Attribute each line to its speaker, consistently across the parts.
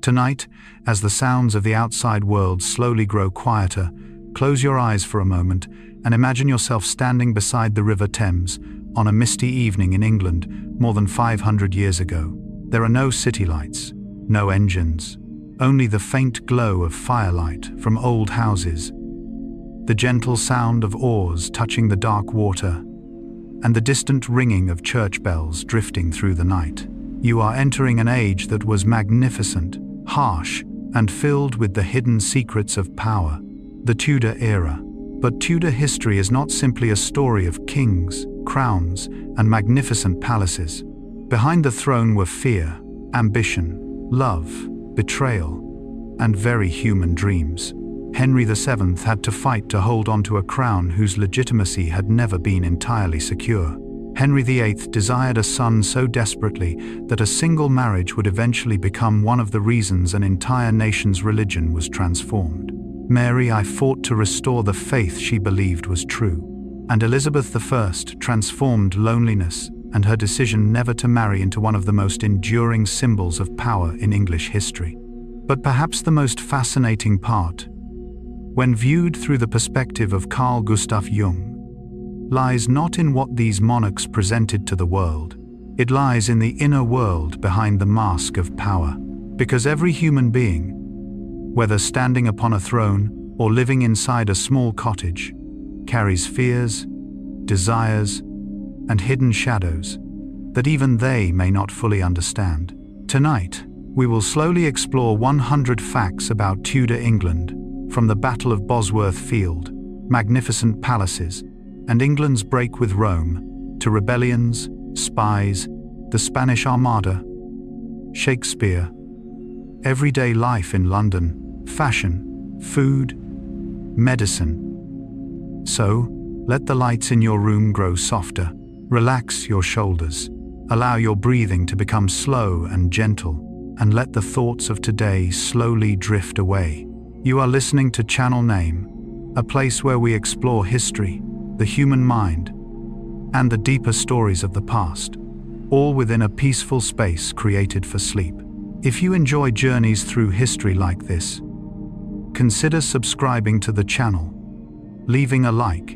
Speaker 1: Tonight, as the sounds of the outside world slowly grow quieter, close your eyes for a moment and imagine yourself standing beside the River Thames on a misty evening in England more than 500 years ago. There are no city lights, no engines, only the faint glow of firelight from old houses, the gentle sound of oars touching the dark water, and the distant ringing of church bells drifting through the night. You are entering an age that was magnificent, harsh, and filled with the hidden secrets of power, the Tudor era. But Tudor history is not simply a story of kings, crowns, and magnificent palaces. Behind the throne were fear, ambition, love, betrayal, and very human dreams. Henry VII had to fight to hold on to a crown whose legitimacy had never been entirely secure. Henry VIII desired a son so desperately that a single marriage would eventually become one of the reasons an entire nation's religion was transformed. Mary I fought to restore the faith she believed was true. And Elizabeth I transformed loneliness and her decision never to marry into one of the most enduring symbols of power in English history. But perhaps the most fascinating part, when viewed through the perspective of Carl Gustav Jung, lies not in what these monarchs presented to the world. It lies in the inner world behind the mask of power. Because every human being, whether standing upon a throne or living inside a small cottage, carries fears, desires, and hidden shadows that even they may not fully understand. Tonight, we will slowly explore 100 facts about Tudor England, from the Battle of Bosworth Field, magnificent palaces, and England's break with Rome, to rebellions, spies, the Spanish Armada, Shakespeare, everyday life in London, fashion, food, medicine. So, let the lights in your room grow softer, relax your shoulders, allow your breathing to become slow and gentle, and let the thoughts of today slowly drift away. You are listening to Channel Name, a place where we explore history, the human mind, and the deeper stories of the past, all within a peaceful space created for sleep. If you enjoy journeys through history like this, consider subscribing to the channel, leaving a like,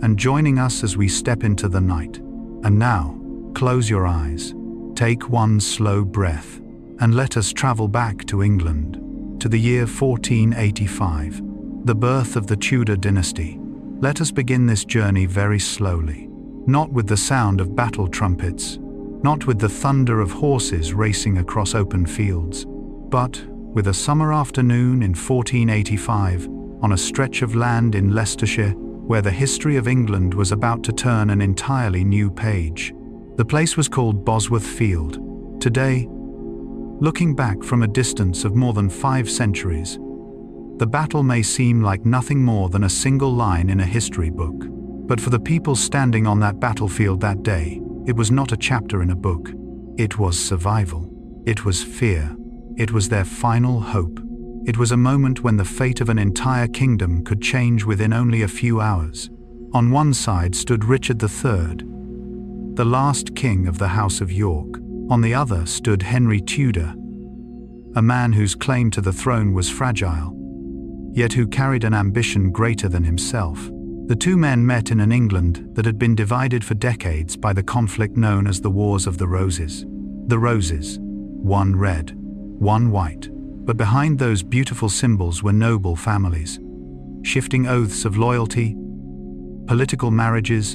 Speaker 1: and joining us as we step into the night. And now, close your eyes, take one slow breath, and let us travel back to England, to the year 1485, the birth of the Tudor dynasty. Let us begin this journey very slowly, not with the sound of battle trumpets, not with the thunder of horses racing across open fields, but with a summer afternoon in 1485, on a stretch of land in Leicestershire, where the history of England was about to turn an entirely new page. The place was called Bosworth Field. Today, looking back from a distance of more than 5 centuries, the battle may seem like nothing more than a single line in a history book. But for the people standing on that battlefield that day, it was not a chapter in a book. It was survival. It was fear. It was their final hope. It was a moment when the fate of an entire kingdom could change within only a few hours. On one side stood Richard III, the last king of the House of York. On the other stood Henry Tudor, a man whose claim to the throne was fragile, yet who carried an ambition greater than himself. The two men met in an England that had been divided for decades by the conflict known as the Wars of the Roses. The roses, one red, one white, but behind those beautiful symbols were noble families, shifting oaths of loyalty, political marriages,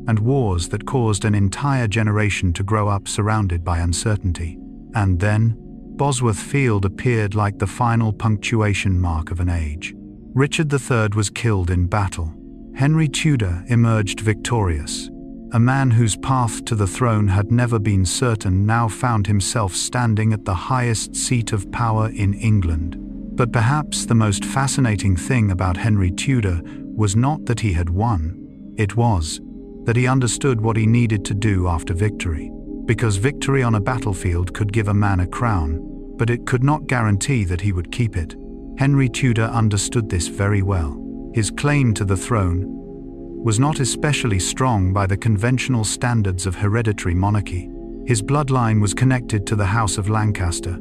Speaker 1: and wars that caused an entire generation to grow up surrounded by uncertainty. And then, Bosworth Field appeared like the final punctuation mark of an age. Richard III was killed in battle. Henry Tudor emerged victorious. A man whose path to the throne had never been certain now found himself standing at the highest seat of power in England. But perhaps the most fascinating thing about Henry Tudor was not that he had won. It was that he understood what he needed to do after victory. Because victory on a battlefield could give a man a crown, but it could not guarantee that he would keep it. Henry Tudor understood this very well. His claim to the throne was not especially strong by the conventional standards of hereditary monarchy. His bloodline was connected to the House of Lancaster,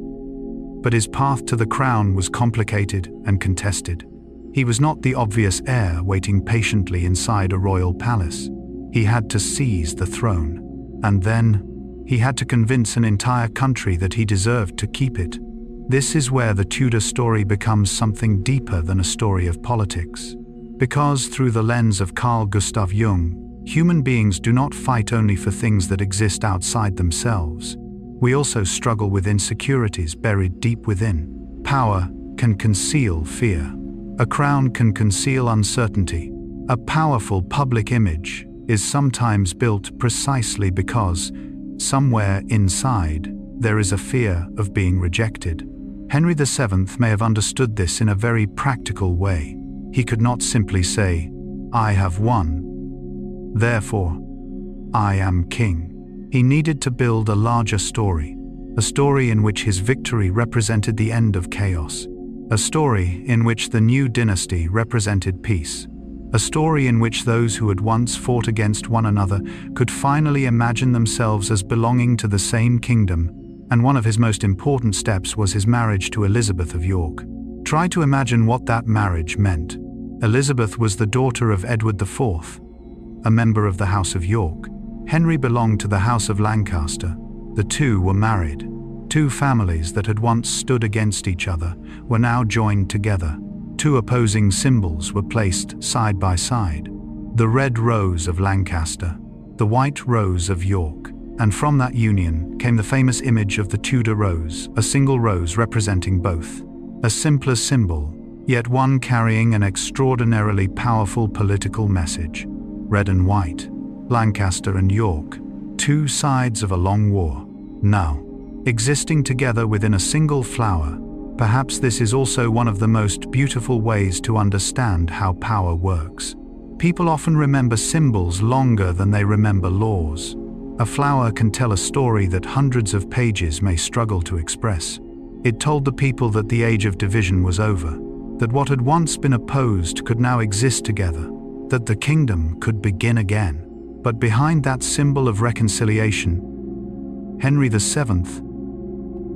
Speaker 1: but his path to the crown was complicated and contested. He was not the obvious heir waiting patiently inside a royal palace. He had to seize the throne, and then he had to convince an entire country that he deserved to keep it. This is where the Tudor story becomes something deeper than a story of politics. Because through the lens of Carl Gustav Jung, human beings do not fight only for things that exist outside themselves. We also struggle with insecurities buried deep within. Power can conceal fear. A crown can conceal uncertainty. A powerful public image is sometimes built precisely because, somewhere inside, there is a fear of being rejected. Henry VII may have understood this in a very practical way. He could not simply say, "I have won, therefore, I am king." He needed to build a larger story, a story in which his victory represented the end of chaos, a story in which the new dynasty represented peace, a story in which those who had once fought against one another could finally imagine themselves as belonging to the same kingdom. And one of his most important steps was his marriage to Elizabeth of York. Try to imagine what that marriage meant. Elizabeth was the daughter of Edward IV, a member of the House of York. Henry belonged to the House of Lancaster. The two were married. Two families that had once stood against each other were now joined together. Two opposing symbols were placed side by side. The red rose of Lancaster, the white rose of York. And from that union came the famous image of the Tudor rose, a single rose representing both. A simpler symbol, yet one carrying an extraordinarily powerful political message. Red and white, Lancaster and York, two sides of a long war. Now, existing together within a single flower, perhaps this is also one of the most beautiful ways to understand how power works. People often remember symbols longer than they remember laws. A flower can tell a story that hundreds of pages may struggle to express. It told the people that the age of division was over, that what had once been opposed could now exist together, that the kingdom could begin again. But behind that symbol of reconciliation, Henry VII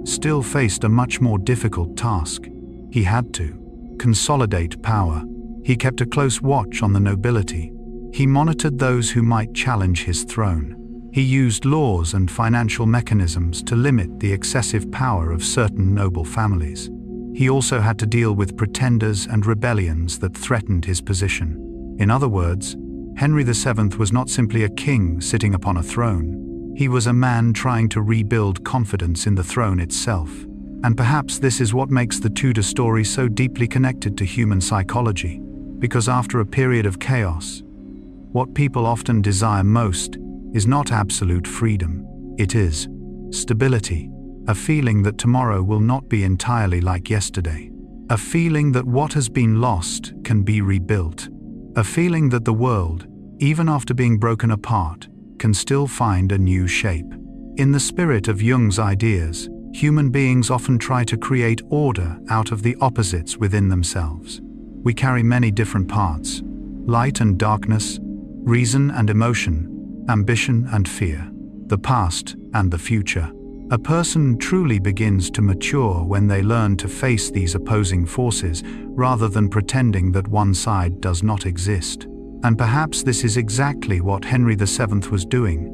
Speaker 1: still faced a much more difficult task. He had to consolidate power. He kept a close watch on the nobility. He monitored those who might challenge his throne. He used laws and financial mechanisms to limit the excessive power of certain noble families. He also had to deal with pretenders and rebellions that threatened his position. In other words, Henry VII was not simply a king sitting upon a throne. He was a man trying to rebuild confidence in the throne itself. And perhaps this is what makes the Tudor story so deeply connected to human psychology. Because after a period of chaos, what people often desire most is not absolute freedom. It is stability, a feeling that tomorrow will not be entirely like yesterday, a feeling that what has been lost can be rebuilt, a feeling that the world, even after being broken apart, can still find a new shape. In the spirit of Jung's ideas, human beings often try to create order out of the opposites within themselves. We carry many different parts: light and darkness, reason and emotion, ambition and fear, the past and the future. A person truly begins to mature when they learn to face these opposing forces rather than pretending that one side does not exist. And perhaps this is exactly what Henry VII was doing.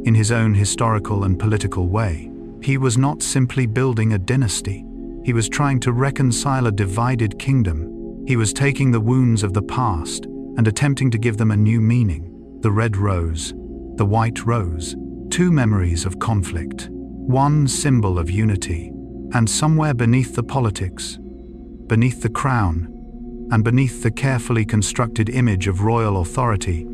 Speaker 1: In his own historical and political way, he was not simply building a dynasty. He was trying to reconcile a divided kingdom. He was taking the wounds of the past and attempting to give them a new meaning. The red rose, the white rose, two memories of conflict, one symbol of unity, and somewhere beneath the politics, beneath the crown, and beneath the carefully constructed image of royal authority,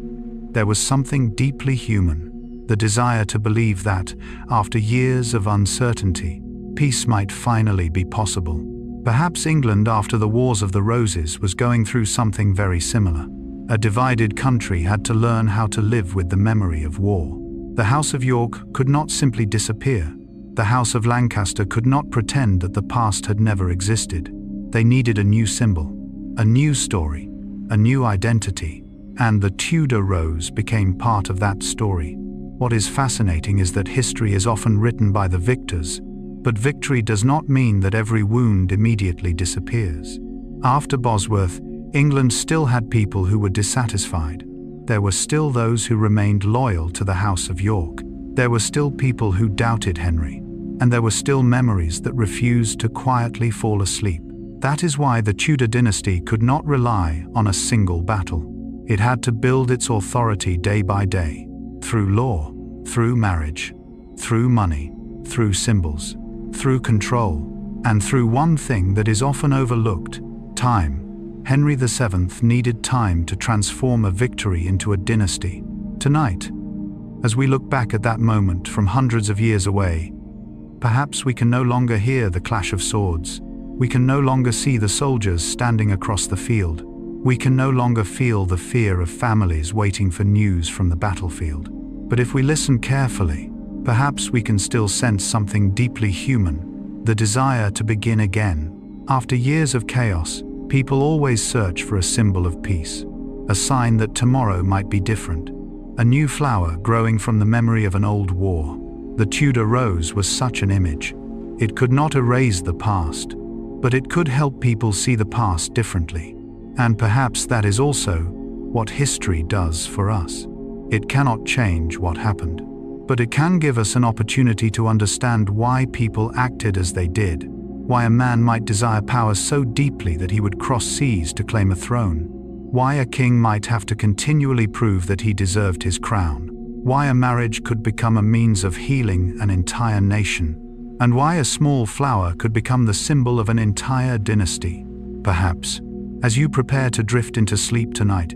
Speaker 1: there was something deeply human, the desire to believe that, after years of uncertainty, peace might finally be possible. Perhaps England, after the Wars of the Roses, was going through something very similar. A divided country had to learn how to live with the memory of war. The House of York could not simply disappear. The House of Lancaster could not pretend that the past had never existed. They needed a new symbol, a new story, a new identity, and the Tudor rose became part of that story. What is fascinating is that history is often written by the victors, But victory does not mean that every wound immediately disappears. After Bosworth, England still had people who were dissatisfied. There were still those who remained loyal to the House of York. There were still people who doubted Henry. And there were still memories that refused to quietly fall asleep. That is why the Tudor dynasty could not rely on a single battle. It had to build its authority day by day, through law, through marriage, through money, through symbols, through control, and through one thing that is often overlooked: time. Henry VII needed time to transform a victory into a dynasty. Tonight, as we look back at that moment from hundreds of years away, perhaps we can no longer hear the clash of swords. We can no longer see the soldiers standing across the field. We can no longer feel the fear of families waiting for news from the battlefield. But if we listen carefully, perhaps we can still sense something deeply human: the desire to begin again. After years of chaos, people always search for a symbol of peace, a sign that tomorrow might be different, a new flower growing from the memory of an old war. The Tudor rose was such an image. It could not erase the past, but it could help people see the past differently. And perhaps that is also what history does for us. It cannot change what happened, but it can give us an opportunity to understand why people acted as they did, why a man might desire power so deeply that he would cross seas to claim a throne, why a king might have to continually prove that he deserved his crown, why a marriage could become a means of healing an entire nation, and why a small flower could become the symbol of an entire dynasty. Perhaps, as you prepare to drift into sleep tonight,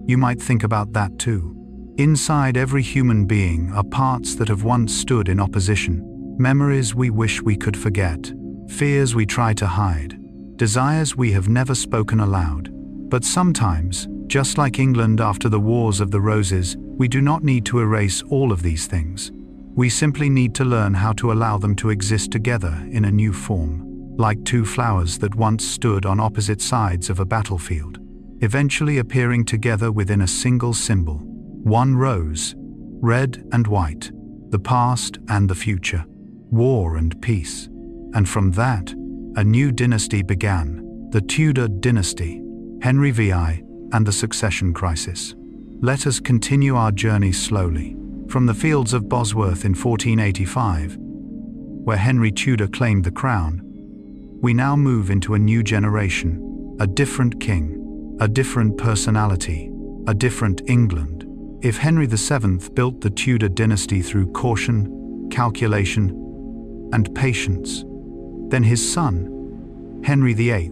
Speaker 1: you might think about that too. Inside every human being are parts that have once stood in opposition, memories we wish we could forget, fears we try to hide, desires we have never spoken aloud. But sometimes, just like England after the Wars of the Roses, we do not need to erase all of these things. We simply need to learn how to allow them to exist together in a new form, like two flowers that once stood on opposite sides of a battlefield, eventually appearing together within a single symbol. One rose, red and white, the past and the future, war and peace. And from that, a new dynasty began, the Tudor dynasty, Henry VIII, and the succession crisis. Let us continue our journey slowly. From the fields of Bosworth in 1485, where Henry Tudor claimed the crown, we now move into a new generation, a different king, a different personality, a different England. If Henry VII built the Tudor dynasty through caution, calculation, and patience, then his son, Henry VIII,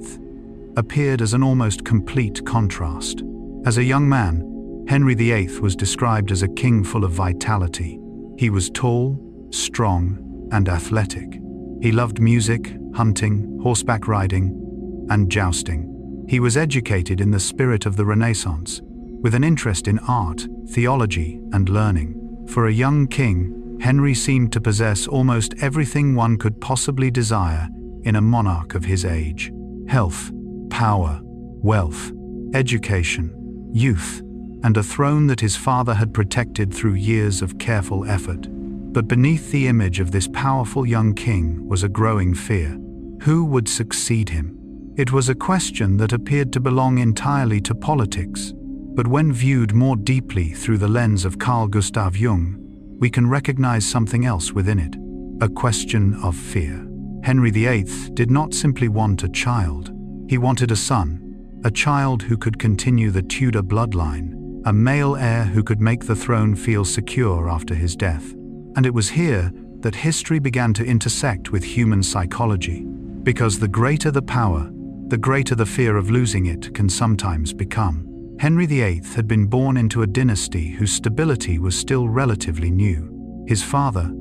Speaker 1: appeared as an almost complete contrast. As a young man, Henry VIII was described as a king full of vitality. He was tall, strong, and athletic. He loved music, hunting, horseback riding, and jousting. He was educated in the spirit of the Renaissance, with an interest in art, theology, and learning. For a young king, Henry seemed to possess almost everything one could possibly desire in a monarch of his age: health, power, wealth, education, youth, and a throne that his father had protected through years of careful effort. But beneath the image of this powerful young king was a growing fear. Who would succeed him? It was a question that appeared to belong entirely to politics, but when viewed more deeply through the lens of Carl Gustav Jung, we can recognize something else within it: a question of fear. Henry VIII did not simply want a child. He wanted a son, a child who could continue the Tudor bloodline, a male heir who could make the throne feel secure after his death. And it was here that history began to intersect with human psychology, because the greater the power, the greater the fear of losing it can sometimes become. Henry VIII had been born into a dynasty whose stability was still relatively new. His father,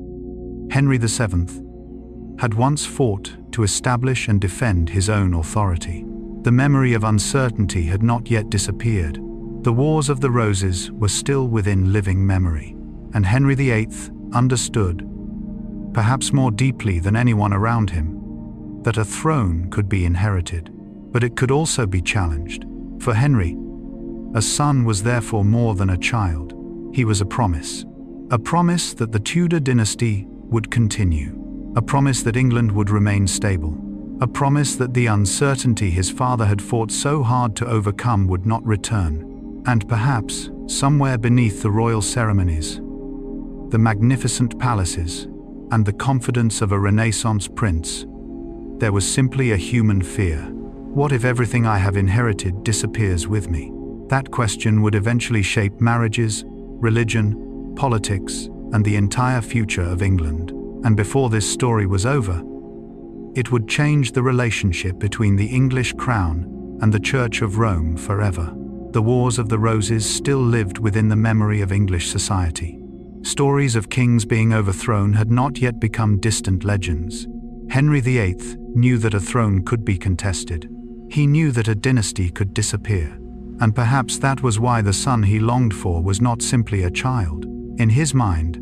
Speaker 1: Henry VII, had once fought to establish and defend his own authority. The memory of uncertainty had not yet disappeared. The Wars of the Roses were still within living memory, and Henry VIII understood, perhaps more deeply than anyone around him, that a throne could be inherited, but it could also be challenged. For Henry, a son was therefore more than a child. He was a promise that the Tudor dynasty would continue. a promise that England would remain stable, a promise that the uncertainty his father had fought so hard to overcome would not return. And perhaps, somewhere beneath the royal ceremonies, the magnificent palaces, and the confidence of a Renaissance prince, there was simply a human fear. What if everything I have inherited disappears with me? That question would eventually shape marriages, religion, politics, and the entire future of England. And before this story was over, it would change the relationship between the English crown and the Church of Rome forever. The Wars of the Roses still lived within the memory of English society. Stories of kings being overthrown had not yet become distant legends. Henry VIII knew that a throne could be contested. He knew that a dynasty could disappear. And perhaps that was why the son he longed for was not simply a child. In his mind,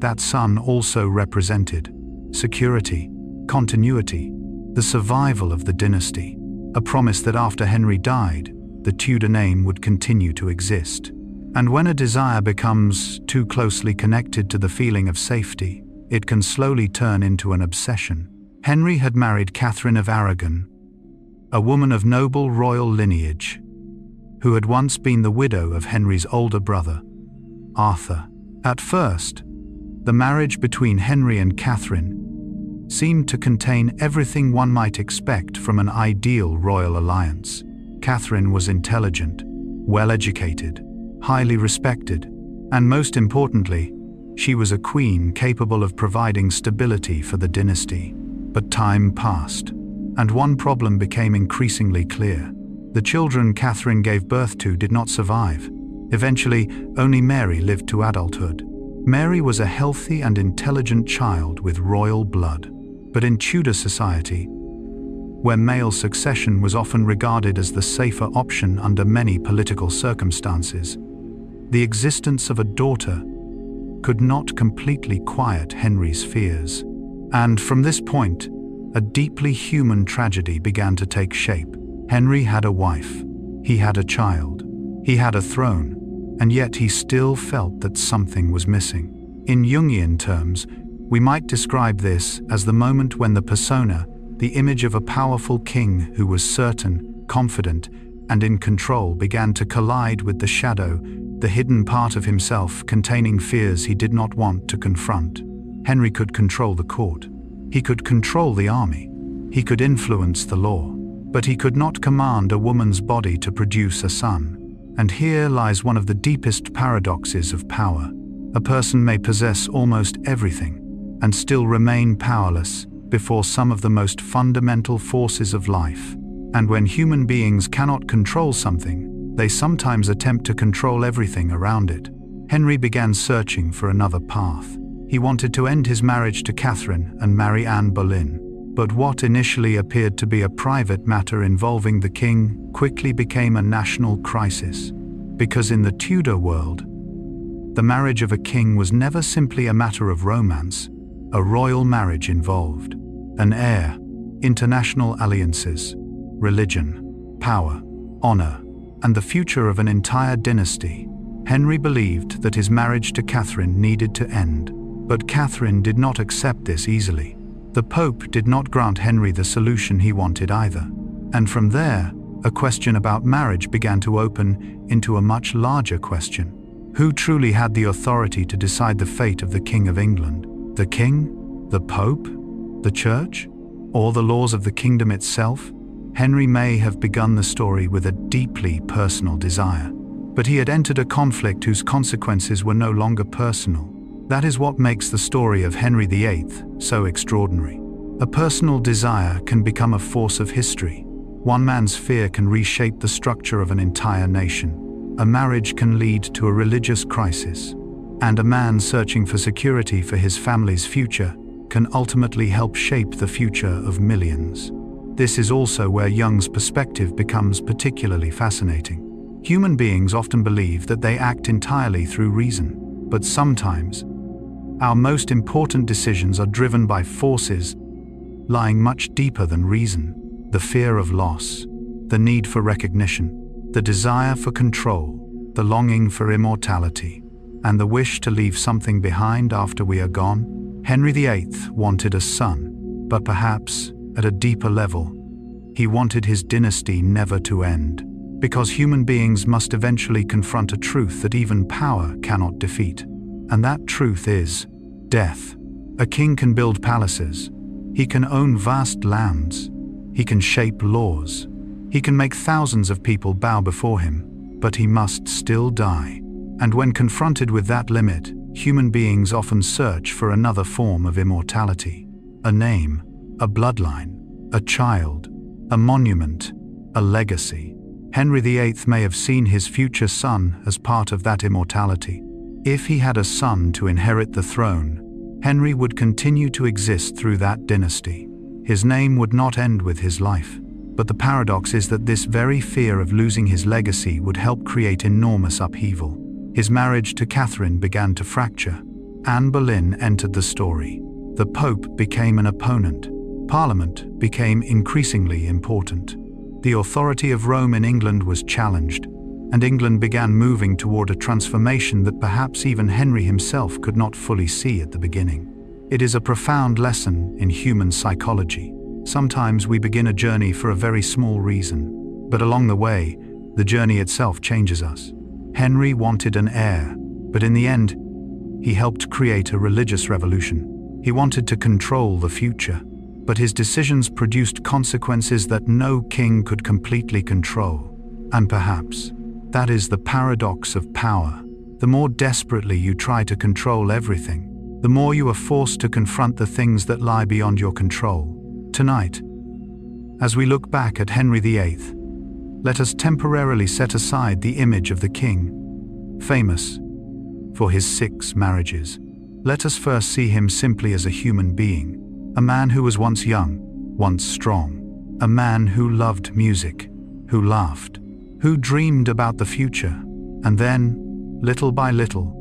Speaker 1: that son also represented security, continuity, the survival of the dynasty, a promise that after Henry died, the Tudor name would continue to exist. And when a desire becomes too closely connected to the feeling of safety, it can slowly turn into an obsession. Henry had married Catherine of Aragon, a woman of noble royal lineage, who had once been the widow of Henry's older brother, Arthur. At first, the marriage between Henry and Catherine seemed to contain everything one might expect from an ideal royal alliance. Catherine was intelligent, well-educated, highly respected, and most importantly, she was a queen capable of providing stability for the dynasty. But time passed, and one problem became increasingly clear. The children Catherine gave birth to did not survive. Eventually, only Mary lived to adulthood. Mary was a healthy and intelligent child with royal blood. But in Tudor society, where male succession was often regarded as the safer option under many political circumstances, the existence of a daughter could not completely quiet Henry's fears. And from this point, a deeply human tragedy began to take shape. Henry had a wife, he had a child, he had a throne, and yet he still felt that something was missing. In Jungian terms, we might describe this as the moment when the persona, the image of a powerful king who was certain, confident, and in control, began to collide with the shadow, the hidden part of himself containing fears he did not want to confront. Henry could control the court. He could control the army. He could influence the law. But he could not command a woman's body to produce a son. And here lies one of the deepest paradoxes of power. A person may possess almost everything and still remain powerless before some of the most fundamental forces of life. And when human beings cannot control something, they sometimes attempt to control everything around it. Henry began searching for another path. He wanted to end his marriage to Catherine and marry Anne Boleyn. But what initially appeared to be a private matter involving the king quickly became a national crisis. Because in the Tudor world, the marriage of a king was never simply a matter of romance. A royal marriage involved an heir, international alliances, religion, power, honor, and the future of an entire dynasty. Henry believed that his marriage to Catherine needed to end, but Catherine did not accept this easily. The Pope did not grant Henry the solution he wanted either. And from there, a question about marriage began to open into a much larger question. Who truly had the authority to decide the fate of the King of England? The king? The Pope? The Church? Or the laws of the kingdom itself? Henry may have begun the story with a deeply personal desire, but he had entered a conflict whose consequences were no longer personal. That is what makes the story of Henry VIII so extraordinary. A personal desire can become a force of history. One man's fear can reshape the structure of an entire nation. A marriage can lead to a religious crisis. And a man searching for security for his family's future can ultimately help shape the future of millions. This is also where Jung's perspective becomes particularly fascinating. Human beings often believe that they act entirely through reason, but sometimes our most important decisions are driven by forces lying much deeper than reason. The fear of loss, the need for recognition, the desire for control, the longing for immortality, and the wish to leave something behind after we are gone. Henry VIII wanted a son, but perhaps, at a deeper level, he wanted his dynasty never to end, because human beings must eventually confront a truth that even power cannot defeat. And that truth is death. A king can build palaces. He can own vast lands. He can shape laws. He can make thousands of people bow before him, but he must still die. And when confronted with that limit, human beings often search for another form of immortality. A name, a bloodline, a child, a monument, a legacy. Henry VIII may have seen his future son as part of that immortality. If he had a son to inherit the throne, Henry would continue to exist through that dynasty. His name would not end with his life. But the paradox is that this very fear of losing his legacy would help create enormous upheaval. His marriage to Catherine began to fracture. Anne Boleyn entered the story. The Pope became an opponent. Parliament became increasingly important. The authority of Rome in England was challenged, and England began moving toward a transformation that perhaps even Henry himself could not fully see at the beginning. It is a profound lesson in human psychology. Sometimes we begin a journey for a very small reason, but along the way, the journey itself changes us. Henry wanted an heir, but in the end, he helped create a religious revolution. He wanted to control the future, but his decisions produced consequences that no king could completely control. And perhaps, that is the paradox of power. The more desperately you try to control everything, the more you are forced to confront the things that lie beyond your control. Tonight, as we look back at Henry VIII, let us temporarily set aside the image of the king, famous for his 6 marriages. Let us first see him simply as a human being, a man who was once young, once strong, a man who loved music, who laughed, who dreamed about the future, and then, little by little,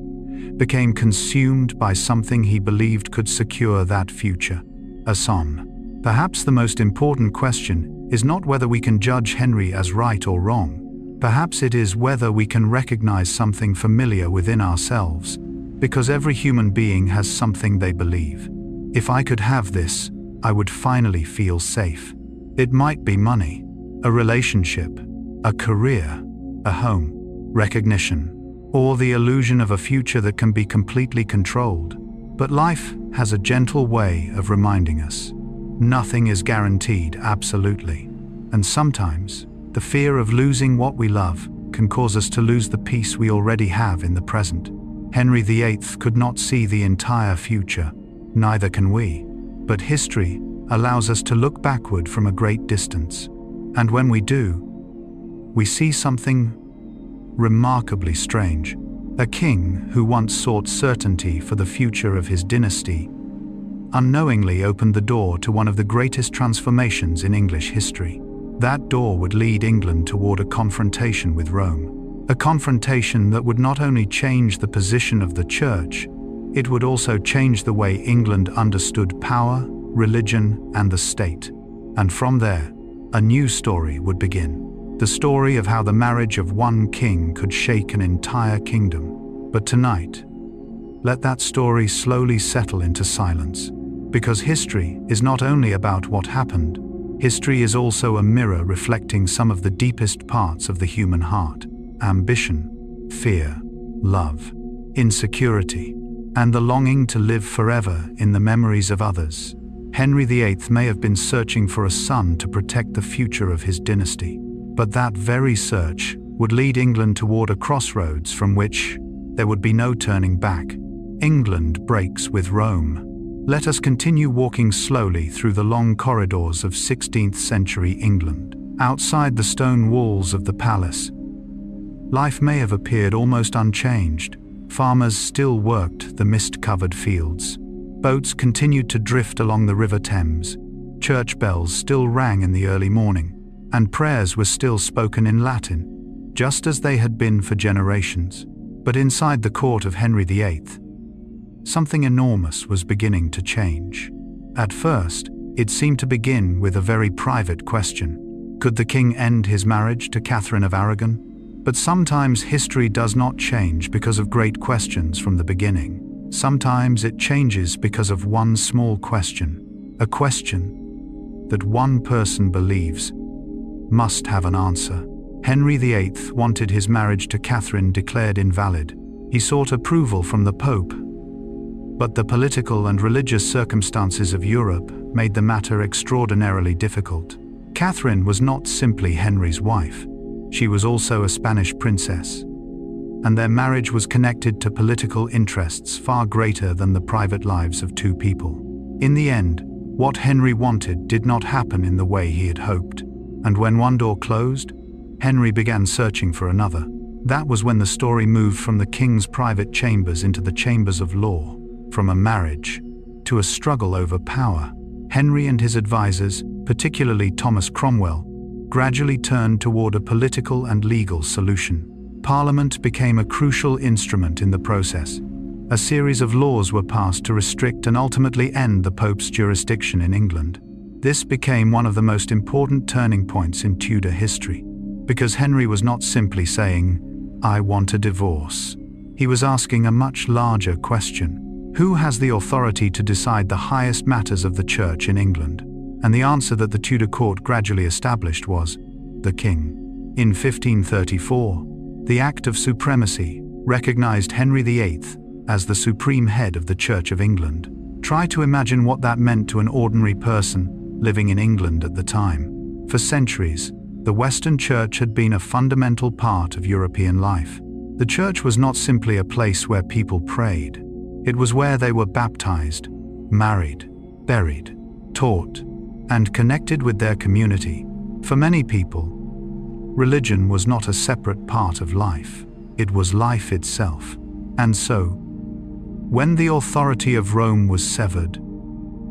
Speaker 1: became consumed by something he believed could secure that future, a son. Perhaps the most important question is not whether we can judge Henry as right or wrong. Perhaps it is whether we can recognize something familiar within ourselves, because every human being has something they believe. If I could have this, I would finally feel safe. It might be money, a relationship, a career, a home, recognition, or the illusion of a future that can be completely controlled. But life has a gentle way of reminding us. Nothing is guaranteed absolutely, and sometimes the fear of losing what we love can cause us to lose the peace we already have in the present. Henry VIII could not see the entire future, neither can we, but history allows us to look backward from a great distance, and when we do, we see something remarkably strange. A king who once sought certainty for the future of his dynasty unknowingly opened the door to one of the greatest transformations in English history. That door would lead England toward a confrontation with Rome, a confrontation that would not only change the position of the Church, it would also change the way England understood power, religion, and the state. And from there, a new story would begin. The story of how the marriage of one king could shake an entire kingdom. But tonight, let that story slowly settle into silence. Because history is not only about what happened, history is also a mirror reflecting some of the deepest parts of the human heart: ambition, fear, love, insecurity, and the longing to live forever in the memories of others. Henry VIII may have been searching for a son to protect the future of his dynasty, but that very search would lead England toward a crossroads from which there would be no turning back. England breaks with Rome. Let us continue walking slowly through the long corridors of 16th century England. Outside the stone walls of the palace, life may have appeared almost unchanged. Farmers still worked the mist-covered fields. Boats continued to drift along the River Thames. Church bells still rang in the early morning, and prayers were still spoken in Latin, just as they had been for generations. But inside the court of Henry VIII, something enormous was beginning to change. At first, it seemed to begin with a very private question. Could the king end his marriage to Catherine of Aragon? But sometimes history does not change because of great questions from the beginning. Sometimes it changes because of one small question, a question that one person believes must have an answer. Henry VIII wanted his marriage to Catherine declared invalid. He sought approval from the Pope, but the political and religious circumstances of Europe made the matter extraordinarily difficult. Catherine was not simply Henry's wife. She was also a Spanish princess, and their marriage was connected to political interests far greater than the private lives of two people. In the end, what Henry wanted did not happen in the way he had hoped, and when one door closed, Henry began searching for another. That was when the story moved from the king's private chambers into the chambers of law, from a marriage to a struggle over power. Henry and his advisors, particularly Thomas Cromwell, gradually turned toward a political and legal solution. Parliament became a crucial instrument in the process. A series of laws were passed to restrict and ultimately end the Pope's jurisdiction in England. This became one of the most important turning points in Tudor history, because Henry was not simply saying, "I want a divorce." He was asking a much larger question. Who has the authority to decide the highest matters of the Church in England? And the answer that the Tudor court gradually established was the king. In 1534, the Act of Supremacy recognized Henry VIII as the supreme head of the Church of England. Try to imagine what that meant to an ordinary person living in England at the time. For centuries, the Western Church had been a fundamental part of European life. The Church was not simply a place where people prayed. It was where they were baptized, married, buried, taught, and connected with their community. For many people, religion was not a separate part of life. It was life itself. And so, when the authority of Rome was severed,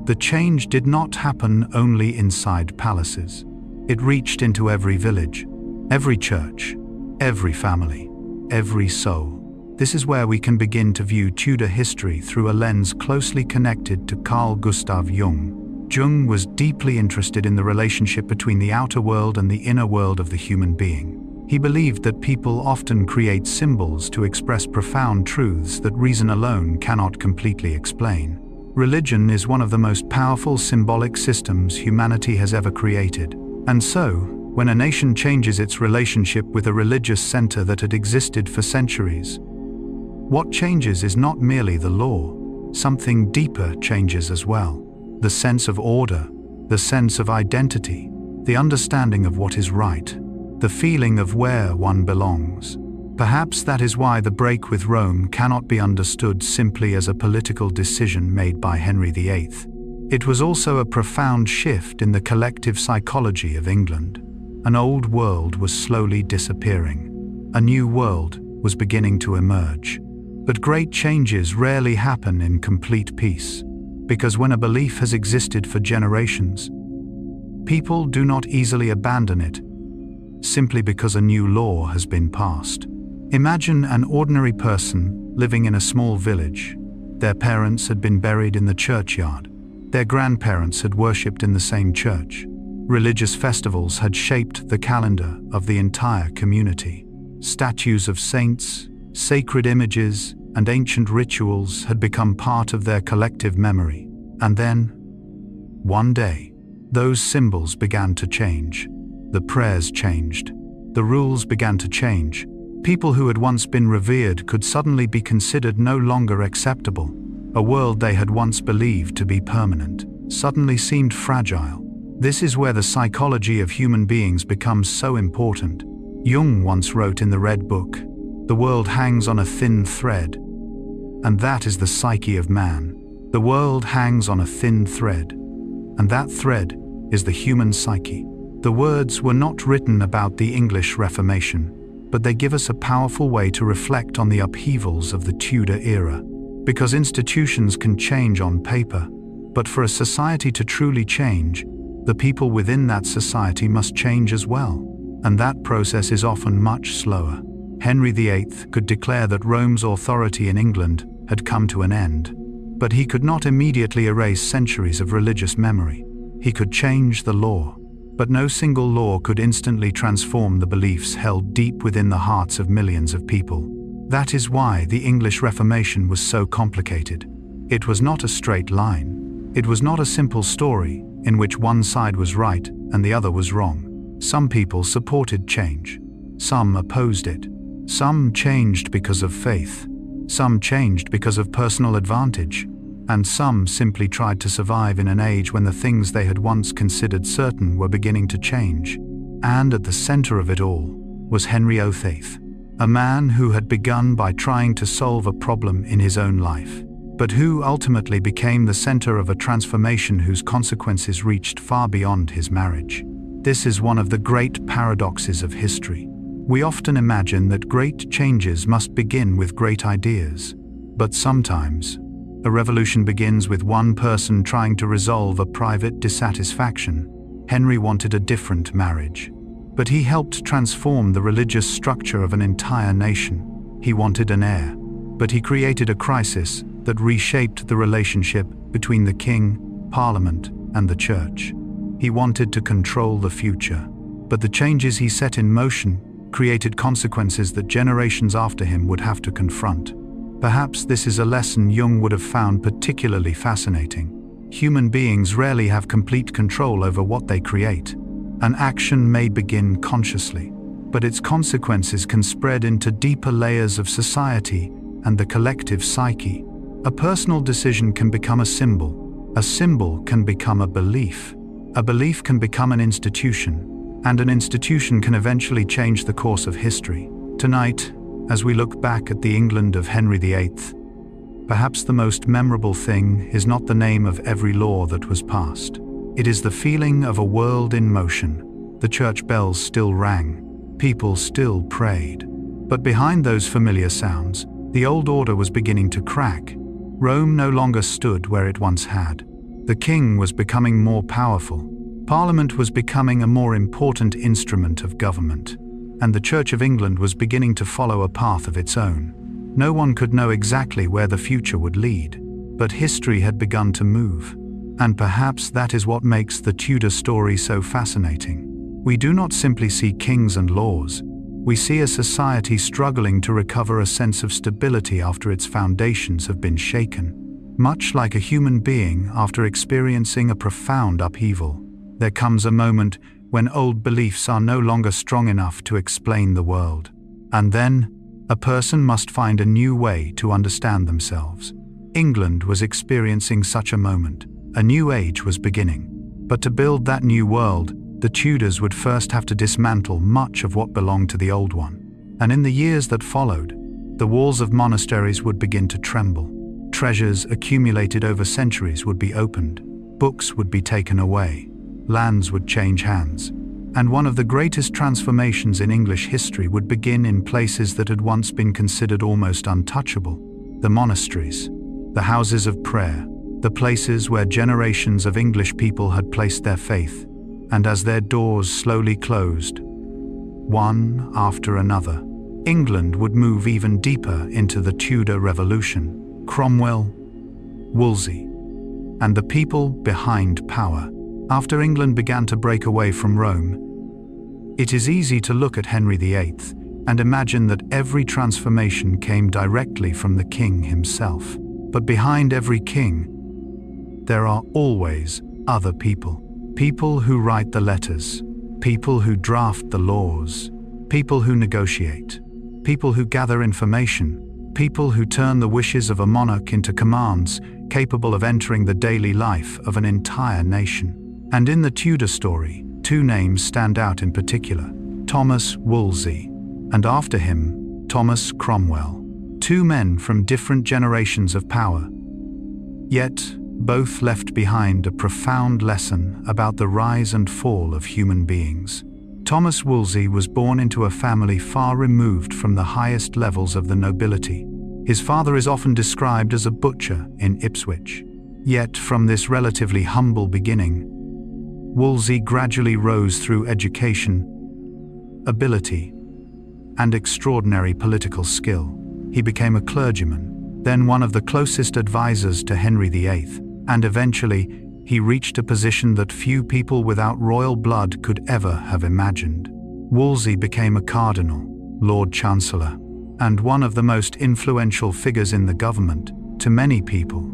Speaker 1: the change did not happen only inside palaces. It reached into every village, every church, every family, every soul. This is where we can begin to view Tudor history through a lens closely connected to Carl Gustav Jung. Jung was deeply interested in the relationship between the outer world and the inner world of the human being. He believed that people often create symbols to express profound truths that reason alone cannot completely explain. Religion is one of the most powerful symbolic systems humanity has ever created. And so, when a nation changes its relationship with a religious center that had existed for centuries, what changes is not merely the law. Something deeper changes as well. The sense of order, the sense of identity, the understanding of what is right, the feeling of where one belongs. Perhaps that is why the break with Rome cannot be understood simply as a political decision made by Henry VIII. It was also a profound shift in the collective psychology of England. An old world was slowly disappearing. A new world was beginning to emerge. But great changes rarely happen in complete peace, because when a belief has existed for generations, people do not easily abandon it simply because a new law has been passed. Imagine an ordinary person living in a small village. Their parents had been buried in the churchyard. Their grandparents had worshipped in the same church. Religious festivals had shaped the calendar of the entire community. Statues of saints, sacred images, and ancient rituals had become part of their collective memory. And then, one day, those symbols began to change. The prayers changed. The rules began to change. People who had once been revered could suddenly be considered no longer acceptable. A world they had once believed to be permanent suddenly seemed fragile. This is where the psychology of human beings becomes so important. Jung once wrote in the Red Book, "The world hangs on a thin thread." And that is the psyche of man. The world hangs on a thin thread. And that thread is the human psyche. The words were not written about the English Reformation, but they give us a powerful way to reflect on the upheavals of the Tudor era. Because institutions can change on paper, but for a society to truly change, the people within that society must change as well. And that process is often much slower. Henry VIII could declare that Rome's authority in England had come to an end, but he could not immediately erase centuries of religious memory. He could change the law, but no single law could instantly transform the beliefs held deep within the hearts of millions of people. That is why the English Reformation was so complicated. It was not a straight line. It was not a simple story in which one side was right and the other was wrong. Some people supported change. Some opposed it. Some changed because of faith. Some changed because of personal advantage. And some simply tried to survive in an age when the things they had once considered certain were beginning to change. And at the center of it all was Henry VIII, a man who had begun by trying to solve a problem in his own life, but who ultimately became the center of a transformation whose consequences reached far beyond his marriage. This is one of the great paradoxes of history. We often imagine that great changes must begin with great ideas, but sometimes a revolution begins with one person trying to resolve a private dissatisfaction. Henry wanted a different marriage, but he helped transform the religious structure of an entire nation. He wanted an heir, but he created a crisis that reshaped the relationship between the king, parliament, and the church. He wanted to control the future, but the changes he set in motion created consequences that generations after him would have to confront. Perhaps this is a lesson Jung would have found particularly fascinating. Human beings rarely have complete control over what they create. An action may begin consciously, but its consequences can spread into deeper layers of society and the collective psyche. A personal decision can become a symbol can become a belief can become an institution, and an institution can eventually change the course of history. Tonight, as we look back at the England of Henry VIII, perhaps the most memorable thing is not the name of every law that was passed. It is the feeling of a world in motion. The church bells still rang, people still prayed. But behind those familiar sounds, the old order was beginning to crack. Rome no longer stood where it once had. The king was becoming more powerful. Parliament was becoming a more important instrument of government. And the Church of England was beginning to follow a path of its own. No one could know exactly where the future would lead, but history had begun to move. And perhaps that is what makes the Tudor story so fascinating. We do not simply see kings and laws. We see a society struggling to recover a sense of stability after its foundations have been shaken. Much like a human being after experiencing a profound upheaval, there comes a moment when old beliefs are no longer strong enough to explain the world. And then, a person must find a new way to understand themselves. England was experiencing such a moment. A new age was beginning. But to build that new world, the Tudors would first have to dismantle much of what belonged to the old one. And in the years that followed, the walls of monasteries would begin to tremble. Treasures accumulated over centuries would be opened. Books would be taken away. Lands would change hands. And one of the greatest transformations in English history would begin in places that had once been considered almost untouchable. The monasteries, the houses of prayer, the places where generations of English people had placed their faith. And as their doors slowly closed, one after another, England would move even deeper into the Tudor Revolution. Cromwell, Wolsey, and the people behind power. After England began to break away from Rome, it is easy to look at Henry VIII and imagine that every transformation came directly from the king himself. But behind every king, there are always other people. People who write the letters, people who draft the laws, people who negotiate, people who gather information, people who turn the wishes of a monarch into commands capable of entering the daily life of an entire nation. And in the Tudor story, two names stand out in particular: Thomas Wolsey, and after him, Thomas Cromwell. Two men from different generations of power, yet both left behind a profound lesson about the rise and fall of human beings. Thomas Wolsey was born into a family far removed from the highest levels of the nobility. His father is often described as a butcher in Ipswich. Yet from this relatively humble beginning, Wolsey gradually rose through education, ability, and extraordinary political skill. He became a clergyman, then one of the closest advisors to Henry VIII, and eventually he reached a position that few people without royal blood could ever have imagined. Wolsey became a cardinal, Lord Chancellor, and one of the most influential figures in the government. To many people,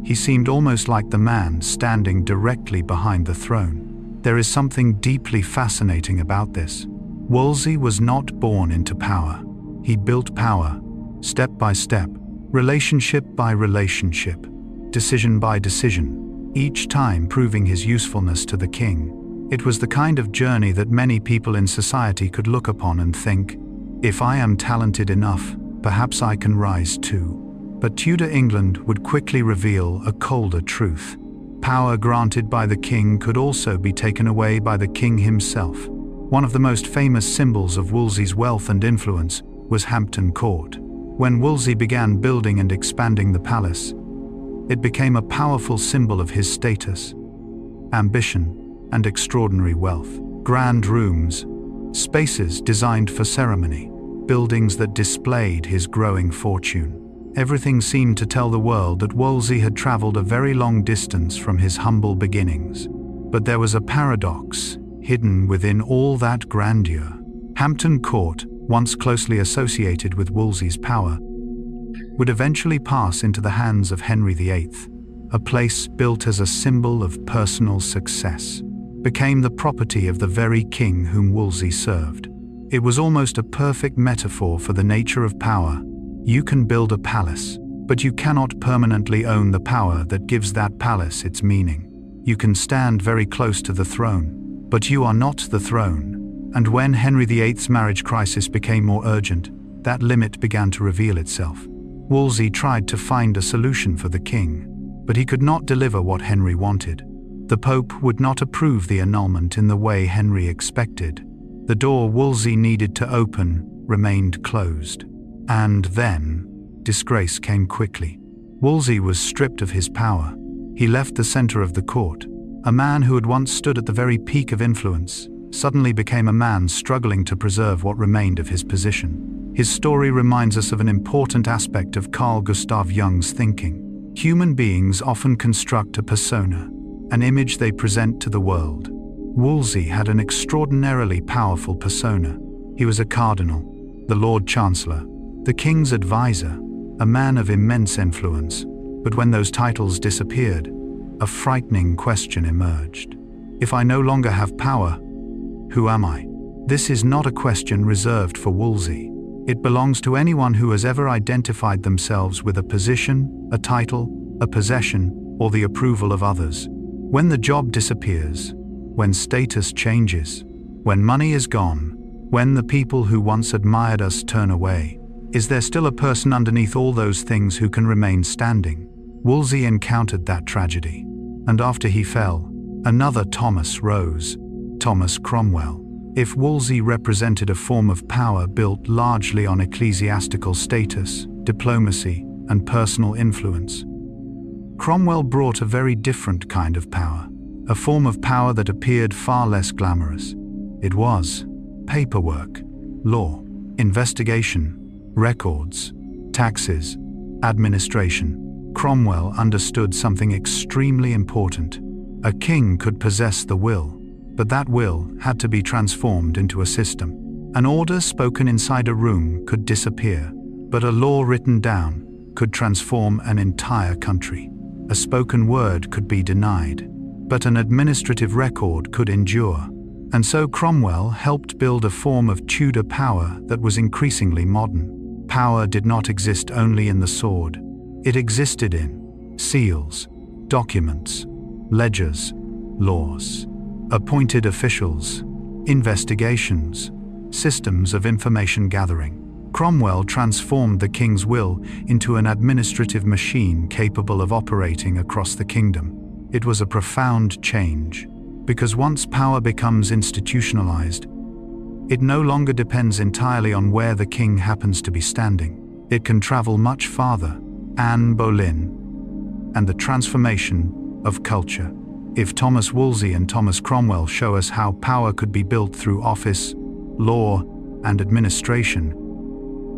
Speaker 1: he seemed almost like the man standing directly behind the throne. There is something deeply fascinating about this. Wolsey was not born into power. He built power, step by step, relationship by relationship, decision by decision, each time proving his usefulness to the king. It was the kind of journey that many people in society could look upon and think, if I am talented enough, perhaps I can rise too. But Tudor England would quickly reveal a colder truth. Power granted by the king could also be taken away by the king himself. One of the most famous symbols of Wolsey's wealth and influence was Hampton Court. When Wolsey began building and expanding the palace, it became a powerful symbol of his status, ambition, and extraordinary wealth. Grand rooms, spaces designed for ceremony, buildings that displayed his growing fortune. Everything seemed to tell the world that Wolsey had traveled a very long distance from his humble beginnings. But there was a paradox hidden within all that grandeur. Hampton Court, once closely associated with Wolsey's power, would eventually pass into the hands of Henry VIII. A place built as a symbol of personal success became the property of the very king whom Wolsey served. It was almost a perfect metaphor for the nature of power. You can build a palace, but you cannot permanently own the power that gives that palace its meaning. You can stand very close to the throne, but you are not the throne. And when Henry VIII's marriage crisis became more urgent, that limit began to reveal itself. Wolsey tried to find a solution for the king, but he could not deliver what Henry wanted. The Pope would not approve the annulment in the way Henry expected. The door Wolsey needed to open remained closed. And then, disgrace came quickly. Wolsey was stripped of his power. He left the center of the court. A man who had once stood at the very peak of influence suddenly became a man struggling to preserve what remained of his position. His story reminds us of an important aspect of Carl Gustav Jung's thinking. Human beings often construct a persona, an image they present to the world. Wolsey had an extraordinarily powerful persona. He was a cardinal, the Lord Chancellor, the king's advisor, a man of immense influence. But when those titles disappeared, a frightening question emerged. If I no longer have power, who am I? This is not a question reserved for Wolsey. It belongs to anyone who has ever identified themselves with a position, a title, a possession, or the approval of others. When the job disappears, when status changes, when money is gone, when the people who once admired us turn away, is there still a person underneath all those things who can remain standing? Wolsey encountered that tragedy, and after he fell, another Thomas rose, Thomas Cromwell. If Wolsey represented a form of power built largely on ecclesiastical status, diplomacy, and personal influence, Cromwell brought a very different kind of power, a form of power that appeared far less glamorous. It was paperwork, law, investigation, records, taxes, administration. Cromwell understood something extremely important. A king could possess the will, but that will had to be transformed into a system. An order spoken inside a room could disappear, but a law written down could transform an entire country. A spoken word could be denied, but an administrative record could endure. And so Cromwell helped build a form of Tudor power that was increasingly modern. Power did not exist only in the sword. It existed in seals, documents, ledgers, laws, appointed officials, investigations, systems of information gathering. Cromwell transformed the king's will into an administrative machine capable of operating across the kingdom. It was a profound change, because once power becomes institutionalized, it no longer depends entirely on where the king happens to be standing. It can travel much farther. Anne Boleyn and the transformation of culture. If Thomas Wolsey and Thomas Cromwell show us how power could be built through office, law, and administration,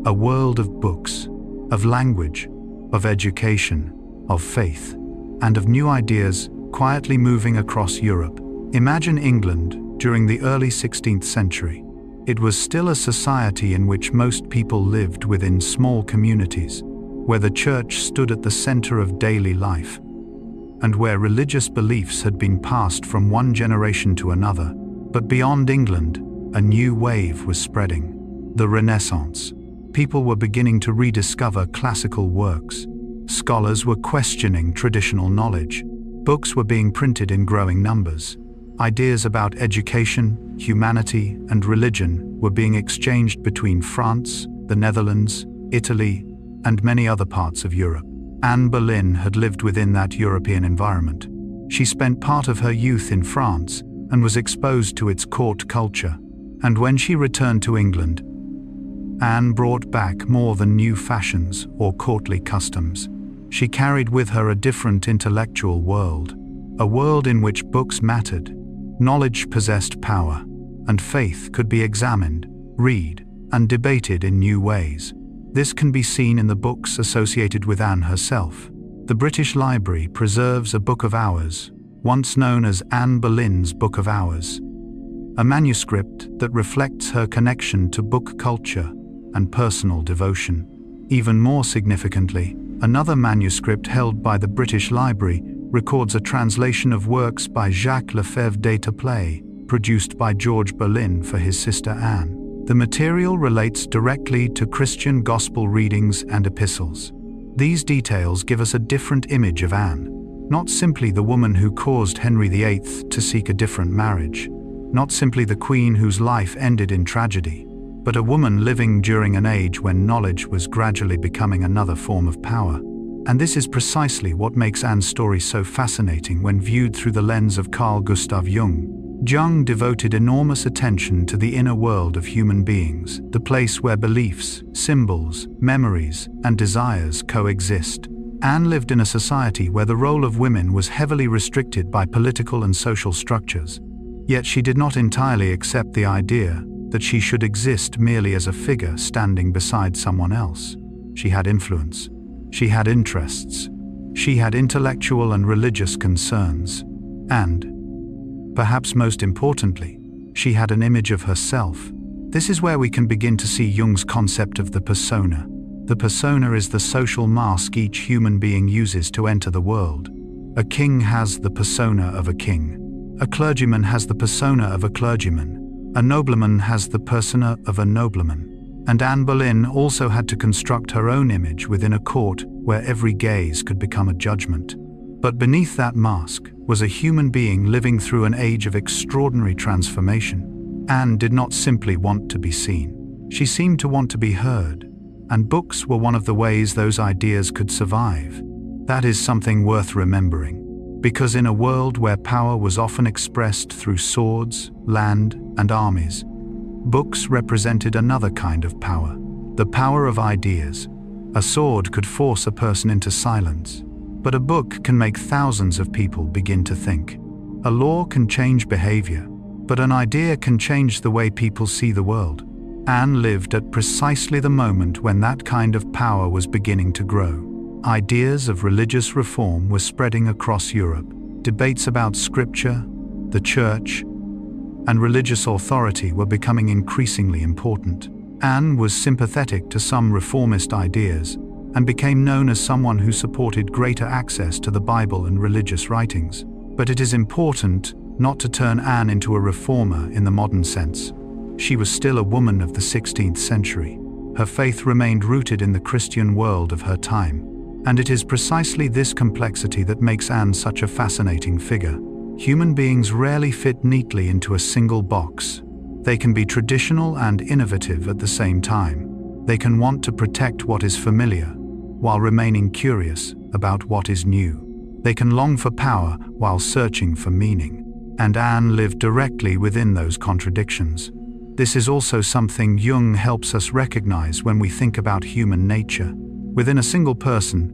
Speaker 1: a world of books, of language, of education, of faith, and of new ideas quietly moving across Europe. Imagine England during the early 16th century. it was still a society in which most people lived within small communities, where the church stood at the center of daily life, and where religious beliefs had been passed from one generation to another. But beyond England, a new wave was spreading: the Renaissance. People were beginning to rediscover classical works. Scholars were questioning traditional knowledge. Books were being printed in growing numbers. Ideas about education, humanity, and religion were being exchanged between France, the Netherlands, Italy, and many other parts of Europe. Anne Boleyn had lived within that European environment. She spent part of her youth in France and was exposed to its court culture. And when she returned to England, Anne brought back more than new fashions or courtly customs. She carried with her a different intellectual world, a world in which books mattered, knowledge possessed power, and faith could be examined, read, and debated in new ways. This can be seen in the books associated with Anne herself. The British Library preserves a Book of Hours, once known as Anne Boleyn's Book of Hours, a manuscript that reflects her connection to book culture and personal devotion. Even more significantly, another manuscript held by the British Library records a translation of works by Jacques Lefebvre d'Étaples, produced by George Boleyn for his sister Anne. The material relates directly to Christian gospel readings and epistles. These details give us a different image of Anne, not simply the woman who caused Henry VIII to seek a different marriage, not simply the queen whose life ended in tragedy, but a woman living during an age when knowledge was gradually becoming another form of power. And this is precisely what makes Anne's story so fascinating when viewed through the lens of Carl Gustav Jung. Jung devoted enormous attention to the inner world of human beings, the place where beliefs, symbols, memories, and desires coexist. Anne lived in a society where the role of women was heavily restricted by political and social structures. Yet she did not entirely accept the idea that she should exist merely as a figure standing beside someone else. She had influence. She had interests. She had intellectual and religious concerns. And, perhaps most importantly, she had an image of herself. This is where we can begin to see Jung's concept of the persona. The persona is the social mask each human being uses to enter the world. A king has the persona of a king. A clergyman has the persona of a clergyman. A nobleman has the persona of a nobleman. And Anne Boleyn also had to construct her own image within a court where every gaze could become a judgment. But beneath that mask was a human being living through an age of extraordinary transformation. Anne did not simply want to be seen. She seemed to want to be heard. And books were one of the ways those ideas could survive. That is something worth remembering. Because in a world where power was often expressed through swords, land, and armies, books represented another kind of power, the power of ideas. A sword could force a person into silence, but a book can make thousands of people begin to think. A law can change behavior, but an idea can change the way people see the world. Anne lived at precisely the moment when that kind of power was beginning to grow. Ideas of religious reform were spreading across Europe. Debates about scripture, the church, and religious authority were becoming increasingly important. Anne was sympathetic to some reformist ideas and became known as someone who supported greater access to the Bible and religious writings. But it is important not to turn Anne into a reformer in the modern sense. She was still a woman of the 16th century. Her faith remained rooted in the Christian world of her time. And it is precisely this complexity that makes Anne such a fascinating figure. Human beings rarely fit neatly into a single box. They can be traditional and innovative at the same time. They can want to protect what is familiar, while remaining curious about what is new. They can long for power while searching for meaning. And Anne lived directly within those contradictions. This is also something Jung helps us recognize when we think about human nature. Within a single person,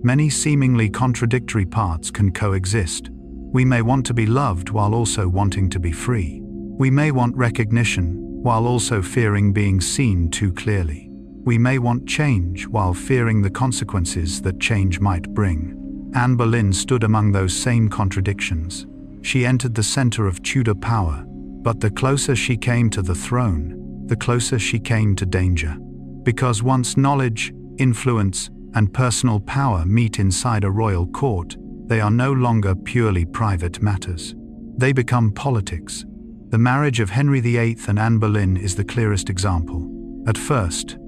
Speaker 1: many seemingly contradictory parts can coexist. We may want to be loved while also wanting to be free. We may want recognition while also fearing being seen too clearly. We may want change while fearing the consequences that change might bring. Anne Boleyn stood among those same contradictions. She entered the center of Tudor power, But the closer she came to the throne, the closer she came to danger. Because once knowledge, influence, and personal power meet inside a royal court, they are no longer purely private matters. They become politics. The marriage of Henry VIII and Anne Boleyn is the clearest example. At first,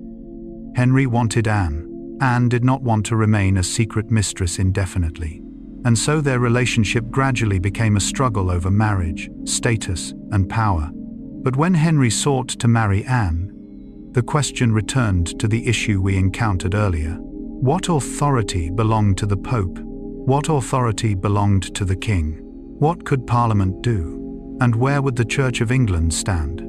Speaker 1: Henry wanted Anne. Anne did not want to remain a secret mistress indefinitely. And so their relationship gradually became a struggle over marriage, status, and power. But when Henry sought to marry Anne, the question returned to the issue we encountered earlier. What authority belonged to the Pope? What authority belonged to the King? What could Parliament do? And where would the Church of England stand?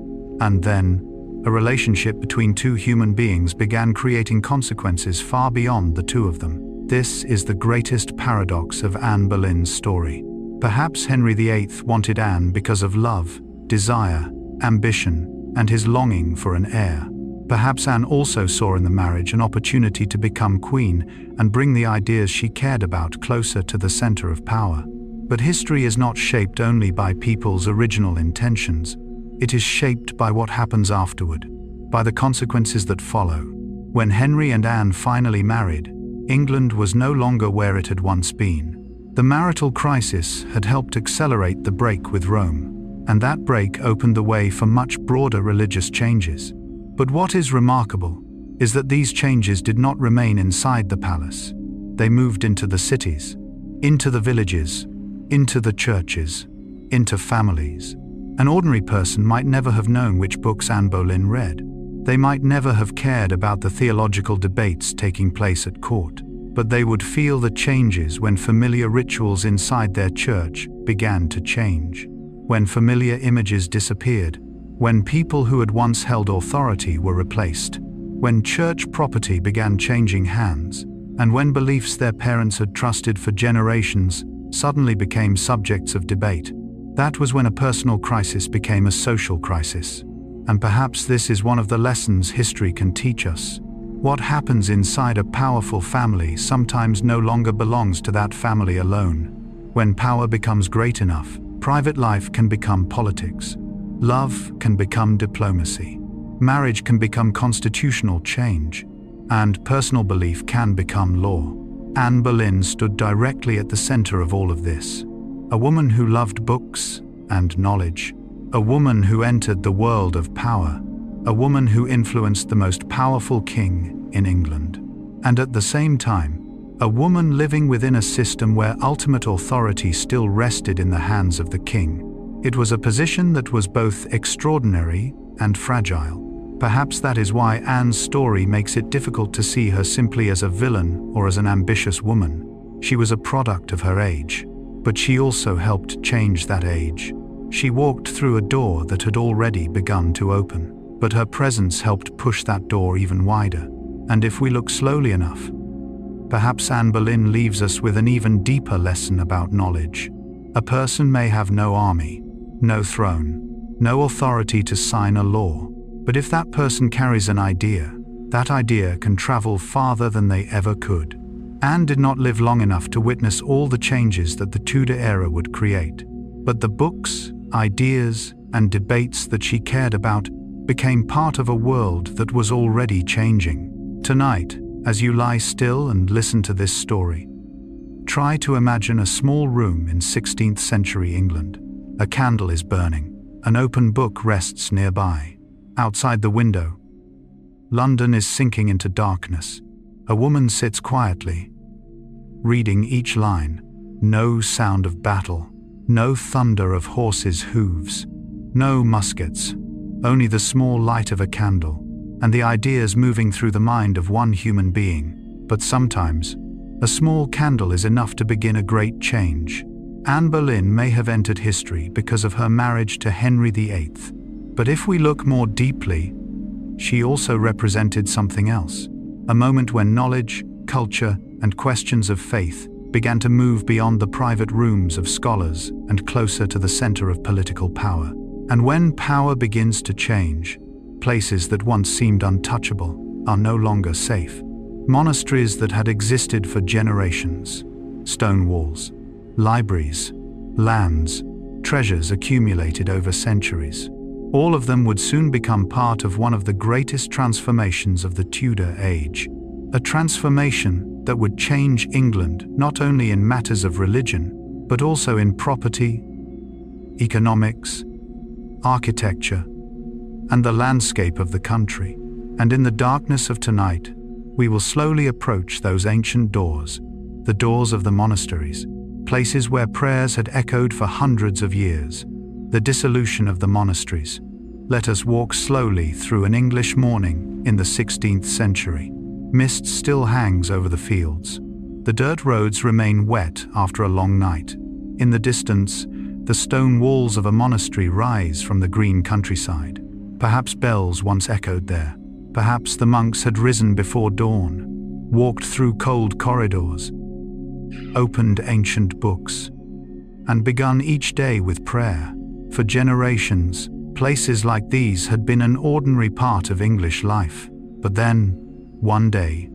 Speaker 1: And then, a relationship between two human beings began creating consequences far beyond the two of them. This is the greatest paradox of Anne Boleyn's story. Perhaps Henry VIII wanted Anne because of love, desire, ambition, and his longing for an heir. Perhaps Anne also saw in the marriage an opportunity to become queen and bring the ideas she cared about closer to the center of power. But history is not shaped only by people's original intentions. It is shaped by what happens afterward, by the consequences that follow. When Henry and Anne finally married, England was no longer where it had once been. The marital crisis had helped accelerate the break with Rome, and that break opened the way for much broader religious changes. But what is remarkable is that these changes did not remain inside the palace. They moved into the cities, into the villages, into the churches, into families. An ordinary person might never have known which books Anne Boleyn read. They might never have cared about the theological debates taking place at court, but they would feel the changes when familiar rituals inside their church began to change, when familiar images disappeared, when people who had once held authority were replaced, when church property began changing hands, and when beliefs their parents had trusted for generations suddenly became subjects of debate. That was when a personal crisis became a social crisis. And perhaps this is one of the lessons history can teach us. What happens inside a powerful family sometimes no longer belongs to that family alone. When power becomes great enough, private life can become politics. Love can become diplomacy. Marriage can become constitutional change. And personal belief can become law. Anne Boleyn stood directly at the center of all of this. A woman who loved books and knowledge. A woman who entered the world of power. A woman who influenced the most powerful king in England. And at the same time, a woman living within a system where ultimate authority still rested in the hands of the king. It was a position that was both extraordinary and fragile. Perhaps that is why Anne's story makes it difficult to see her simply as a villain or as an ambitious woman. She was a product of her age. But she also helped change that age. She walked through a door that had already begun to open, but her presence helped push that door even wider. And if we look slowly enough, perhaps Anne Boleyn leaves us with an even deeper lesson about knowledge. A person may have no army, no throne, no authority to sign a law, but if that person carries an idea, that idea can travel farther than they ever could. Anne did not live long enough to witness all the changes that the Tudor era would create, but the books, ideas, and debates that she cared about became part of a world that was already changing. Tonight, as you lie still and listen to this story, try to imagine a small room in 16th century England. A candle is burning. An open book rests nearby. Outside the window, London is sinking into darkness. A woman sits quietly, reading each line. No sound of battle, no thunder of horses' hooves, no muskets, only the small light of a candle, and the ideas moving through the mind of one human being. But sometimes, a small candle is enough to begin a great change. Anne Boleyn may have entered history because of her marriage to Henry VIII, but if we look more deeply, she also represented something else. A moment when knowledge, culture, and questions of faith began to move beyond the private rooms of scholars and closer to the center of political power. And when power begins to change, places that once seemed untouchable are no longer safe. Monasteries that had existed for generations, stone walls, libraries, lands, treasures accumulated over centuries. All of them would soon become part of one of the greatest transformations of the Tudor age. A transformation that would change England not only in matters of religion, but also in property, economics, architecture, and the landscape of the country. And in the darkness of tonight, we will slowly approach those ancient doors, the doors of the monasteries, places where prayers had echoed for hundreds of years. The dissolution of the monasteries. Let us walk slowly through an English morning in the 16th century. Mist still hangs over the fields. The dirt roads remain wet after a long night. In the distance, the stone walls of a monastery rise from the green countryside. Perhaps bells once echoed there. Perhaps the monks had risen before dawn, walked through cold corridors, opened ancient books, and begun each day with prayer. For generations, places like these had been an ordinary part of English life. But then, one day,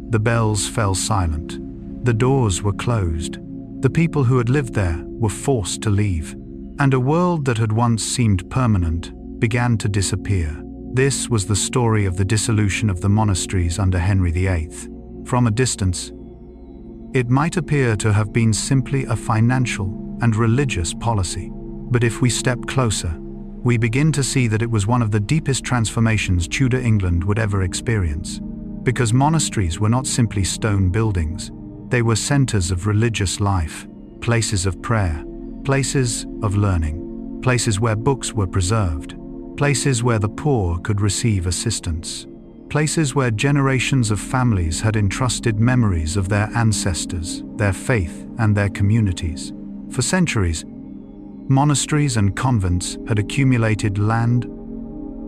Speaker 1: the bells fell silent. The doors were closed. The people who had lived there were forced to leave. And a world that had once seemed permanent began to disappear. This was the story of the dissolution of the monasteries under Henry VIII. From a distance, it might appear to have been simply a financial and religious policy. But if we step closer, we begin to see that it was one of the deepest transformations Tudor England would ever experience. Because monasteries were not simply stone buildings, they were centers of religious life, places of prayer, places of learning, places where books were preserved, places where the poor could receive assistance, places where generations of families had entrusted memories of their ancestors, their faith, and their communities. For centuries, monasteries and convents had accumulated land,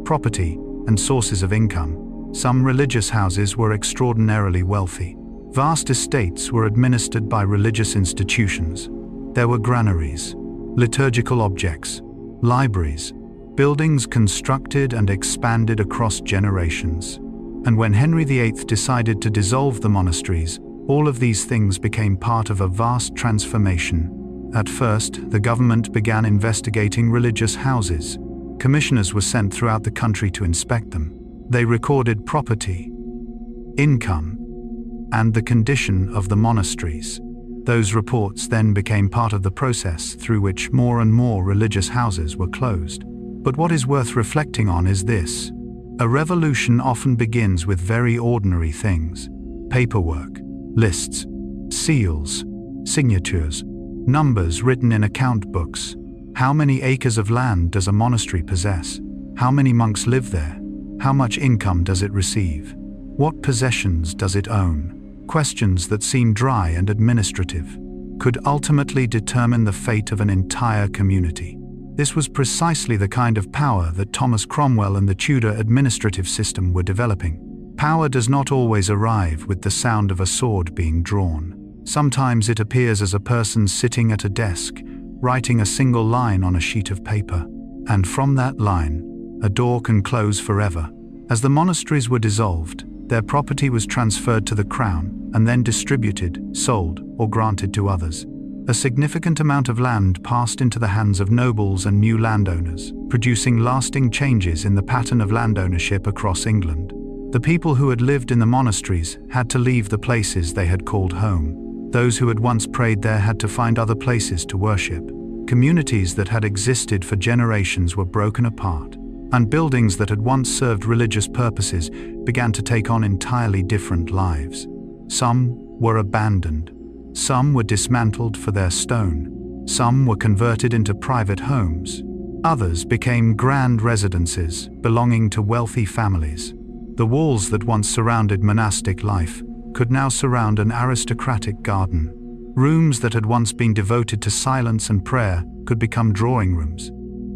Speaker 1: property, and sources of income. Some religious houses were extraordinarily wealthy. Vast estates were administered by religious institutions. There were granaries, liturgical objects, libraries, buildings constructed and expanded across generations. And when Henry VIII decided to dissolve the monasteries, all of these things became part of a vast transformation. At first, the government began investigating religious houses. Commissioners were sent throughout the country to inspect them. They recorded property, income, and the condition of the monasteries. Those reports then became part of the process through which more and more religious houses were closed. But what is worth reflecting on is this. A revolution often begins with very ordinary things: paperwork, lists, seals, signatures, numbers written in account books. How many acres of land does a monastery possess? How many monks live there? How much income does it receive? What possessions does it own? Questions that seem dry and administrative could ultimately determine the fate of an entire community. This was precisely the kind of power that Thomas Cromwell and the Tudor administrative system were developing. Power does not always arrive with the sound of a sword being drawn. Sometimes it appears as a person sitting at a desk, writing a single line on a sheet of paper. And from that line, a door can close forever. As the monasteries were dissolved, their property was transferred to the crown and then distributed, sold, or granted to others. A significant amount of land passed into the hands of nobles and new landowners, producing lasting changes in the pattern of land ownership across England. The people who had lived in the monasteries had to leave the places they had called home. Those who had once prayed there had to find other places to worship. Communities that had existed for generations were broken apart, and buildings that had once served religious purposes began to take on entirely different lives. Some were abandoned. Some were dismantled for their stone. Some were converted into private homes. Others became grand residences belonging to wealthy families. The walls that once surrounded monastic life could now surround an aristocratic garden. Rooms that had once been devoted to silence and prayer could become drawing rooms.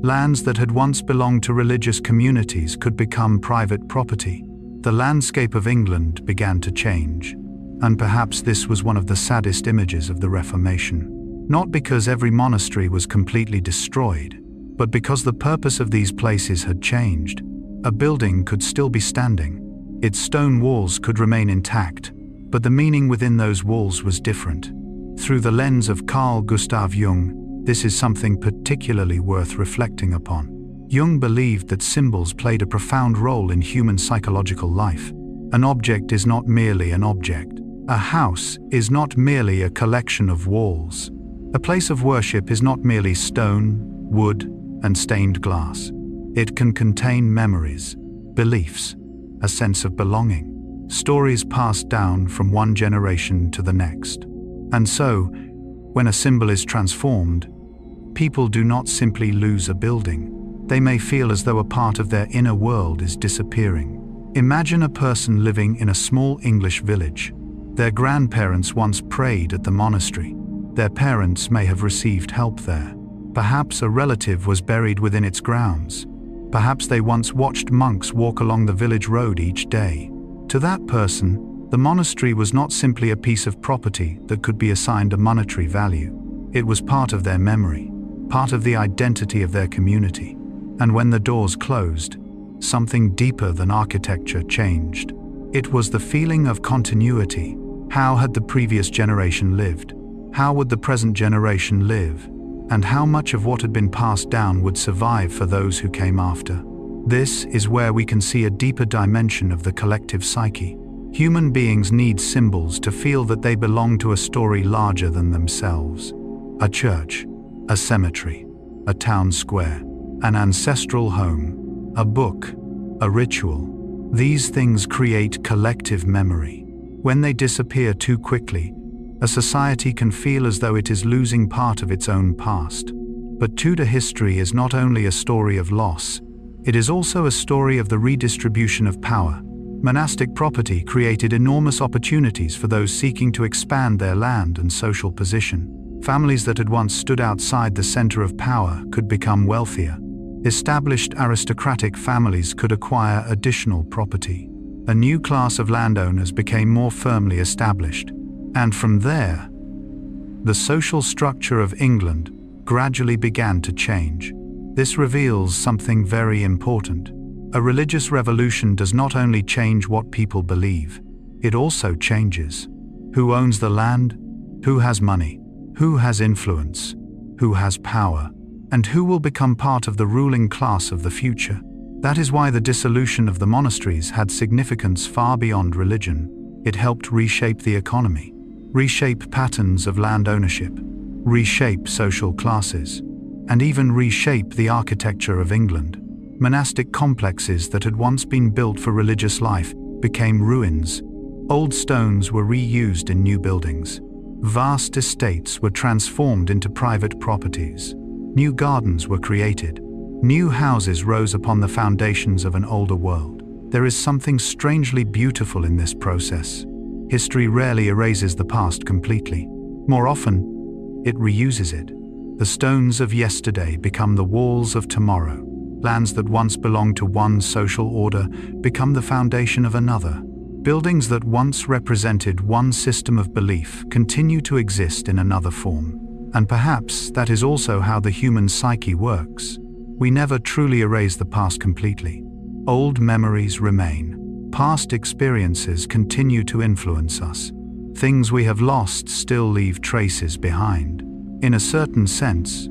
Speaker 1: Lands that had once belonged to religious communities could become private property. The landscape of England began to change. And perhaps this was one of the saddest images of the Reformation. Not because every monastery was completely destroyed, but because the purpose of these places had changed. A building could still be standing. Its stone walls could remain intact, but the meaning within those walls was different. Through the lens of Carl Gustav Jung, This is something particularly worth reflecting upon. Jung believed that symbols played a profound role in human psychological life. An object is not merely an object. A house is not merely a collection of walls. A place of worship is not merely stone, wood, and stained glass. It can contain memories, beliefs, a sense of belonging, stories passed down from one generation to the next. And so, when a symbol is transformed, people do not simply lose a building. They may feel as though a part of their inner world is disappearing. Imagine a person living in a small English village. Their grandparents once prayed at the monastery. Their parents may have received help there. Perhaps a relative was buried within its grounds. Perhaps they once watched monks walk along the village road each day. To that person, the monastery was not simply a piece of property that could be assigned a monetary value. It was part of their memory, part of the identity of their community. And when the doors closed, something deeper than architecture changed. It was the feeling of continuity. How had the previous generation lived? How would the present generation live? And how much of what had been passed down would survive for those who came after? This is where we can see a deeper dimension of the collective psyche. Human beings need symbols to feel that they belong to a story larger than themselves. A church, a cemetery, a town square, an ancestral home, a book, a ritual. These things create collective memory. When they disappear too quickly, a society can feel as though it is losing part of its own past. But Tudor history is not only a story of loss, it is also a story of the redistribution of power. Monastic property created enormous opportunities for those seeking to expand their land and social position. Families that had once stood outside the center of power could become wealthier. Established aristocratic families could acquire additional property. A new class of landowners became more firmly established. And from there, the social structure of England gradually began to change. This reveals something very important. A religious revolution does not only change what people believe, it also changes who owns the land, who has money, who has influence, who has power, and who will become part of the ruling class of the future. That is why the dissolution of the monasteries had significance far beyond religion. It helped reshape the economy, reshape patterns of land ownership, reshape social classes, and even reshape the architecture of England. Monastic complexes that had once been built for religious life became ruins. Old stones were reused in new buildings. Vast estates were transformed into private properties. New gardens were created. New houses rose upon the foundations of an older world. There is something strangely beautiful in this process. History rarely erases the past completely. More often, it reuses it. The stones of yesterday become the walls of tomorrow. Lands that once belonged to one social order become the foundation of another. Buildings that once represented one system of belief continue to exist in another form. And perhaps that is also how the human psyche works. We never truly erase the past completely. Old memories remain. Past experiences continue to influence us. Things we have lost still leave traces behind. In a certain sense,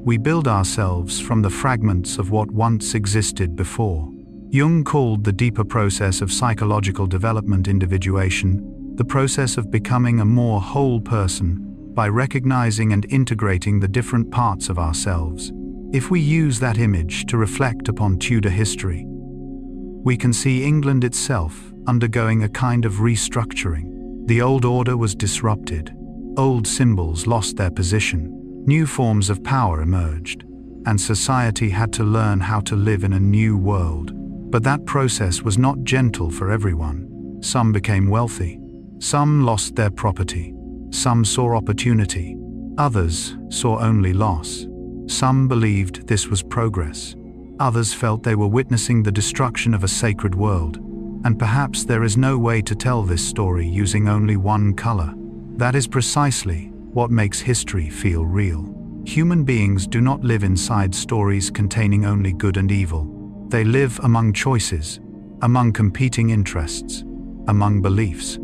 Speaker 1: we build ourselves from the fragments of what once existed before. Jung called the deeper process of psychological development individuation, the process of becoming a more whole person by recognizing and integrating the different parts of ourselves. If we use that image to reflect upon Tudor history, we can see England itself undergoing a kind of restructuring. The old order was disrupted. Old symbols lost their position. New forms of power emerged, and society had to learn how to live in a new world. But that process was not gentle for everyone. Some became wealthy. Some lost their property. Some saw opportunity. Others saw only loss. Some believed this was progress. Others felt they were witnessing the destruction of a sacred world. And perhaps there is no way to tell this story using only one color. That is precisely what makes history feel real. Human beings do not live inside stories containing only good and evil. They live among choices, among competing interests, among beliefs,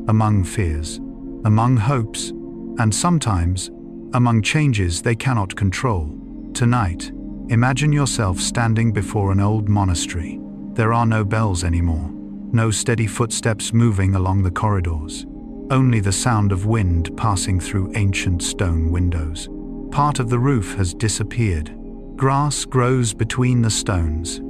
Speaker 1: among fears, among hopes, and sometimes among changes they cannot control. Tonight, imagine yourself standing before an old monastery. There are no bells anymore, no steady footsteps moving along the corridors, only the sound of wind passing through ancient stone windows. Part of the roof has disappeared. Grass grows between the stones,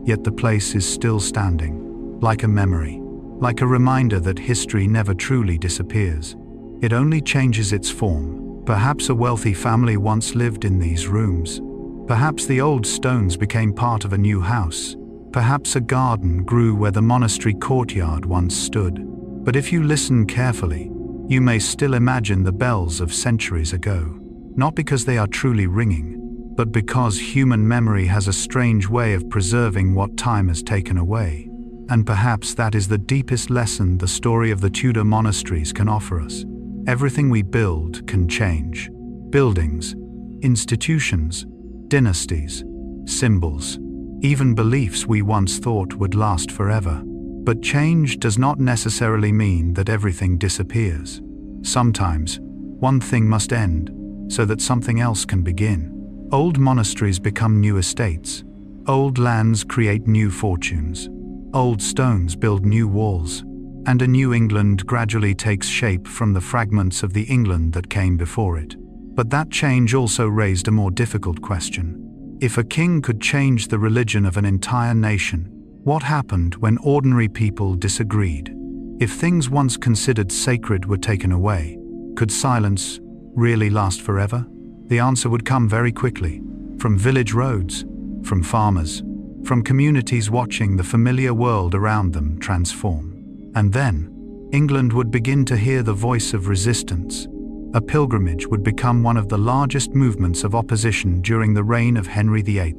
Speaker 1: yet the place is still standing, like a memory, like a reminder that history never truly disappears. It only changes its form. Perhaps a wealthy family once lived in these rooms. Perhaps the old stones became part of a new house. Perhaps a garden grew where the monastery courtyard once stood. But if you listen carefully, you may still imagine the bells of centuries ago. Not because they are truly ringing, but because human memory has a strange way of preserving what time has taken away. And perhaps that is the deepest lesson the story of the Tudor monasteries can offer us. Everything we build can change. Buildings, institutions, dynasties, symbols, even beliefs we once thought would last forever. But change does not necessarily mean that everything disappears. Sometimes, one thing must end so that something else can begin. Old monasteries become new estates. Old lands create new fortunes. Old stones build new walls. And a new England gradually takes shape from the fragments of the England that came before it. But that change also raised a more difficult question. If a king could change the religion of an entire nation, what happened when ordinary people disagreed? If things once considered sacred were taken away, could silence really last forever? The answer would come very quickly, from village roads, from farmers, from communities watching the familiar world around them transform. And then, England would begin to hear the voice of resistance. A pilgrimage would become one of the largest movements of opposition during the reign of Henry VIII.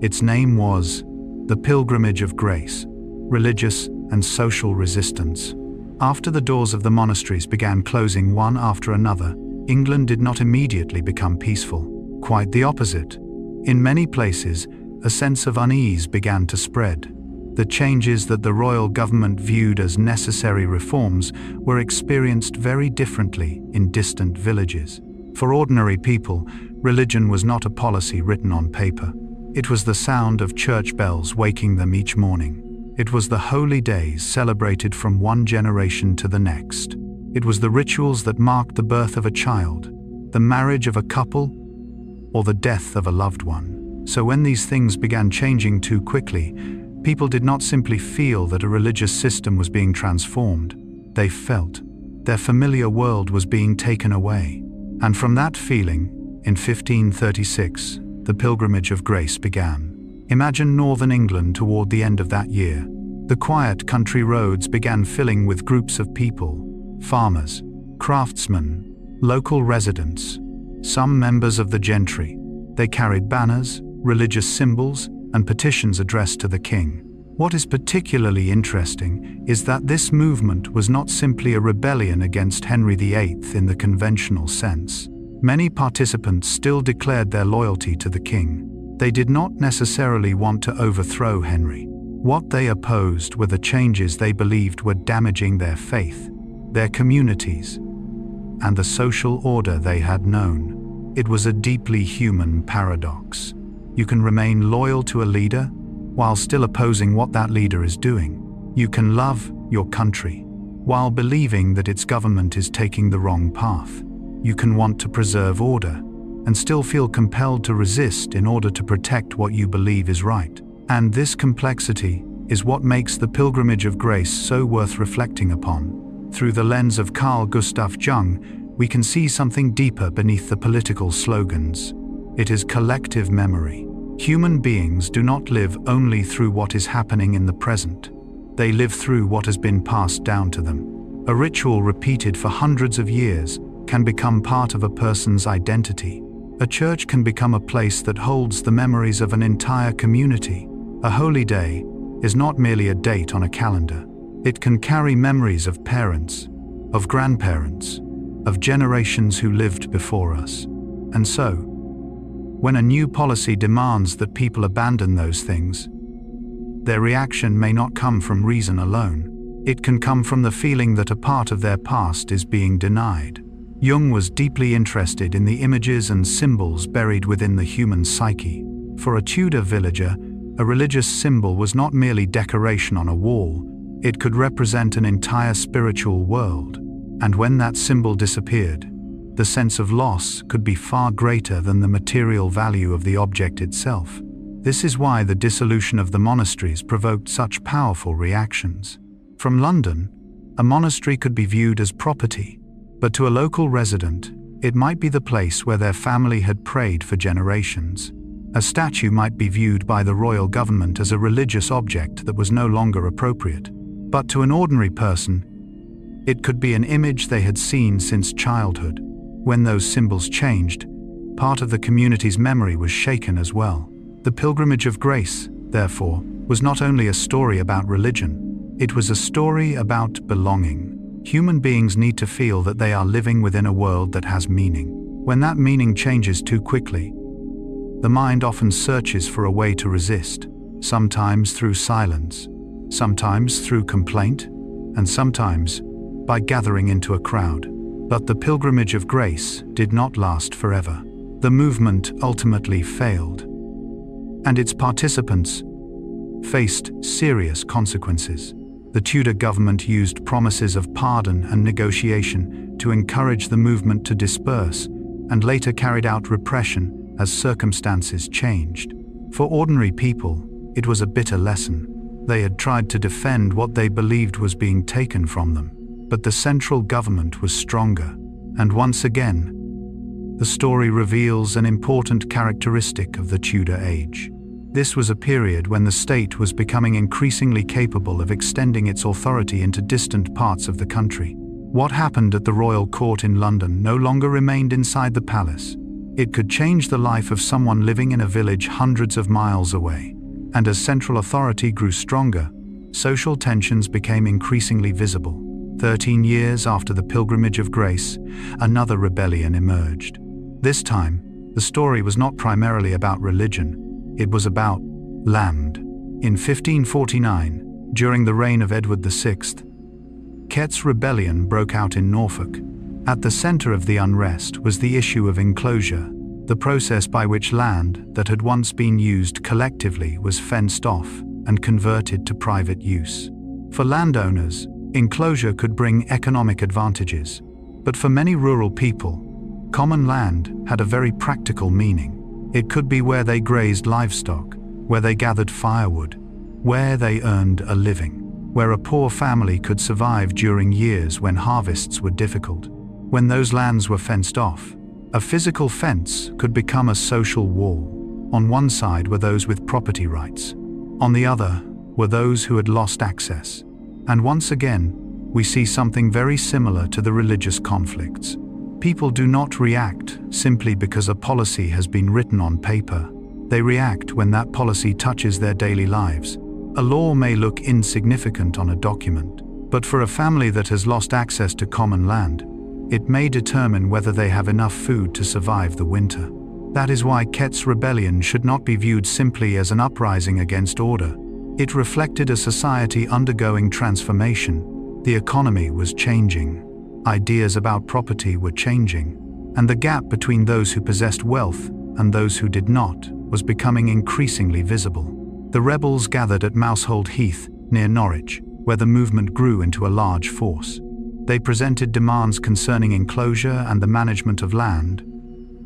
Speaker 1: Its name was the Pilgrimage of Grace, religious and social resistance. After the doors of the monasteries began closing one after another, England did not immediately become peaceful. Quite the opposite. In many places, a sense of unease began to spread. The changes that the royal government viewed as necessary reforms were experienced very differently in distant villages. For ordinary people, religion was not a policy written on paper. It was the sound of church bells waking them each morning. It was the holy days celebrated from one generation to the next. It was the rituals that marked the birth of a child, the marriage of a couple, or the death of a loved one. So when these things began changing too quickly, people did not simply feel that a religious system was being transformed. They felt their familiar world was being taken away. And from that feeling, in 1536, the Pilgrimage of Grace began. Imagine northern England toward the end of that year. The quiet country roads began filling with groups of people, farmers, craftsmen, local residents, some members of the gentry. They carried banners, religious symbols, and petitions addressed to the king. What is particularly interesting is that this movement was not simply a rebellion against Henry VIII in the conventional sense. Many participants still declared their loyalty to the king. They did not necessarily want to overthrow Henry. What they opposed were the changes they believed were damaging their faith, their communities, and the social order they had known. It was a deeply human paradox. You can remain loyal to a leader while still opposing what that leader is doing. You can love your country while believing that its government is taking the wrong path. You can want to preserve order and still feel compelled to resist in order to protect what you believe is right. And this complexity is what makes the Pilgrimage of Grace so worth reflecting upon. Through the lens of Carl Gustav Jung, we can see something deeper beneath the political slogans. It is collective memory. Human beings do not live only through what is happening in the present. They live through what has been passed down to them. A ritual repeated for hundreds of years can become part of a person's identity. A church can become a place that holds the memories of an entire community. A holy day is not merely a date on a calendar. It can carry memories of parents, of grandparents, of generations who lived before us. And so, when a new policy demands that people abandon those things, their reaction may not come from reason alone. It can come from the feeling that a part of their past is being denied. Jung was deeply interested in the images and symbols buried within the human psyche. For a Tudor villager, a religious symbol was not merely decoration on a wall, it could represent an entire spiritual world. And when that symbol disappeared, the sense of loss could be far greater than the material value of the object itself. This is why the dissolution of the monasteries provoked such powerful reactions. From London, a monastery could be viewed as property, but to a local resident, it might be the place where their family had prayed for generations. A statue might be viewed by the royal government as a religious object that was no longer appropriate. But to an ordinary person, it could be an image they had seen since childhood. When those symbols changed, part of the community's memory was shaken as well. The Pilgrimage of Grace, therefore, was not only a story about religion, it was a story about belonging. Human beings need to feel that they are living within a world that has meaning. When that meaning changes too quickly, the mind often searches for a way to resist, sometimes through silence, sometimes through complaint, and sometimes by gathering into a crowd. But the Pilgrimage of Grace did not last forever. The movement ultimately failed, and its participants faced serious consequences. The Tudor government used promises of pardon and negotiation to encourage the movement to disperse, and later carried out repression as circumstances changed. For ordinary people, it was a bitter lesson. They had tried to defend what they believed was being taken from them, but the central government was stronger. And once again, the story reveals an important characteristic of the Tudor age. This was a period when the state was becoming increasingly capable of extending its authority into distant parts of the country. What happened at the royal court in London no longer remained inside the palace. It could change the life of someone living in a village hundreds of miles away. And as central authority grew stronger, social tensions became increasingly visible. 13 years after the Pilgrimage of Grace, another rebellion emerged. This time, the story was not primarily about religion. It was about land. In 1549, during the reign of Edward VI, Kett's rebellion broke out in Norfolk. At the center of the unrest was the issue of enclosure, the process by which land that had once been used collectively was fenced off and converted to private use. For landowners, enclosure could bring economic advantages, but for many rural people, common land had a very practical meaning. It could be where they grazed livestock, where they gathered firewood, where they earned a living, where a poor family could survive during years when harvests were difficult. When those lands were fenced off, a physical fence could become a social wall. On one side were those with property rights. On the other were those who had lost access. And once again, we see something very similar to the religious conflicts. People do not react simply because a policy has been written on paper. They react when that policy touches their daily lives. A law may look insignificant on a document, but for a family that has lost access to common land, it may determine whether they have enough food to survive the winter. That is why Kett's rebellion should not be viewed simply as an uprising against order. It reflected a society undergoing transformation. The economy was changing. Ideas about property were changing, and the gap between those who possessed wealth and those who did not was becoming increasingly visible. The rebels gathered at Mousehold Heath, near Norwich, where the movement grew into a large force. They presented demands concerning enclosure and the management of land,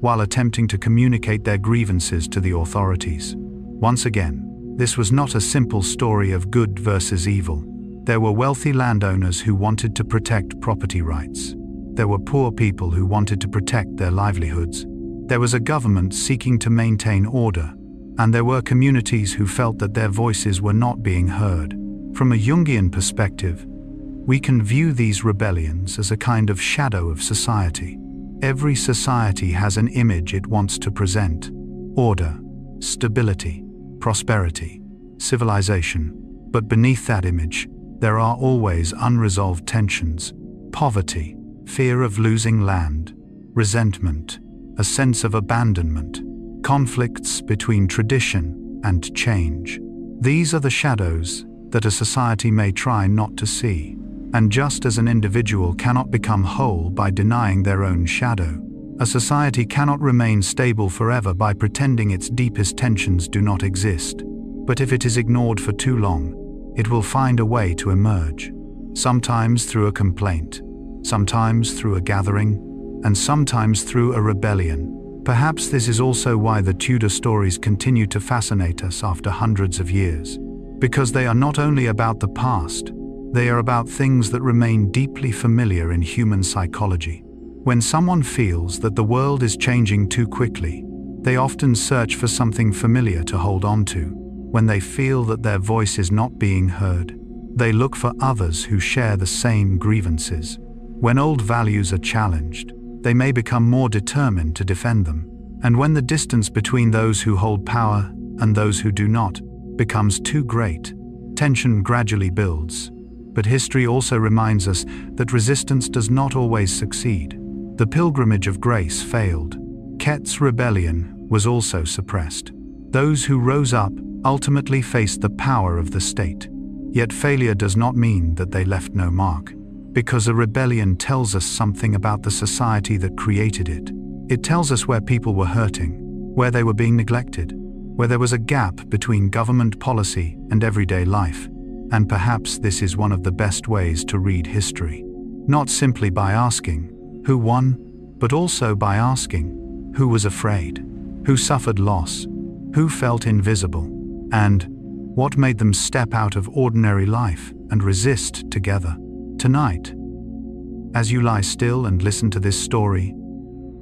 Speaker 1: while attempting to communicate their grievances to the authorities. Once again, this was not a simple story of good versus evil. There were wealthy landowners who wanted to protect property rights. There were poor people who wanted to protect their livelihoods. There was a government seeking to maintain order, and there were communities who felt that their voices were not being heard. From a Jungian perspective, we can view these rebellions as a kind of shadow of society. Every society has an image it wants to present: order, stability, prosperity, civilization. But beneath that image, there are always unresolved tensions: poverty, fear of losing land, resentment, a sense of abandonment, conflicts between tradition and change. These are the shadows that a society may try not to see. And just as an individual cannot become whole by denying their own shadow, a society cannot remain stable forever by pretending its deepest tensions do not exist. But if it is ignored for too long, it will find a way to emerge. Sometimes through a complaint, sometimes through a gathering, and sometimes through a rebellion. Perhaps this is also why the Tudor stories continue to fascinate us after hundreds of years. Because they are not only about the past, they are about things that remain deeply familiar in human psychology. When someone feels that the world is changing too quickly, they often search for something familiar to hold on to. When they feel that their voice is not being heard, they look for others who share the same grievances. When old values are challenged, they may become more determined to defend them. And when the distance between those who hold power and those who do not becomes too great, tension gradually builds. But history also reminds us that resistance does not always succeed. The Pilgrimage of Grace failed. Kett's rebellion was also suppressed. Those who rose up ultimately faced the power of the state. Yet failure does not mean that they left no mark, because a rebellion tells us something about the society that created it. It tells us where people were hurting, where they were being neglected, where there was a gap between government policy and everyday life. And perhaps this is one of the best ways to read history. Not simply by asking, who won, but also by asking, who was afraid, who suffered loss, who felt invisible, and what made them step out of ordinary life and resist together. Tonight, as you lie still and listen to this story,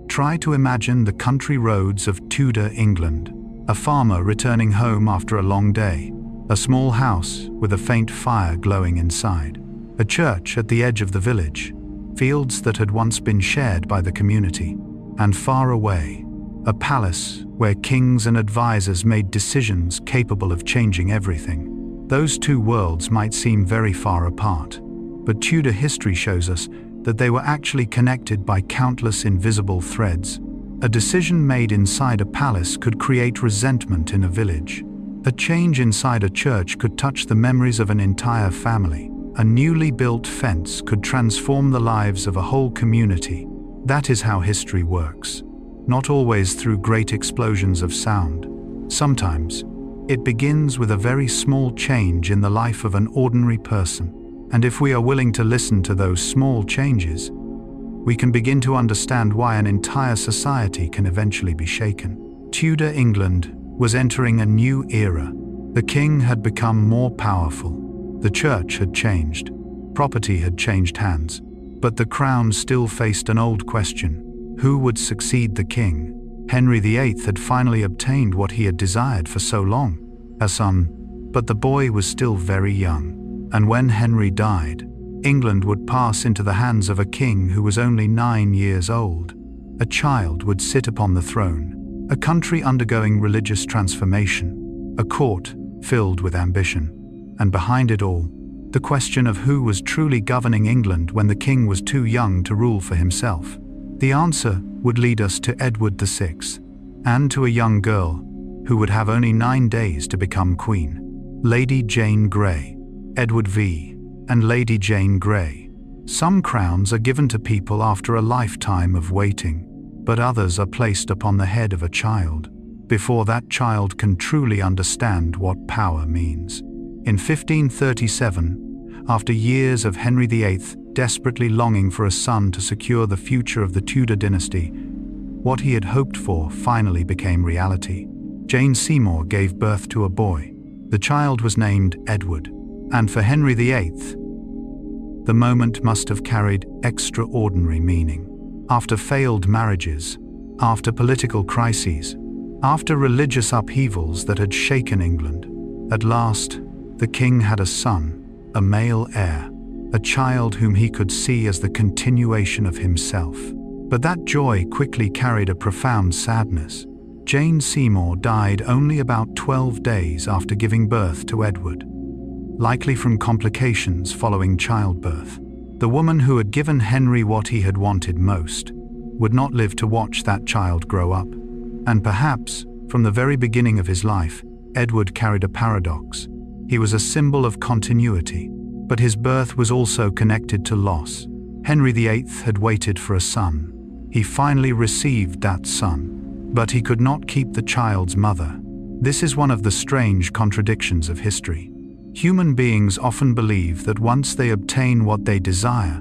Speaker 1: try to imagine the country roads of Tudor England, a farmer returning home after a long day, a small house with a faint fire glowing inside, a church at the edge of the village, fields that had once been shared by the community, and far away, a palace where kings and advisors made decisions capable of changing everything. Those two worlds might seem very far apart, but Tudor history shows us that they were actually connected by countless invisible threads. A decision made inside a palace could create resentment in a village. A change inside a church could touch the memories of an entire family. A newly built fence could transform the lives of a whole community. That is how history works. Not always through great explosions of sound. Sometimes, it begins with a very small change in the life of an ordinary person. And if we are willing to listen to those small changes, we can begin to understand why an entire society can eventually be shaken. Tudor England was entering a new era. The king had become more powerful. The church had changed. Property had changed hands. But the crown still faced an old question. Who would succeed the king? Henry VIII had finally obtained what he had desired for so long, a son. But the boy was still very young. And when Henry died, England would pass into the hands of a king who was only 9 years old. A child would sit upon the throne. A country undergoing religious transformation, a court filled with ambition, and behind it all, the question of who was truly governing England when the king was too young to rule for himself. The answer would lead us to Edward VI, and to a young girl who would have only 9 days to become queen. Lady Jane Grey, Edward V, and Lady Jane Grey. Some crowns are given to people after a lifetime of waiting, but others are placed upon the head of a child, before that child can truly understand what power means. In 1537, after years of Henry VIII desperately longing for a son to secure the future of the Tudor dynasty, what he had hoped for finally became reality. Jane Seymour gave birth to a boy. The child was named Edward, and for Henry VIII, the moment must have carried extraordinary meaning. After failed marriages, after political crises, after religious upheavals that had shaken England, at last, the king had a son, a male heir, a child whom he could see as the continuation of himself. But that joy quickly carried a profound sadness. Jane Seymour died only about 12 days after giving birth to Edward, likely from complications following childbirth. The woman who had given Henry what he had wanted most would not live to watch that child grow up. And perhaps, from the very beginning of his life, Edward carried a paradox. He was a symbol of continuity, But his birth was also connected to loss. Henry VIII had waited for a son. He finally received that son, but he could not keep the child's mother. This is one of the strange contradictions of history. Human beings often believe that once they obtain what they desire,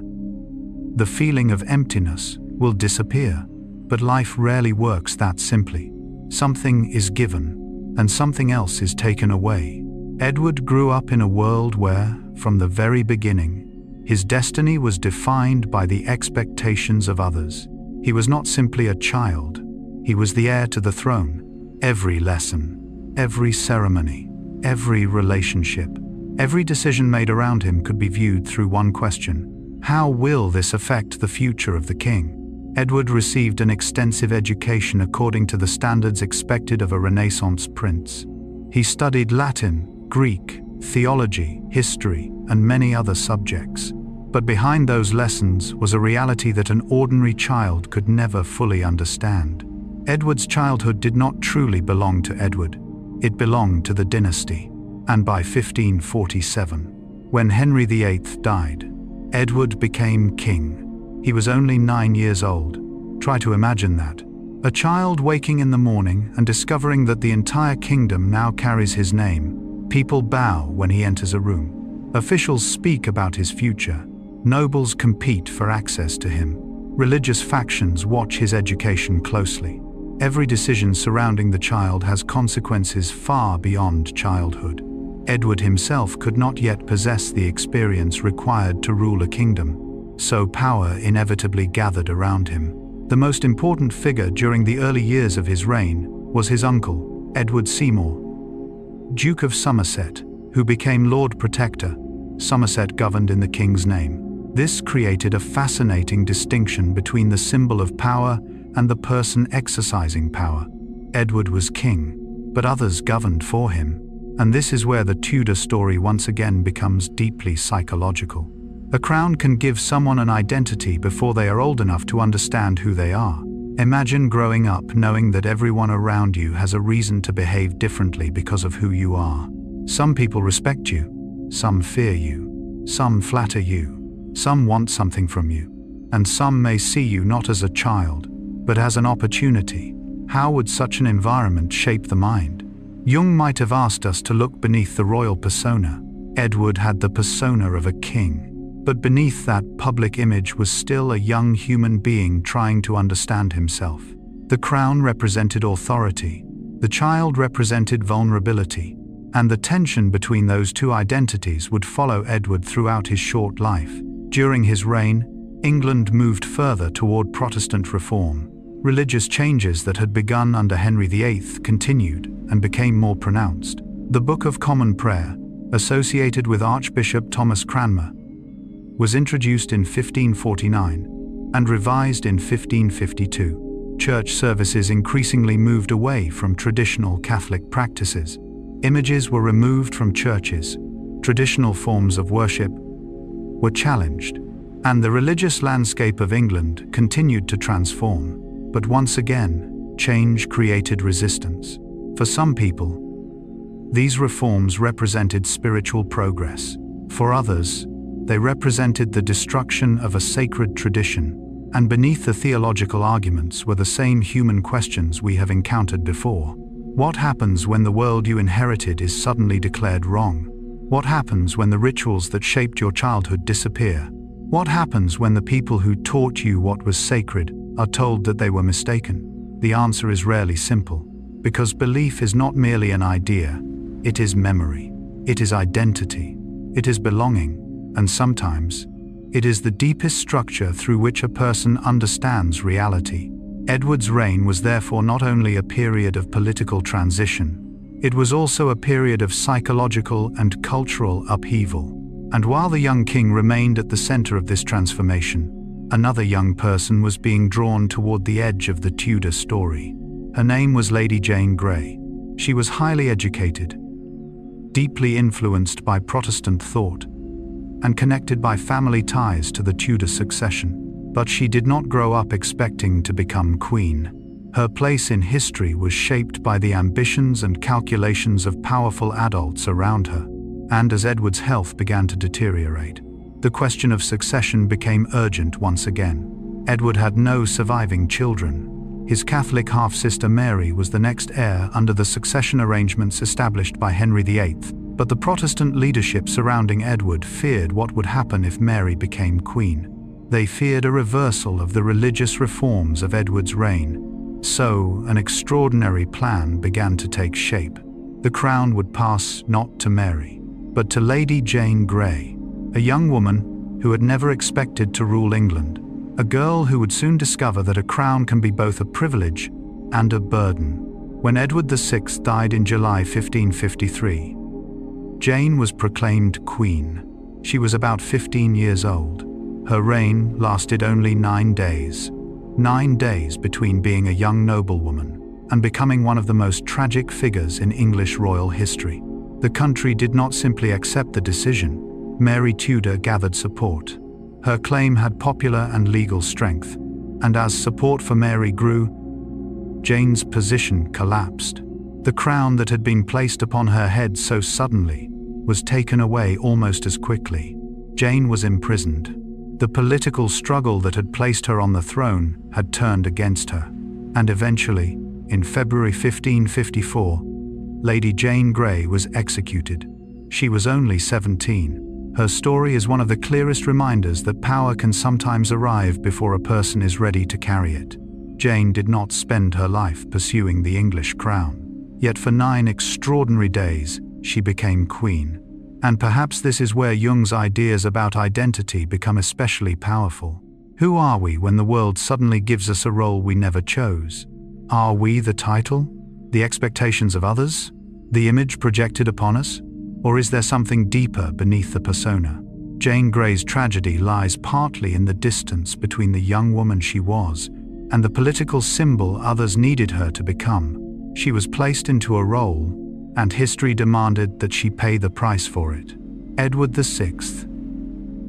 Speaker 1: the feeling of emptiness will disappear. But life rarely works that simply. Something is given, and something else is taken away. Edward grew up in a world where, from the very beginning, his destiny was defined by the expectations of others. He was not simply a child, he was the heir to the throne. Every lesson, every ceremony, every relationship, every decision made around him could be viewed through one question: how will this affect the future of the king? Edward received an extensive education according to the standards expected of a Renaissance prince. He studied Latin, Greek, theology, history, and many other subjects. But behind those lessons was a reality that an ordinary child could never fully understand. Edward's childhood did not truly belong to Edward. It belonged to the dynasty. And by 1547, when Henry VIII died, Edward became king. He was only 9 years old. Try to imagine that. A child waking in the morning and discovering that the entire kingdom now carries his name. People bow when he enters a room. Officials speak about his future. Nobles compete for access to him. Religious factions watch his education closely. Every decision surrounding the child has consequences far beyond childhood. Edward himself could not yet possess the experience required to rule a kingdom, so power inevitably gathered around him. The most important figure during the early years of his reign was his uncle, Edward Seymour, Duke of Somerset, who became Lord Protector. Somerset governed in the king's name. This created a fascinating distinction between the symbol of power and the person exercising power. Edward was king, but others governed for him. And this is where the Tudor story once again becomes deeply psychological. A crown can give someone an identity before they are old enough to understand who they are. Imagine growing up knowing that everyone around you has a reason to behave differently because of who you are. Some people respect you, some fear you, some flatter you, some want something from you, and some may see you not as a child, but as an opportunity. How would such an environment shape the mind? Jung might have asked us to look beneath the royal persona. Edward had the persona of a king. But beneath that public image was still a young human being trying to understand himself. The crown represented authority, the child represented vulnerability, and the tension between those two identities would follow Edward throughout his short life. During his reign, England moved further toward Protestant reform. Religious changes that had begun under Henry VIII continued and became more pronounced. The Book of Common Prayer, associated with Archbishop Thomas Cranmer, was introduced in 1549 and revised in 1552. Church services increasingly moved away from traditional Catholic practices. Images were removed from churches. Traditional forms of worship were challenged, and the religious landscape of England continued to transform. But once again, change created resistance. For some people, these reforms represented spiritual progress. For others, they represented the destruction of a sacred tradition, and beneath the theological arguments were the same human questions we have encountered before. What happens when the world you inherited is suddenly declared wrong? What happens when the rituals that shaped your childhood disappear? What happens when the people who taught you what was sacred are told that they were mistaken? The answer is rarely simple, because belief is not merely an idea, it is memory, it is identity, it is belonging, and sometimes, it is the deepest structure through which a person understands reality. Edward's reign was therefore not only a period of political transition, it was also a period of psychological and cultural upheaval. And while the young king remained at the center of this transformation, another young person was being drawn toward the edge of the Tudor story. Her name was Lady Jane Grey. She was highly educated, deeply influenced by Protestant thought, and connected by family ties to the Tudor succession. But she did not grow up expecting to become queen. Her place in history was shaped by the ambitions and calculations of powerful adults around her. and as Edward's health began to deteriorate, the question of succession became urgent once again. Edward had no surviving children. His Catholic half-sister Mary was the next heir under the succession arrangements established by Henry VIII, but the Protestant leadership surrounding Edward feared what would happen if Mary became queen. They feared a reversal of the religious reforms of Edward's reign. So, an extraordinary plan began to take shape. The crown would pass not to Mary, but to Lady Jane Grey, a young woman who had never expected to rule England, a girl who would soon discover that a crown can be both a privilege and a burden. When Edward VI died in July 1553, Jane was proclaimed queen. She was about 15 years old. Her reign lasted only 9 days. 9 days between being a young noblewoman and becoming one of the most tragic figures in English royal history. The country did not simply accept the decision. Mary Tudor gathered support. Her claim had popular and legal strength, and as support for Mary grew, Jane's position collapsed. The crown that had been placed upon her head so suddenly was taken away almost as quickly. Jane was imprisoned. The political struggle that had placed her on the throne had turned against her, and eventually, in February 1554, Lady Jane Grey was executed. She was only 17. Her story is one of the clearest reminders that power can sometimes arrive before a person is ready to carry it. Jane did not spend her life pursuing the English crown. Yet for 9 extraordinary days, she became queen. And perhaps this is where Jung's ideas about identity become especially powerful. Who are we when the world suddenly gives us a role we never chose? Are we the title? The expectations of others? The image projected upon us? Or is there something deeper beneath the persona? Jane Grey's tragedy lies partly in the distance between the young woman she was and the political symbol others needed her to become. She was placed into a role, and history demanded that she pay the price for it. Edward VI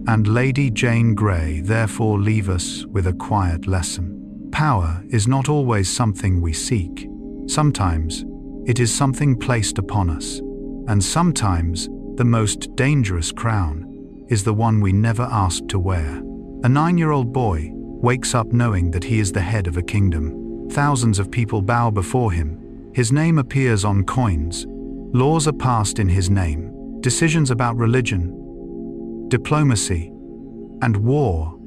Speaker 1: and Lady Jane Grey therefore leave us with a quiet lesson. Power is not always something we seek. Sometimes it is something placed upon us, and sometimes the most dangerous crown is the one we never asked to wear. A 9-year-old boy wakes up knowing that he is the head of a kingdom. Thousands of people bow before him. His name appears on coins. Laws are passed in his name. Decisions about religion, diplomacy, and war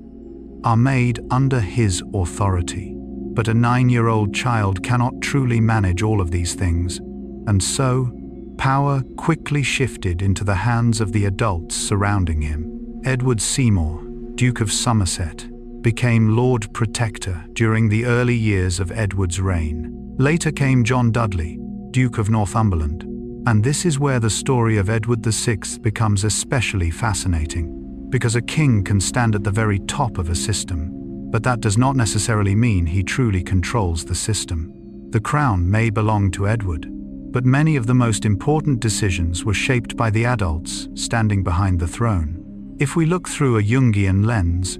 Speaker 1: are made under his authority. But a 9-year-old child cannot truly manage all of these things, and so power quickly shifted into the hands of the adults surrounding him. Edward Seymour, Duke of Somerset, became Lord Protector during the early years of Edward's reign. Later came John Dudley, Duke of Northumberland, and this is where the story of Edward VI becomes especially fascinating, because a king can stand at the very top of a system, but that does not necessarily mean he truly controls the system. The crown may belong to Edward, but many of the most important decisions were shaped by the adults standing behind the throne. If we look through a Jungian lens,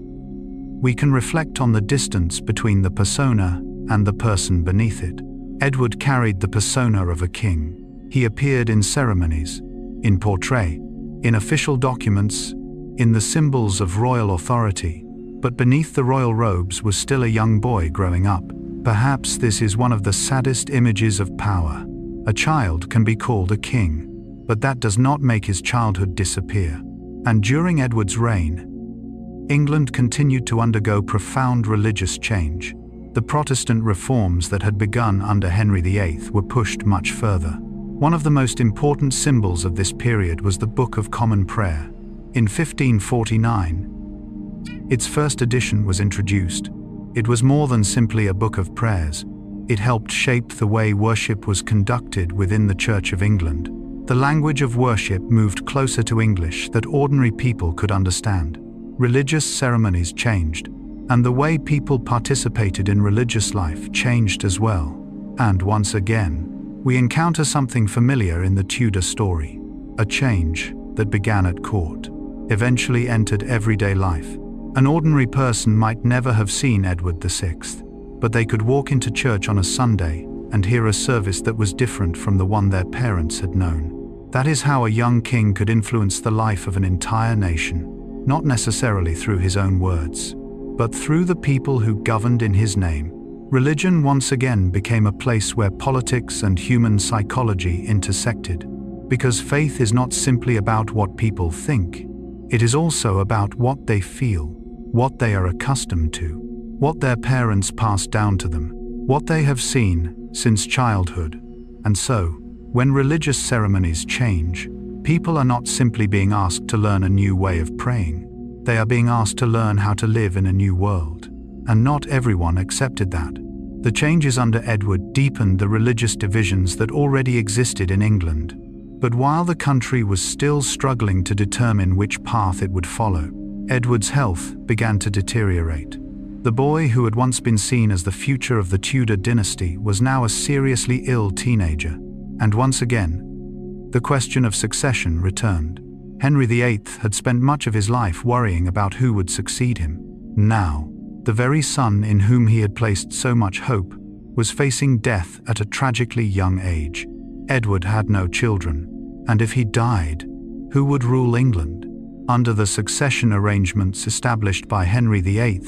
Speaker 1: we can reflect on the distance between the persona and the person beneath it. Edward carried the persona of a king. He appeared in ceremonies, in portrait, in official documents, in the symbols of royal authority, but beneath the royal robes was still a young boy growing up. Perhaps this is one of the saddest images of power. A child can be called a king, but that does not make his childhood disappear. And during Edward's reign, England continued to undergo profound religious change. The Protestant reforms that had begun under Henry VIII were pushed much further. One of the most important symbols of this period was the Book of Common Prayer. In 1549, its first edition was introduced. It was more than simply a book of prayers. It helped shape the way worship was conducted within the Church of England. The language of worship moved closer to English that ordinary people could understand. Religious ceremonies changed, and the way people participated in religious life changed as well. And once again, we encounter something familiar in the Tudor story. A change that began at court, eventually entered everyday life. An ordinary person might never have seen Edward VI, but they could walk into church on a Sunday and hear a service that was different from the one their parents had known. That is how a young king could influence the life of an entire nation, not necessarily through his own words, but through the people who governed in his name. Religion once again became a place where politics and human psychology intersected, because faith is not simply about what people think. It is also about what they feel, what they are accustomed to, what their parents passed down to them, what they have seen since childhood. And so, when religious ceremonies change, people are not simply being asked to learn a new way of praying. They are being asked to learn how to live in a new world. And not everyone accepted that. The changes under Edward deepened the religious divisions that already existed in England. But while the country was still struggling to determine which path it would follow, Edward's health began to deteriorate. The boy who had once been seen as the future of the Tudor dynasty was now a seriously ill teenager. And once again, the question of succession returned. Henry VIII had spent much of his life worrying about who would succeed him. Now, the very son in whom he had placed so much hope was facing death at a tragically young age. Edward had no children, and if he died, who would rule England? Under the succession arrangements established by Henry VIII,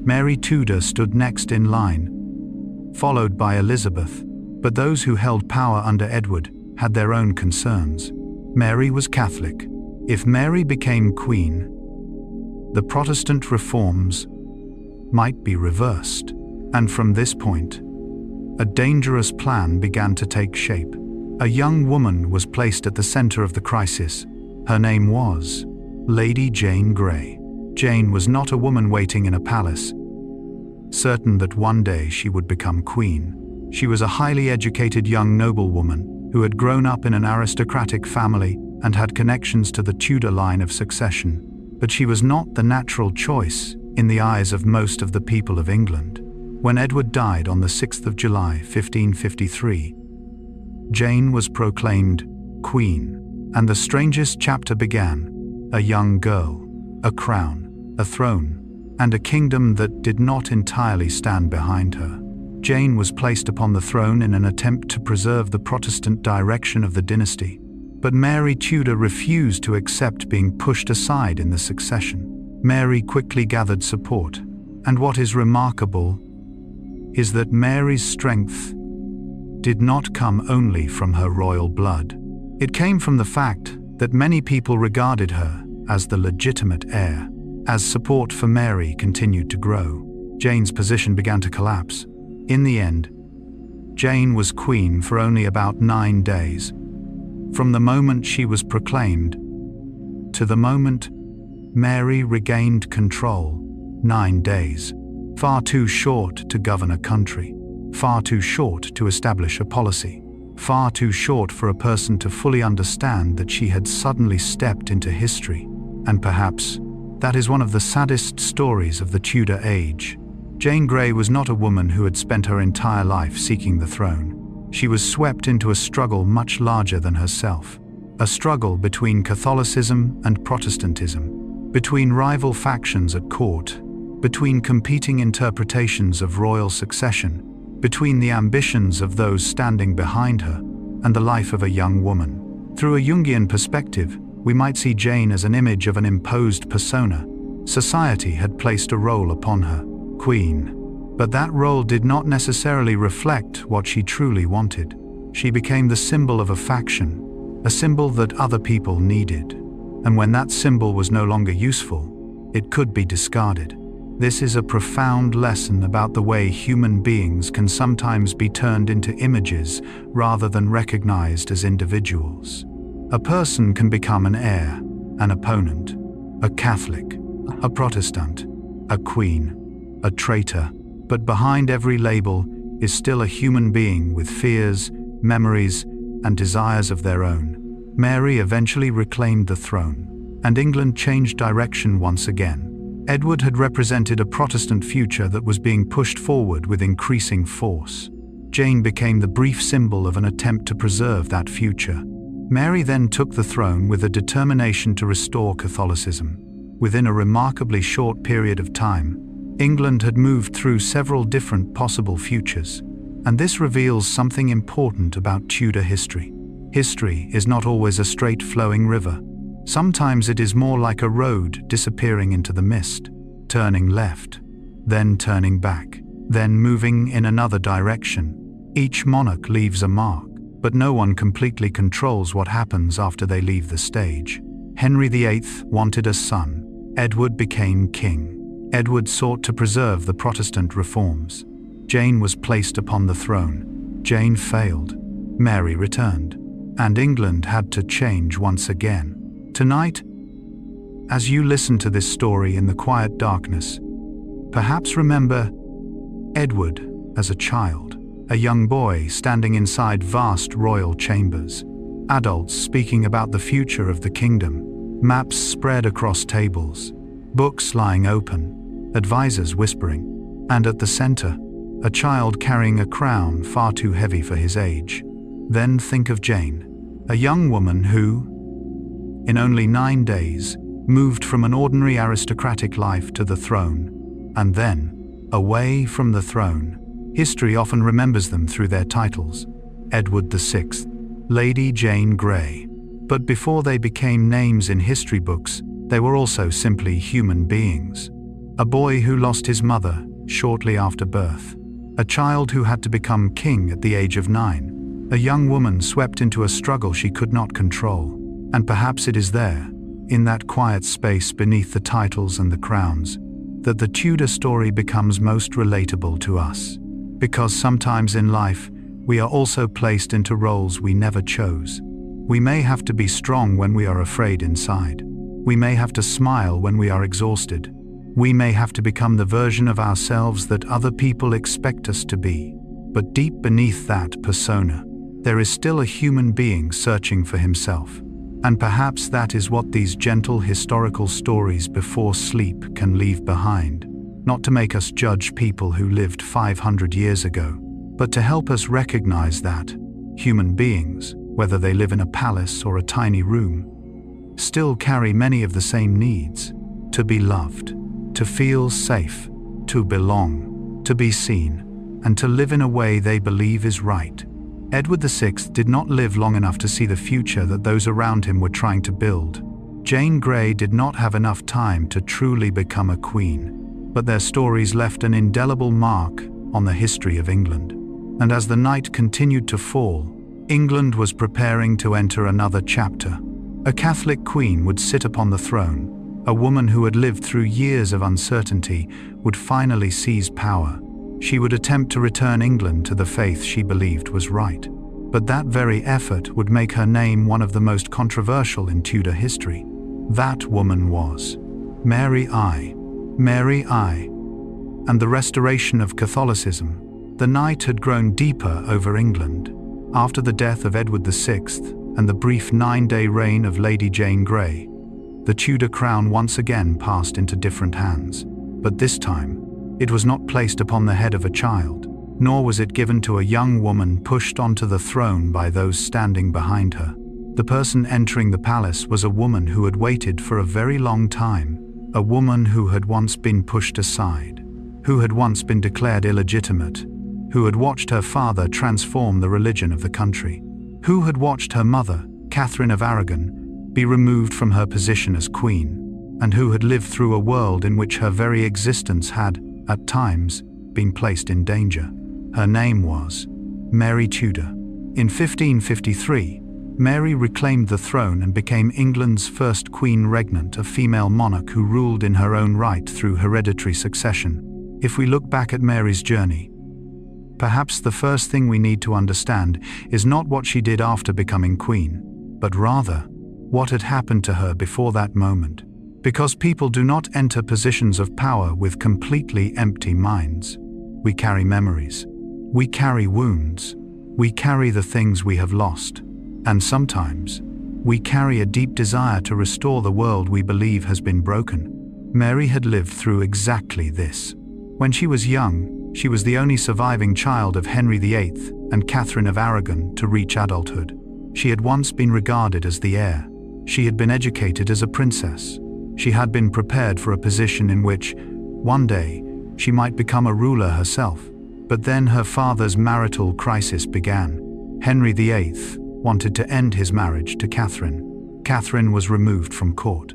Speaker 1: Mary Tudor stood next in line, followed by Elizabeth, but those who held power under Edward had their own concerns. Mary was Catholic. If Mary became queen, the Protestant reforms might be reversed. And from this point, a dangerous plan began to take shape. A young woman was placed at the center of the crisis. Her name was Lady Jane Grey. Jane was not a woman waiting in a palace, certain that one day she would become queen. She was a highly educated young noblewoman who had grown up in an aristocratic family and had connections to the Tudor line of succession. But she was not the natural choice in the eyes of most of the people of England. When Edward died on the 6th of July, 1553, Jane was proclaimed queen, and the strangest chapter began. A young girl, a crown, a throne, and a kingdom that did not entirely stand behind her. Jane was placed upon the throne in an attempt to preserve the Protestant direction of the dynasty, but Mary Tudor refused to accept being pushed aside in the succession. Mary quickly gathered support, and what is remarkable is that Mary's strength did not come only from her royal blood. It came from the fact that many people regarded her as the legitimate heir. As support for Mary continued to grow, Jane's position began to collapse. In the end, Jane was queen for only about 9 days. From the moment she was proclaimed to the moment Mary regained control, 9 days. Far too short to govern a country. Far too short to establish a policy. Far too short for a person to fully understand that she had suddenly stepped into history. And perhaps that is one of the saddest stories of the Tudor age. Jane Grey was not a woman who had spent her entire life seeking the throne. She was swept into a struggle much larger than herself. A struggle between Catholicism and Protestantism, between rival factions at court, between competing interpretations of royal succession, between the ambitions of those standing behind her and the life of a young woman. Through a Jungian perspective, we might see Jane as an image of an imposed persona. Society had placed a role upon her, queen, but that role did not necessarily reflect what she truly wanted. She became the symbol of a faction, a symbol that other people needed, and when that symbol was no longer useful, it could be discarded. This is a profound lesson about the way human beings can sometimes be turned into images rather than recognized as individuals. A person can become an heir, an opponent, a Catholic, a Protestant, a queen, a traitor, but behind every label is still a human being with fears, memories, and desires of their own. Mary eventually reclaimed the throne, and England changed direction once again. Edward had represented a Protestant future that was being pushed forward with increasing force. Jane became the brief symbol of an attempt to preserve that future. Mary then took the throne with a determination to restore Catholicism. Within a remarkably short period of time, England had moved through several different possible futures, and this reveals something important about Tudor history. History is not always a straight flowing river. Sometimes it is more like a road disappearing into the mist, turning left, then turning back, then moving in another direction. Each monarch leaves a mark, but no one completely controls what happens after they leave the stage. Henry VIII wanted a son. Edward became king. Edward sought to preserve the Protestant reforms. Jane was placed upon the throne. Jane failed. Mary returned. And England had to change once again. Tonight, as you listen to this story in the quiet darkness, perhaps remember Edward as a child, a young boy standing inside vast royal chambers, adults speaking about the future of the kingdom, maps spread across tables, books lying open, advisors whispering, and at the center, a child carrying a crown far too heavy for his age. Then think of Jane, a young woman who, in only 9 days, moved from an ordinary aristocratic life to the throne, and then, away from the throne. History often remembers them through their titles: Edward VI, Lady Jane Grey. But before they became names in history books, they were also simply human beings. A boy who lost his mother shortly after birth. A child who had to become king at the age of 9. A young woman swept into a struggle she could not control. And perhaps it is there, in that quiet space beneath the titles and the crowns, that the Tudor story becomes most relatable to us. Because sometimes in life, we are also placed into roles we never chose. We may have to be strong when we are afraid inside. We may have to smile when we are exhausted. We may have to become the version of ourselves that other people expect us to be. But deep beneath that persona, there is still a human being searching for himself. And perhaps that is what these gentle historical stories before sleep can leave behind. Not to make us judge people who lived 500 years ago, but to help us recognize that human beings, whether they live in a palace or a tiny room, still carry many of the same needs: to be loved, to feel safe, to belong, to be seen, and to live in a way they believe is right. Edward VI did not live long enough to see the future that those around him were trying to build. Jane Grey did not have enough time to truly become a queen, but their stories left an indelible mark on the history of England. And as the night continued to fall, England was preparing to enter another chapter. A Catholic queen would sit upon the throne. A woman who had lived through years of uncertainty would finally seize power. She would attempt to return England to the faith she believed was right. But that very effort would make her name one of the most controversial in Tudor history. That woman was Mary I. Mary I. And the restoration of Catholicism. The night had grown deeper over England. After the death of Edward VI and the brief 9-day reign of Lady Jane Grey, the Tudor crown once again passed into different hands. But this time, it was not placed upon the head of a child, nor was it given to a young woman pushed onto the throne by those standing behind her. The person entering the palace was a woman who had waited for a very long time, a woman who had once been pushed aside, who had once been declared illegitimate, who had watched her father transform the religion of the country, who had watched her mother, Catherine of Aragon, be removed from her position as queen, and who had lived through a world in which her very existence had, at times, been placed in danger. Her name was Mary Tudor. In 1553, Mary reclaimed the throne and became England's first queen regnant, a female monarch who ruled in her own right through hereditary succession. If we look back at Mary's journey, perhaps the first thing we need to understand is not what she did after becoming queen, but rather what had happened to her before that moment. Because people do not enter positions of power with completely empty minds. We carry memories. We carry wounds. We carry the things we have lost. And sometimes, we carry a deep desire to restore the world we believe has been broken. Mary had lived through exactly this. When she was young, she was the only surviving child of Henry VIII and Catherine of Aragon to reach adulthood. She had once been regarded as the heir. She had been educated as a princess. She had been prepared for a position in which, one day, she might become a ruler herself. But then her father's marital crisis began. Henry VIII, wanted to end his marriage to Catherine. Catherine was removed from court.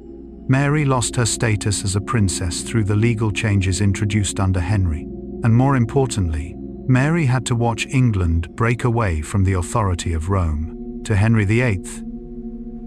Speaker 1: Mary lost her status as a princess through the legal changes introduced under Henry. And more importantly, Mary had to watch England break away from the authority of Rome. To Henry VIII,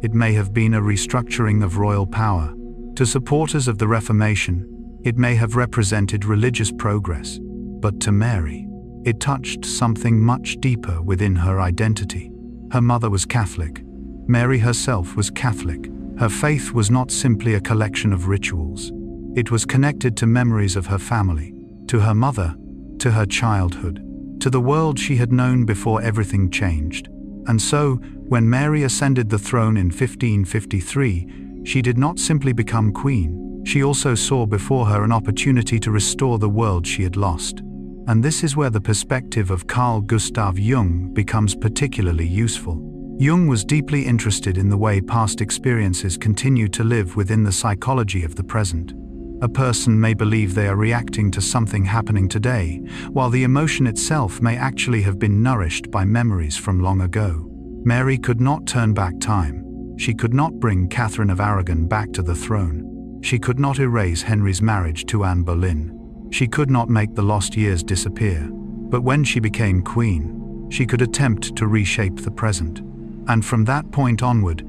Speaker 1: it may have been a restructuring of royal power. To supporters of the Reformation, it may have represented religious progress. But to Mary, it touched something much deeper within her identity. Her mother was Catholic. Mary herself was Catholic. Her faith was not simply a collection of rituals. It was connected to memories of her family, to her mother, to her childhood, to the world she had known before everything changed. And so, when Mary ascended the throne in 1553, she did not simply become queen. She also saw before her an opportunity to restore the world she had lost. And this is where the perspective of Carl Gustav Jung becomes particularly useful. Jung was deeply interested in the way past experiences continue to live within the psychology of the present. A person may believe they are reacting to something happening today, while the emotion itself may actually have been nourished by memories from long ago. Mary could not turn back time. She could not bring Catherine of Aragon back to the throne. She could not erase Henry's marriage to Anne Boleyn. She could not make the lost years disappear. But when she became queen, she could attempt to reshape the present. And from that point onward,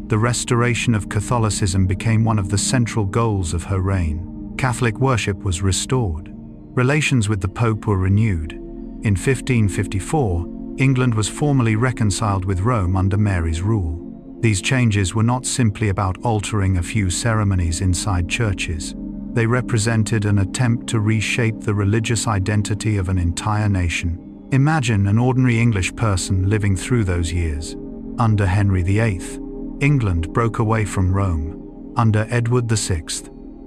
Speaker 1: the restoration of Catholicism became one of the central goals of her reign. Catholic worship was restored. Relations with the Pope were renewed. In 1554, England was formally reconciled with Rome under Mary's rule. These changes were not simply about altering a few ceremonies inside churches. They represented an attempt to reshape the religious identity of an entire nation. Imagine an ordinary English person living through those years. Under Henry VIII, England broke away from Rome. Under Edward VI,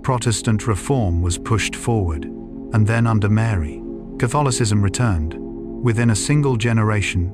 Speaker 1: Protestant reform was pushed forward. And then under Mary, Catholicism returned. Within a single generation,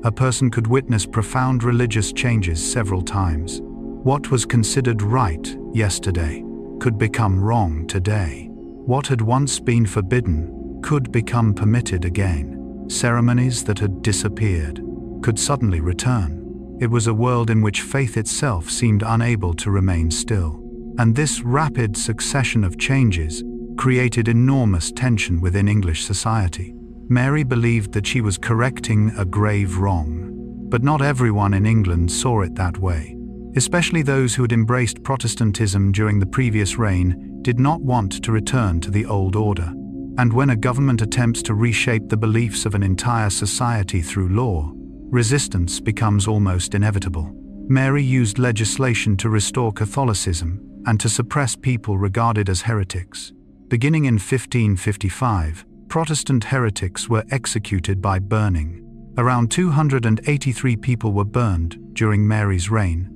Speaker 1: a person could witness profound religious changes several times. What was considered right yesterday could become wrong today. What had once been forbidden could become permitted again. Ceremonies that had disappeared could suddenly return. It was a world in which faith itself seemed unable to remain still. And this rapid succession of changes created enormous tension within English society. Mary believed that she was correcting a grave wrong. But not everyone in England saw it that way. Especially those who had embraced Protestantism during the previous reign did not want to return to the old order. And when a government attempts to reshape the beliefs of an entire society through law, resistance becomes almost inevitable. Mary used legislation to restore Catholicism and to suppress people regarded as heretics. Beginning in 1555, Protestant heretics were executed by burning. Around 283 people were burned during Mary's reign.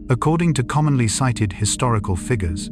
Speaker 1: According to commonly cited historical figures,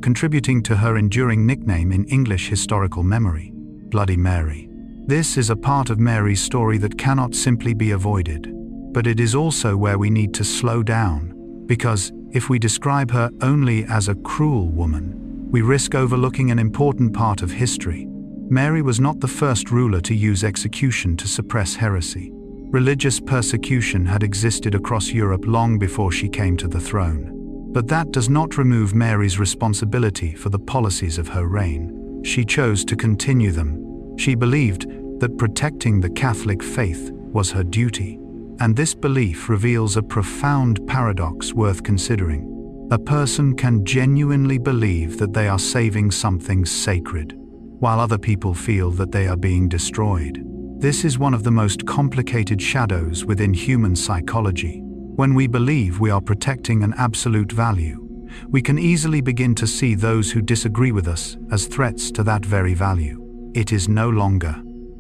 Speaker 1: contributing to her enduring nickname in English historical memory, Bloody Mary. This is a part of Mary's story that cannot simply be avoided. But it is also where we need to slow down, because if we describe her only as a cruel woman, we risk overlooking an important part of history. Mary was not the first ruler to use execution to suppress heresy. Religious persecution had existed across Europe long before she came to the throne. But that does not remove Mary's responsibility for the policies of her reign. She chose to continue them. She believed that protecting the Catholic faith was her duty. And this belief reveals a profound paradox worth considering. A person can genuinely believe that they are saving something sacred, while other people feel that they are being destroyed. This is one of the most complicated shadows within human psychology. When we believe we are protecting an absolute value, we can easily begin to see those who disagree with us as threats to that very value. It is no longer,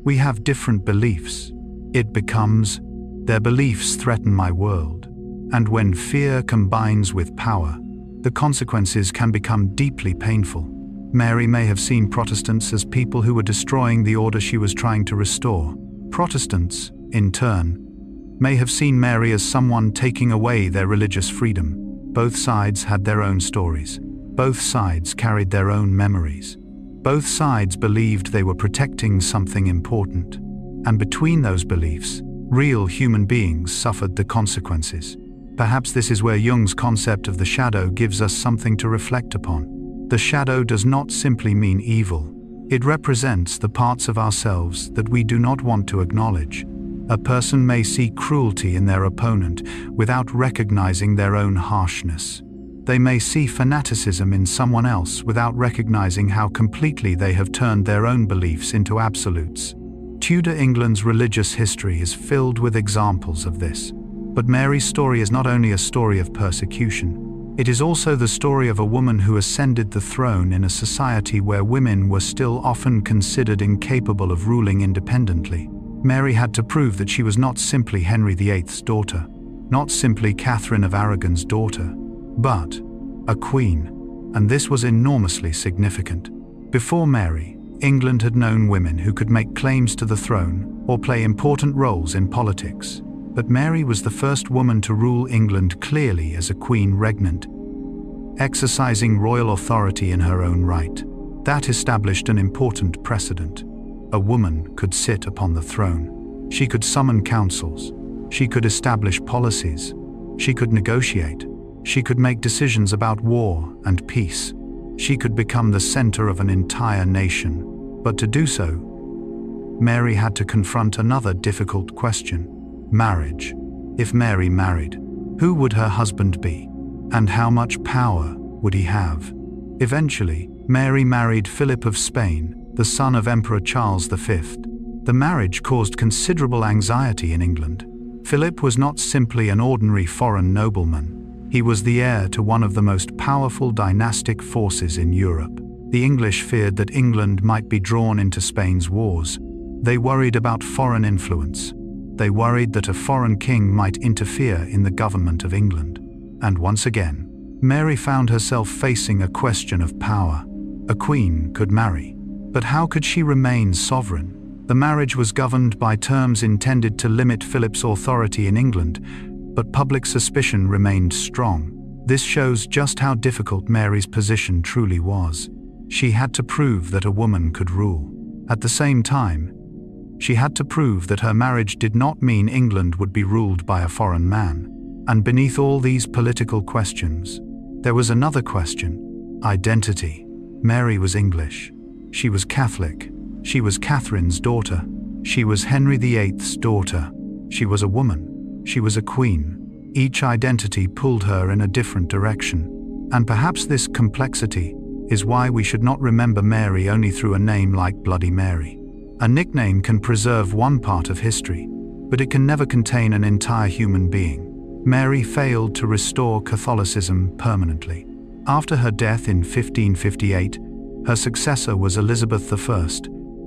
Speaker 1: we have different beliefs. It becomes, their beliefs threaten my world. And when fear combines with power, the consequences can become deeply painful. Mary may have seen Protestants as people who were destroying the order she was trying to restore. Protestants, in turn, may have seen Mary as someone taking away their religious freedom. Both sides had their own stories. Both sides carried their own memories. Both sides believed they were protecting something important. And between those beliefs, Real human beings suffered the consequences. Perhaps this is where Jung's concept of the shadow gives us something to reflect upon. The shadow does not simply mean evil. It represents the parts of ourselves that we do not want to acknowledge. A person may see cruelty in their opponent without recognizing their own harshness. They may see fanaticism in someone else without recognizing how completely they have turned their own beliefs into absolutes. Tudor England's religious history is filled with examples of this. But Mary's story is not only a story of persecution. It is also the story of a woman who ascended the throne in a society where women were still often considered incapable of ruling independently. Mary had to prove that she was not simply Henry VIII's daughter, not simply Catherine of Aragon's daughter, but a queen. And this was enormously significant. Before Mary, England had known women who could make claims to the throne or play important roles in politics. But Mary was the first woman to rule England clearly as a queen regnant, exercising royal authority in her own right. That established an important precedent. A woman could sit upon the throne. She could summon councils. She could establish policies. She could negotiate. She could make decisions about war and peace. She could become the center of an entire nation. But to do so, Mary had to confront another difficult question: marriage. If Mary married, who would her husband be? And how much power would he have? Eventually, Mary married Philip of Spain, the son of Emperor Charles V. The marriage caused considerable anxiety in England. Philip was not simply an ordinary foreign nobleman. He was the heir to one of the most powerful dynastic forces in Europe. The English feared that England might be drawn into Spain's wars. They worried about foreign influence. They worried that a foreign king might interfere in the government of England. And once again, Mary found herself facing a question of power. A queen could marry, but how could she remain sovereign? The marriage was governed by terms intended to limit Philip's authority in England, but public suspicion remained strong. This shows just how difficult Mary's position truly was. She had to prove that a woman could rule. At the same time, she had to prove that her marriage did not mean England would be ruled by a foreign man. And beneath all these political questions, there was another question: identity. Mary was English. She was Catholic. She was Catherine's daughter. She was Henry VIII's daughter. She was a woman. She was a queen. Each identity pulled her in a different direction. And perhaps this complexity is why we should not remember Mary only through a name like Bloody Mary. A nickname can preserve one part of history, but it can never contain an entire human being. Mary failed to restore Catholicism permanently. After her death in 1558, her successor was Elizabeth I,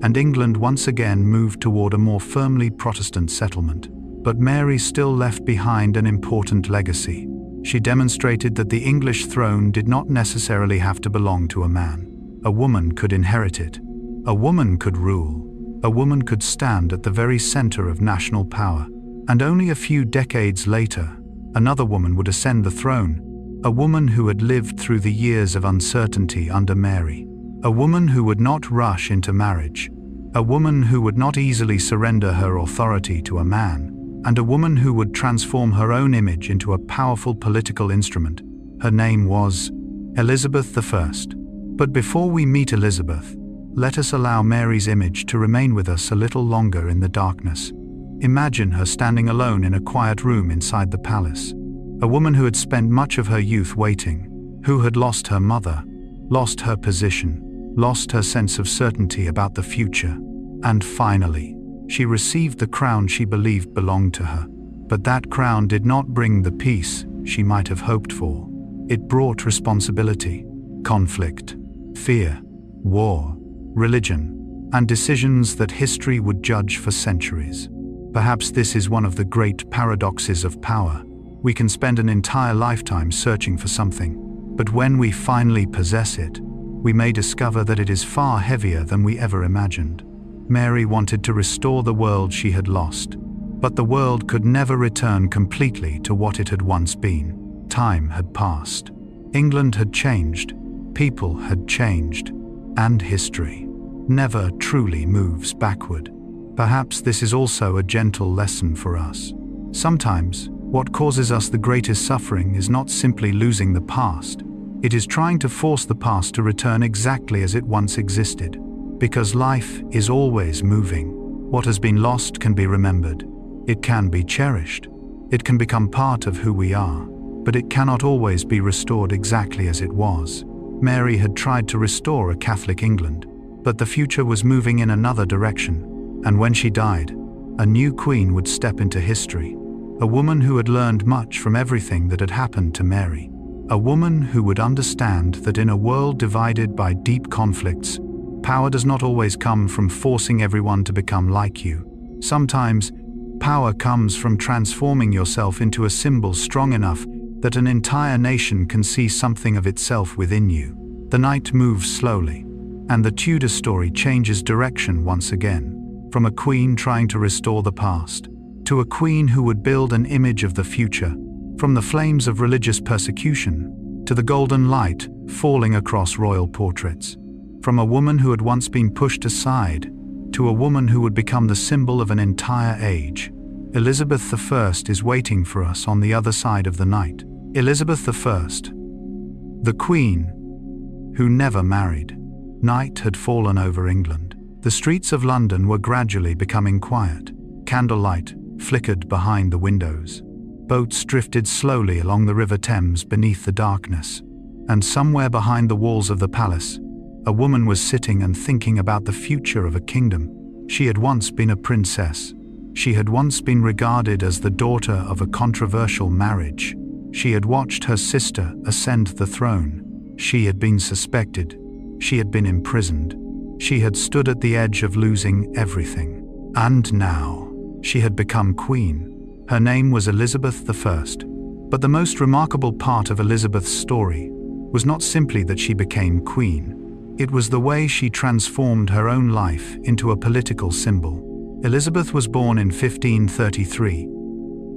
Speaker 1: and England once again moved toward a more firmly Protestant settlement. But Mary still left behind an important legacy. She demonstrated that the English throne did not necessarily have to belong to a man. A woman could inherit it. A woman could rule. A woman could stand at the very center of national power. And only a few decades later, another woman would ascend the throne, a woman who had lived through the years of uncertainty under Mary, a woman who would not rush into marriage, a woman who would not easily surrender her authority to a man, and a woman who would transform her own image into a powerful political instrument. Her name was Elizabeth I. But before we meet Elizabeth, let us allow Mary's image to remain with us a little longer in the darkness. Imagine her standing alone in a quiet room inside the palace. A woman who had spent much of her youth waiting, who had lost her mother, lost her position, lost her sense of certainty about the future. And finally, she received the crown she believed belonged to her. But that crown did not bring the peace she might have hoped for. It brought responsibility, conflict, fear, war, religion, and decisions that history would judge for centuries. Perhaps this is one of the great paradoxes of power. We can spend an entire lifetime searching for something, but when we finally possess it, we may discover that it is far heavier than we ever imagined. Mary wanted to restore the world she had lost, but the world could never return completely to what it had once been. Time had passed. England had changed. People had changed. And history never truly moves backward. Perhaps this is also a gentle lesson for us. Sometimes, what causes us the greatest suffering is not simply losing the past. It is trying to force the past to return exactly as it once existed. Because life is always moving. What has been lost can be remembered. It can be cherished. It can become part of who we are. But it cannot always be restored exactly as it was. Mary had tried to restore a Catholic England, but the future was moving in another direction. And when she died, a new queen would step into history. A woman who had learned much from everything that had happened to Mary. A woman who would understand that in a world divided by deep conflicts, power does not always come from forcing everyone to become like you. Sometimes, power comes from transforming yourself into a symbol strong enough that an entire nation can see something of itself within you. The night moves slowly, and the Tudor story changes direction once again, from a queen trying to restore the past, to a queen who would build an image of the future, from the flames of religious persecution, to the golden light falling across royal portraits, from a woman who had once been pushed aside, to a woman who would become the symbol of an entire age. Elizabeth I is waiting for us on the other side of the night. Elizabeth I, the Queen, who never married. Night had fallen over England. The streets of London were gradually becoming quiet. Candlelight flickered behind the windows. Boats drifted slowly along the River Thames beneath the darkness. And somewhere behind the walls of the palace, a woman was sitting and thinking about the future of a kingdom. She had once been a princess. She had once been regarded as the daughter of a controversial marriage. She had watched her sister ascend the throne. She had been suspected. She had been imprisoned. She had stood at the edge of losing everything. And now, she had become queen. Her name was Elizabeth I. But the most remarkable part of Elizabeth's story was not simply that she became queen. It was the way she transformed her own life into a political symbol. Elizabeth was born in 1533,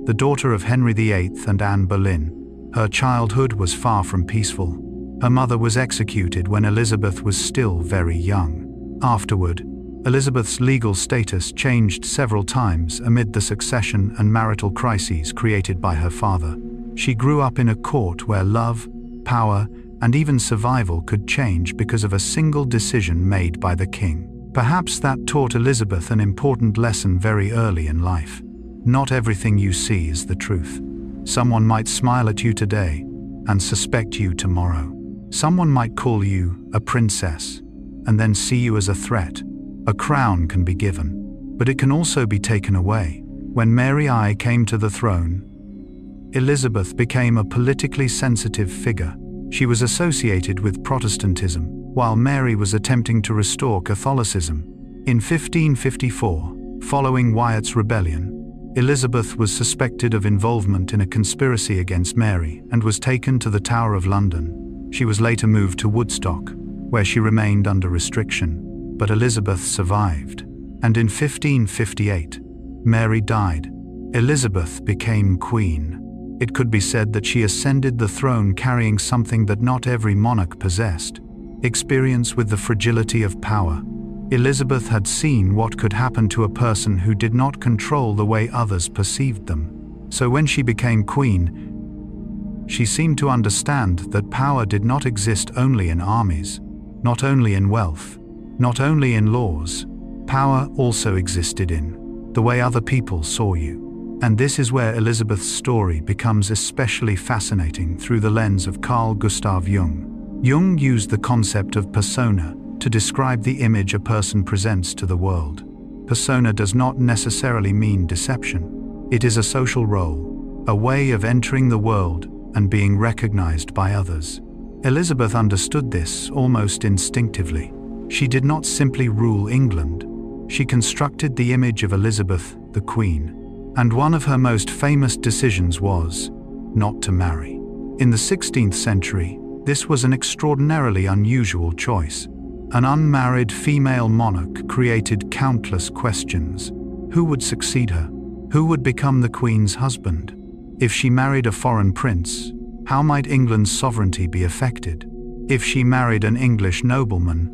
Speaker 1: the daughter of Henry VIII and Anne Boleyn. Her childhood was far from peaceful. Her mother was executed when Elizabeth was still very young. Afterward, Elizabeth's legal status changed several times amid the succession and marital crises created by her father. She grew up in a court where love, power, and even survival could change because of a single decision made by the king. Perhaps that taught Elizabeth an important lesson very early in life. Not everything you see is the truth. Someone might smile at you today and suspect you tomorrow. Someone might call you a princess and then see you as a threat. A crown can be given, but it can also be taken away. When Mary I came to the throne, Elizabeth became a politically sensitive figure. She was associated with Protestantism, while Mary was attempting to restore Catholicism. In 1554, following Wyatt's rebellion, Elizabeth was suspected of involvement in a conspiracy against Mary and was taken to the Tower of London. She was later moved to Woodstock, where she remained under restriction. But Elizabeth survived, and in 1558, Mary died. Elizabeth became queen. It could be said that she ascended the throne carrying something that not every monarch possessed: experience with the fragility of power. Elizabeth had seen what could happen to a person who did not control the way others perceived them. So when she became queen, she seemed to understand that power did not exist only in armies, not only in wealth, not only in laws. Power also existed in the way other people saw you. And this is where Elizabeth's story becomes especially fascinating through the lens of Carl Gustav Jung. Jung used the concept of persona to describe the image a person presents to the world. Persona does not necessarily mean deception. It is a social role, a way of entering the world and being recognized by others. Elizabeth understood this almost instinctively. She did not simply rule England. She constructed the image of Elizabeth, the Queen. And one of her most famous decisions was not to marry. In the 16th century, this was an extraordinarily unusual choice. An unmarried female monarch created countless questions. Who would succeed her? Who would become the Queen's husband? If she married a foreign prince, how might England's sovereignty be affected? If she married an English nobleman,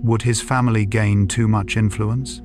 Speaker 1: would his family gain too much influence?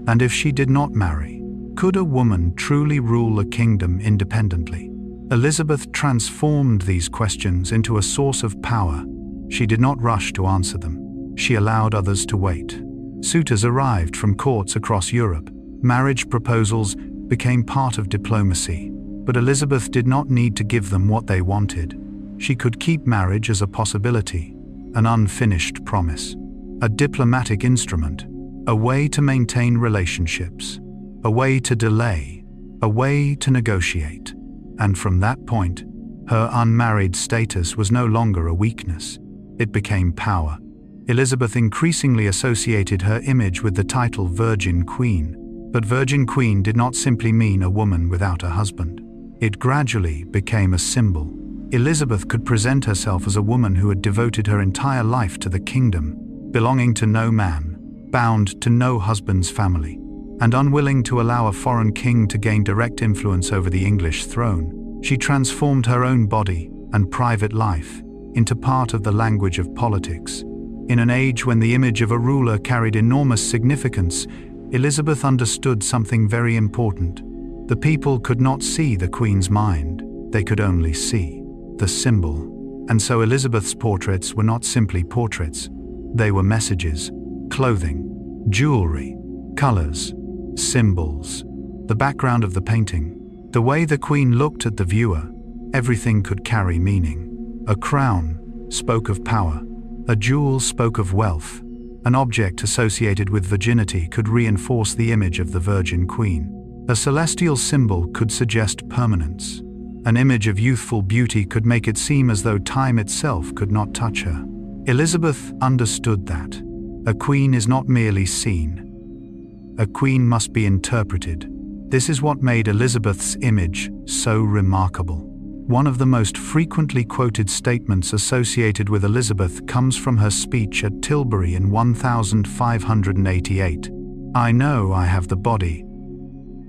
Speaker 1: And if she did not marry, could a woman truly rule a kingdom independently? Elizabeth transformed these questions into a source of power. She did not rush to answer them. She allowed others to wait. Suitors arrived from courts across Europe. Marriage proposals became part of diplomacy. But Elizabeth did not need to give them what they wanted. She could keep marriage as a possibility, an unfinished promise, a diplomatic instrument, a way to maintain relationships, a way to delay, a way to negotiate. And from that point, her unmarried status was no longer a weakness. It became power. Elizabeth increasingly associated her image with the title Virgin Queen. But Virgin Queen did not simply mean a woman without a husband. It gradually became a symbol. Elizabeth could present herself as a woman who had devoted her entire life to the kingdom, belonging to no man, bound to no husband's family, and unwilling to allow a foreign king to gain direct influence over the English throne. She transformed her own body and private life into part of the language of politics. In an age when the image of a ruler carried enormous significance, Elizabeth understood something very important. The people could not see the Queen's mind, they could only see the symbol. And so Elizabeth's portraits were not simply portraits, they were messages, clothing, jewelry, colors, symbols, the background of the painting, the way the Queen looked at the viewer. Everything could carry meaning. A crown spoke of power, a jewel spoke of wealth. An object associated with virginity could reinforce the image of the Virgin Queen. A celestial symbol could suggest permanence. An image of youthful beauty could make it seem as though time itself could not touch her. Elizabeth understood that. A queen is not merely seen. A queen must be interpreted. This is what made Elizabeth's image so remarkable. One of the most frequently quoted statements associated with Elizabeth comes from her speech at Tilbury in 1588. "I know I have the body,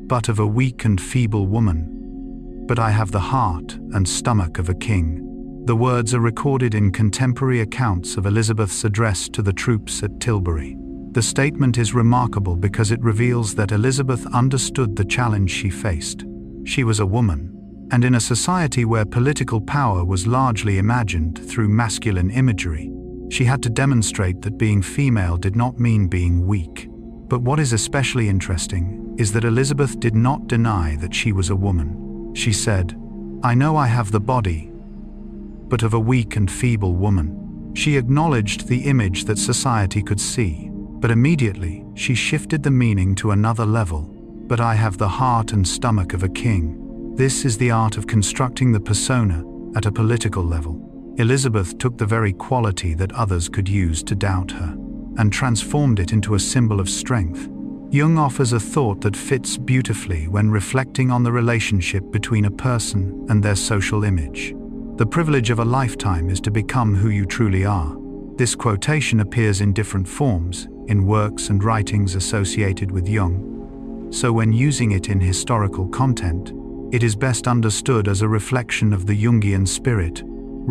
Speaker 1: but of a weak and feeble woman, but I have the heart and stomach of a king." The words are recorded in contemporary accounts of Elizabeth's address to the troops at Tilbury. The statement is remarkable because it reveals that Elizabeth understood the challenge she faced. She was a woman, and in a society where political power was largely imagined through masculine imagery, she had to demonstrate that being female did not mean being weak. But what is especially interesting is that Elizabeth did not deny that she was a woman. She said, "I know I have the body, but of a weak and feeble woman." She acknowledged the image that society could see, but immediately she shifted the meaning to another level. "But I have the heart and stomach of a king." This is the art of constructing the persona at a political level. Elizabeth took the very quality that others could use to doubt her and transformed it into a symbol of strength. Jung offers a thought that fits beautifully when reflecting on the relationship between a person and their social image. The privilege of a lifetime is to become who you truly are. This quotation appears in different forms in works and writings associated with Jung. So when using it in historical content, it is best understood as a reflection of the Jungian spirit,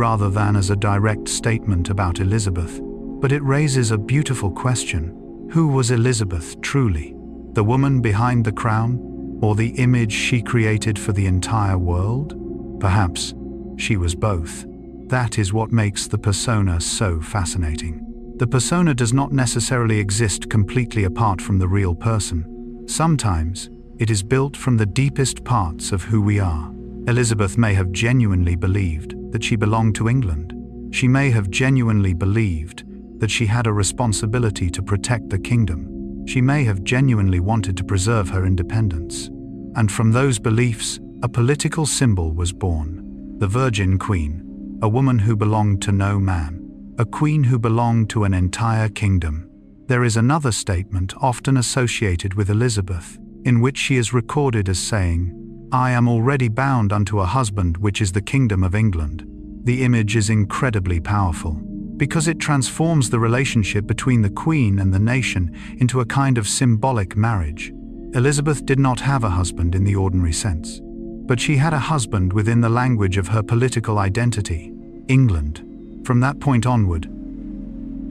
Speaker 1: rather than as a direct statement about Elizabeth. But it raises a beautiful question. Who was Elizabeth truly? The woman behind the crown, or the image she created for the entire world? Perhaps she was both. That is what makes the persona so fascinating. The persona does not necessarily exist completely apart from the real person. Sometimes, it is built from the deepest parts of who we are. Elizabeth may have genuinely believed that she belonged to England. She may have genuinely believed that she had a responsibility to protect the kingdom. She may have genuinely wanted to preserve her independence. And from those beliefs, a political symbol was born. The Virgin Queen, a woman who belonged to no man, a queen who belonged to an entire kingdom. There is another statement often associated with Elizabeth, in which she is recorded as saying, "I am already bound unto a husband which is the kingdom of England." The image is incredibly powerful, because it transforms the relationship between the Queen and the nation into a kind of symbolic marriage. Elizabeth did not have a husband in the ordinary sense, but she had a husband within the language of her political identity, England. From that point onward,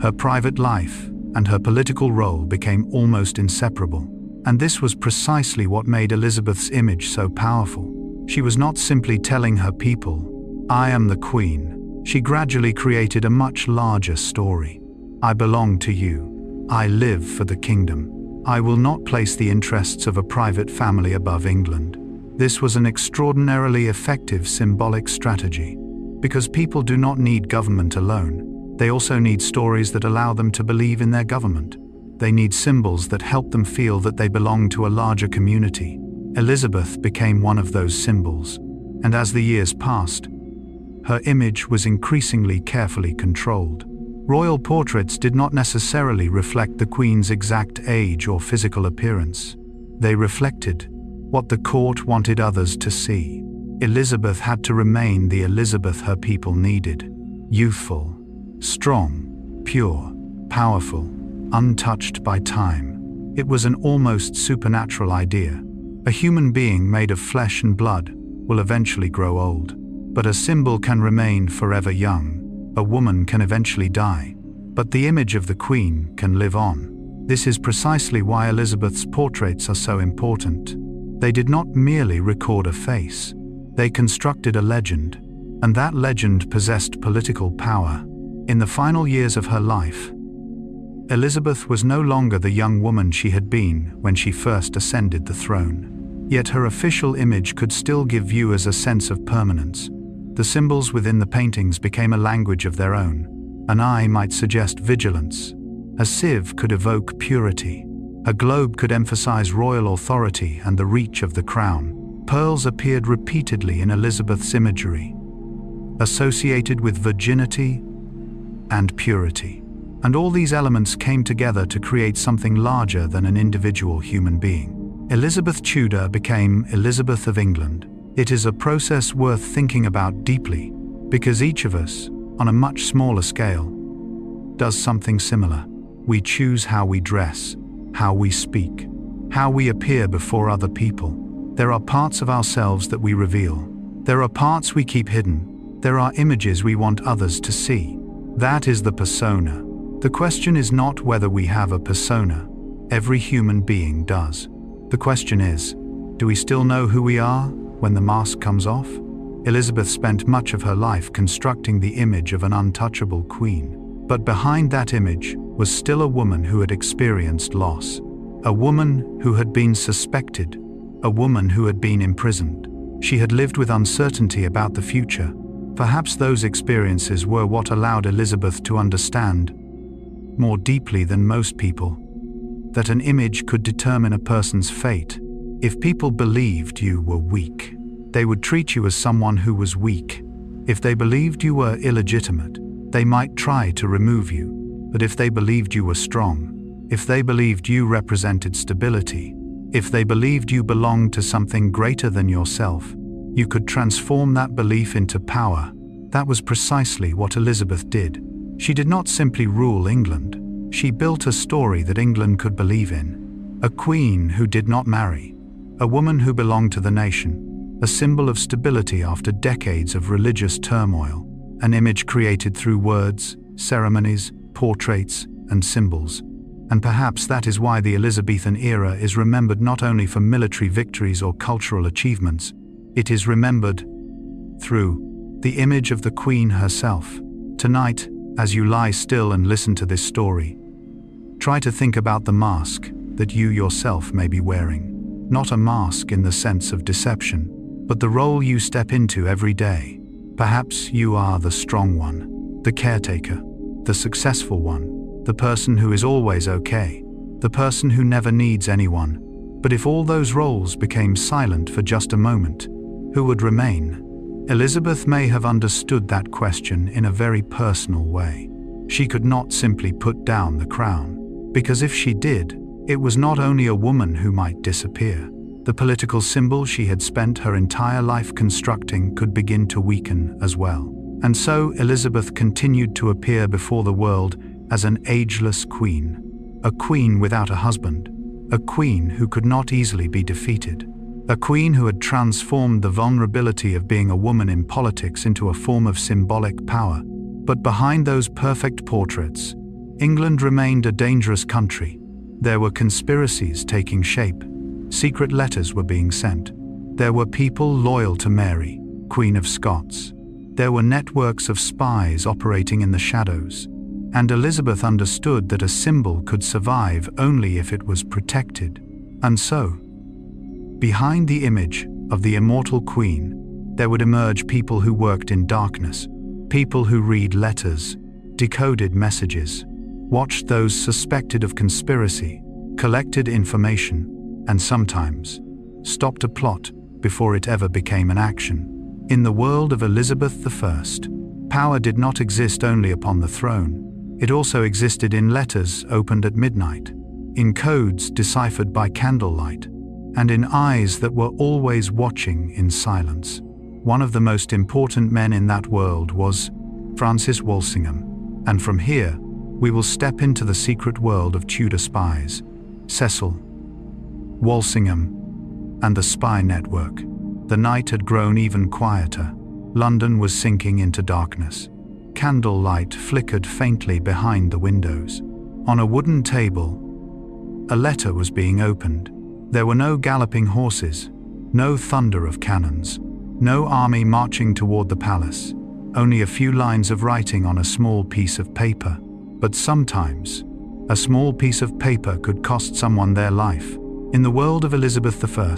Speaker 1: her private life and her political role became almost inseparable. And this was precisely what made Elizabeth's image so powerful. She was not simply telling her people, "I am the Queen." She gradually created a much larger story. "I belong to you. I live for the kingdom. I will not place the interests of a private family above England." This was an extraordinarily effective symbolic strategy, because people do not need government alone. They also need stories that allow them to believe in their government. They need symbols that help them feel that they belong to a larger community. Elizabeth became one of those symbols, and as the years passed, her image was increasingly carefully controlled. Royal portraits did not necessarily reflect the Queen's exact age or physical appearance. They reflected what the court wanted others to see. Elizabeth had to remain the Elizabeth her people needed. Youthful, strong, pure, powerful, untouched by time. It was an almost supernatural idea. A human being made of flesh and blood will eventually grow old, but a symbol can remain forever young. A woman can eventually die, but the image of the Queen can live on. This is precisely why Elizabeth's portraits are so important. They did not merely record a face. They constructed a legend, and that legend possessed political power. In the final years of her life, Elizabeth was no longer the young woman she had been when she first ascended the throne. Yet her official image could still give viewers a sense of permanence. The symbols within the paintings became a language of their own. An eye might suggest vigilance. A sieve could evoke purity. A globe could emphasize royal authority and the reach of the crown. Pearls appeared repeatedly in Elizabeth's imagery, associated with virginity and purity. And all these elements came together to create something larger than an individual human being. Elizabeth Tudor became Elizabeth of England. It is a process worth thinking about deeply, because each of us, on a much smaller scale, does something similar. We choose how we dress, how we speak, how we appear before other people. There are parts of ourselves that we reveal. There are parts we keep hidden. There are images we want others to see. That is the persona. The question is not whether we have a persona. Every human being does. The question is, do we still know who we are when the mask comes off? Elizabeth spent much of her life constructing the image of an untouchable queen. But behind that image was still a woman who had experienced loss. A woman who had been suspected. A woman who had been imprisoned. She had lived with uncertainty about the future. Perhaps those experiences were what allowed Elizabeth to understand, more deeply than most people, that an image could determine a person's fate. If people believed you were weak, they would treat you as someone who was weak. If they believed you were illegitimate, they might try to remove you. But if they believed you were strong, if they believed you represented stability, if they believed you belonged to something greater than yourself, you could transform that belief into power. That was precisely what Elizabeth did. She did not simply rule England. She built a story that England could believe in. A queen who did not marry. A woman who belonged to the nation. A symbol of stability after decades of religious turmoil. An image created through words, ceremonies, portraits, and symbols. And perhaps that is why the Elizabethan era is remembered not only for military victories or cultural achievements. It is remembered through the image of the Queen herself. Tonight, as you lie still and listen to this story, try to think about the mask that you yourself may be wearing. Not a mask in the sense of deception, but the role you step into every day. Perhaps you are the strong one, the caretaker, the successful one, the person who is always okay, the person who never needs anyone. But if all those roles became silent for just a moment, who would remain? Elizabeth may have understood that question in a very personal way. She could not simply put down the crown, because if she did, it was not only a woman who might disappear. The political symbol she had spent her entire life constructing could begin to weaken as well. And so Elizabeth continued to appear before the world as an ageless queen. A queen without a husband. A queen who could not easily be defeated. A queen who had transformed the vulnerability of being a woman in politics into a form of symbolic power. But behind those perfect portraits, England remained a dangerous country. There were conspiracies taking shape. Secret letters were being sent. There were people loyal to Mary, Queen of Scots. There were networks of spies operating in the shadows. And Elizabeth understood that a symbol could survive only if it was protected. And so, behind the image of the immortal Queen, there would emerge people who worked in darkness, people who read letters, decoded messages, watched those suspected of conspiracy, collected information, and sometimes stopped a plot before it ever became an action. In the world of Elizabeth I, power did not exist only upon the throne. It also existed in letters opened at midnight, in codes deciphered by candlelight, and in eyes that were always watching in silence. One of the most important men in that world was Francis Walsingham, and from here, we will step into the secret world of Tudor spies, Cecil, Walsingham, and the spy network. The night had grown even quieter. London was sinking into darkness. Candlelight flickered faintly behind the windows. On a wooden table, a letter was being opened. There were no galloping horses, no thunder of cannons, no army marching toward the palace, only a few lines of writing on a small piece of paper. But sometimes, a small piece of paper could cost someone their life. In the world of Elizabeth I,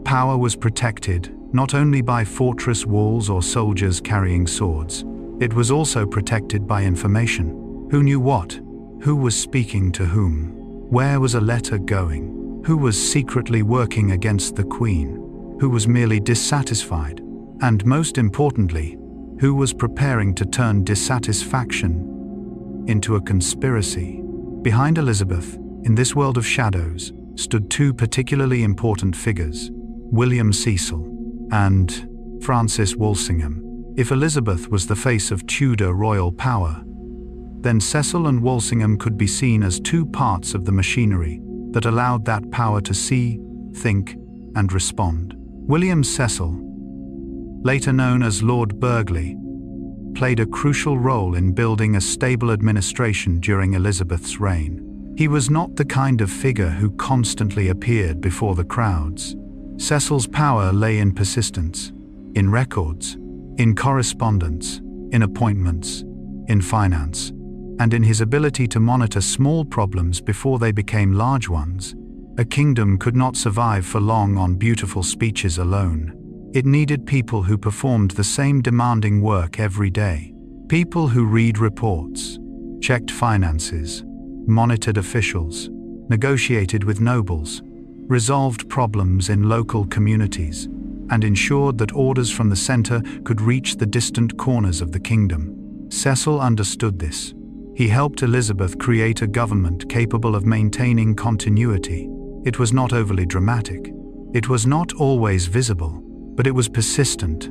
Speaker 1: power was protected not only by fortress walls or soldiers carrying swords. It was also protected by information. Who knew what? Who was speaking to whom? Where was a letter going? Who was secretly working against the Queen? Who was merely dissatisfied? And most importantly, who was preparing to turn dissatisfaction into a conspiracy? Behind Elizabeth, in this world of shadows, stood two particularly important figures, William Cecil and Francis Walsingham. If Elizabeth was the face of Tudor royal power, then Cecil and Walsingham could be seen as two parts of the machinery that allowed that power to see, think, and respond. William Cecil, later known as Lord Burghley, played a crucial role in building a stable administration during Elizabeth's reign. He was not the kind of figure who constantly appeared before the crowds. Cecil's power lay in persistence, in records, in correspondence, in appointments, in finance, and in his ability to monitor small problems before they became large ones. A kingdom could not survive for long on beautiful speeches alone. It needed people who performed the same demanding work every day. People who read reports, checked finances, monitored officials, negotiated with nobles, resolved problems in local communities, and ensured that orders from the center could reach the distant corners of the kingdom. Cecil understood this. He helped Elizabeth create a government capable of maintaining continuity. It was not overly dramatic. It was not always visible, but it was persistent,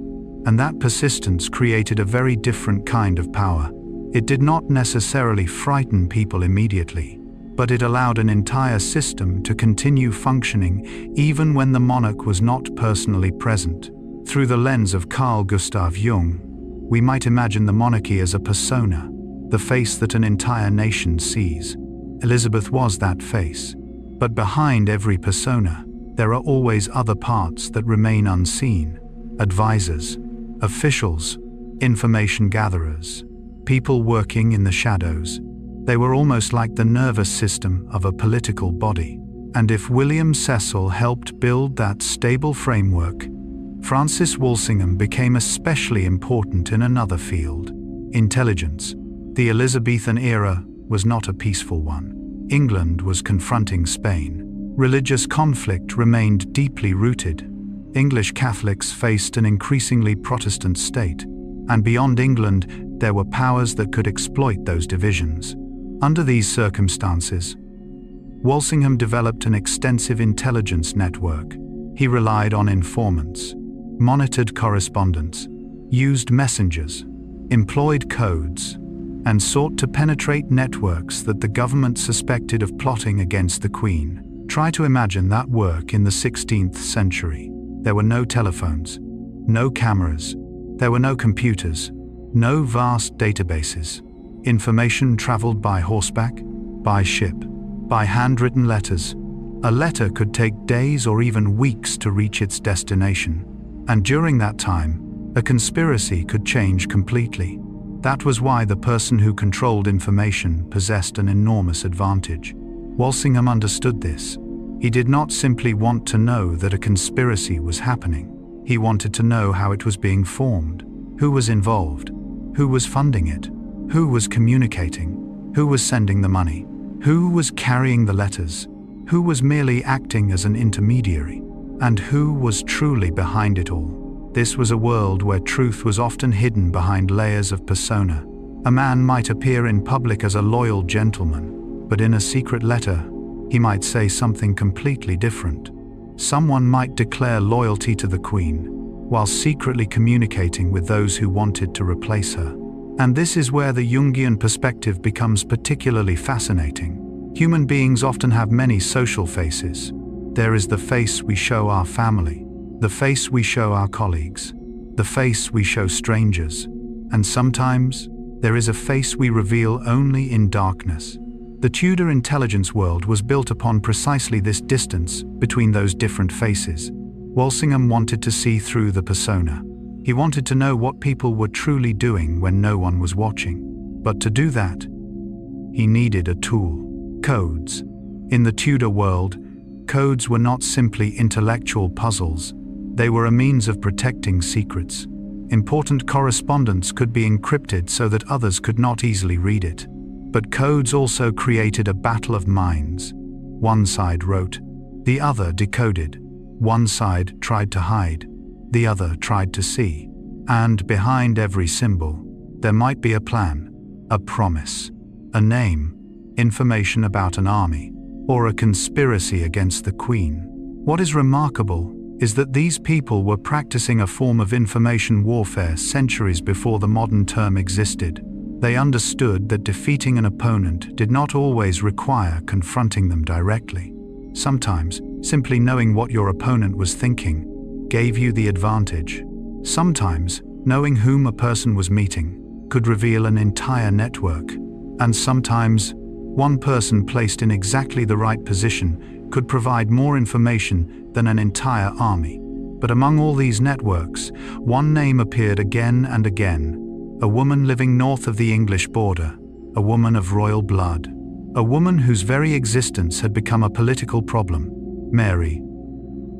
Speaker 1: and that persistence created a very different kind of power. It did not necessarily frighten people immediately, but it allowed an entire system to continue functioning even when the monarch was not personally present. Through the lens of Carl Gustav Jung, we might imagine the monarchy as a persona, the face that an entire nation sees. Elizabeth was that face. But behind every persona, there are always other parts that remain unseen. Advisors, officials, information gatherers, people working in the shadows. They were almost like the nervous system of a political body. And if William Cecil helped build that stable framework, Francis Walsingham became especially important in another field: intelligence. The Elizabethan era was not a peaceful one. England was confronting Spain. Religious conflict remained deeply rooted. English Catholics faced an increasingly Protestant state, and beyond England, there were powers that could exploit those divisions. Under these circumstances, Walsingham developed an extensive intelligence network. He relied on informants, monitored correspondence, used messengers, employed codes, and sought to penetrate networks that the government suspected of plotting against the Queen. Try to imagine that work in the 16th century. There were no telephones, no cameras, there were no computers, no vast databases. Information traveled by horseback, by ship, by handwritten letters. A letter could take days or even weeks to reach its destination, and during that time, a conspiracy could change completely. That was why the person who controlled information possessed an enormous advantage. Walsingham understood this. He did not simply want to know that a conspiracy was happening. He wanted to know how it was being formed, who was involved, who was funding it, who was communicating, who was sending the money, who was carrying the letters, who was merely acting as an intermediary, and who was truly behind it all. This was a world where truth was often hidden behind layers of persona. A man might appear in public as a loyal gentleman, but in a secret letter, he might say something completely different. Someone might declare loyalty to the Queen, while secretly communicating with those who wanted to replace her. And this is where the Jungian perspective becomes particularly fascinating. Human beings often have many social faces. There is the face we show our family, the face we show our colleagues, the face we show strangers, and sometimes there is a face we reveal only in darkness. The Tudor intelligence world was built upon precisely this distance between those different faces. Walsingham wanted to see through the persona. He wanted to know what people were truly doing when no one was watching. But to do that, he needed a tool: codes. In the Tudor world, codes were not simply intellectual puzzles. They were a means of protecting secrets. Important correspondence could be encrypted so that others could not easily read it. But codes also created a battle of minds. One side wrote, the other decoded. One side tried to hide, the other tried to see. And behind every symbol, there might be a plan, a promise, a name, information about an army, or a conspiracy against the Queen. What is remarkable is that these people were practicing a form of information warfare centuries before the modern term existed. They understood that defeating an opponent did not always require confronting them directly. Sometimes, simply knowing what your opponent was thinking gave you the advantage. Sometimes, knowing whom a person was meeting could reveal an entire network. And sometimes, one person placed in exactly the right position could provide more information than an entire army. But among all these networks, one name appeared again and again. A woman living north of the English border, a woman of royal blood, a woman whose very existence had become a political problem. Mary,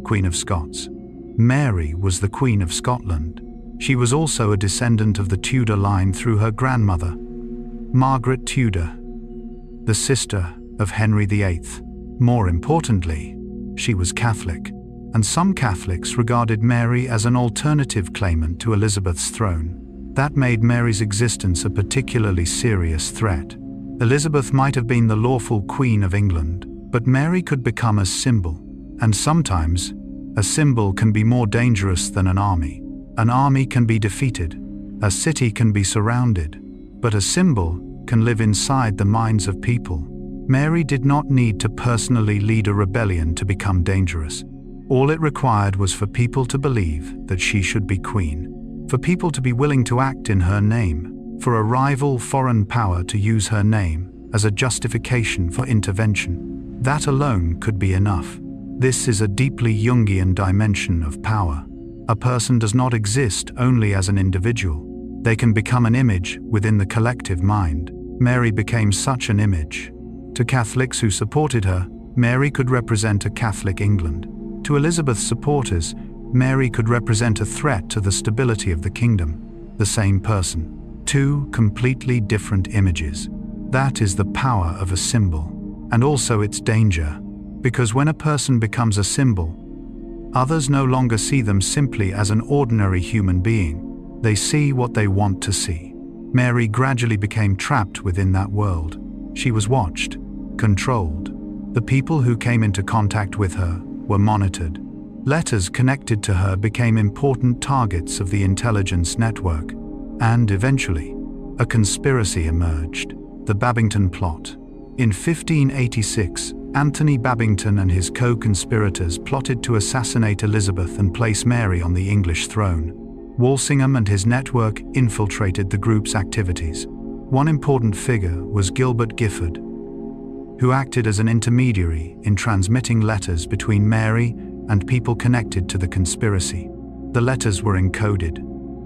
Speaker 1: Queen of Scots. Mary was the Queen of Scotland. She was also a descendant of the Tudor line through her grandmother, Margaret Tudor, the sister of Henry VIII. More importantly, she was Catholic, and some Catholics regarded Mary as an alternative claimant to Elizabeth's throne. That made Mary's existence a particularly serious threat. Elizabeth might have been the lawful Queen of England, but Mary could become a symbol. And sometimes, a symbol can be more dangerous than an army. An army can be defeated, a city can be surrounded, but a symbol can live inside the minds of people. Mary did not need to personally lead a rebellion to become dangerous. All it required was for people to believe that she should be queen, for people to be willing to act in her name, for a rival foreign power to use her name as a justification for intervention. That alone could be enough. This is a deeply Jungian dimension of power. A person does not exist only as an individual. They can become an image within the collective mind. Mary became such an image. To Catholics who supported her, Mary could represent a Catholic England. To Elizabeth's supporters, Mary could represent a threat to the stability of the kingdom. The same person. Two completely different images. That is the power of a symbol, and also its danger, because when a person becomes a symbol, others no longer see them simply as an ordinary human being. They see what they want to see. Mary gradually became trapped within that world. She was watched, controlled. The people who came into contact with her were monitored. Letters connected to her became important targets of the intelligence network. And eventually, a conspiracy emerged, the Babington Plot. In 1586, Anthony Babington and his co-conspirators plotted to assassinate Elizabeth and place Mary on the English throne. Walsingham and his network infiltrated the group's activities. One important figure was Gilbert Giffard, who acted as an intermediary in transmitting letters between Mary and people connected to the conspiracy. The letters were encoded,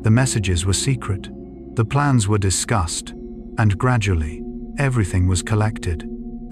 Speaker 1: the messages were secret, the plans were discussed, and gradually, everything was collected.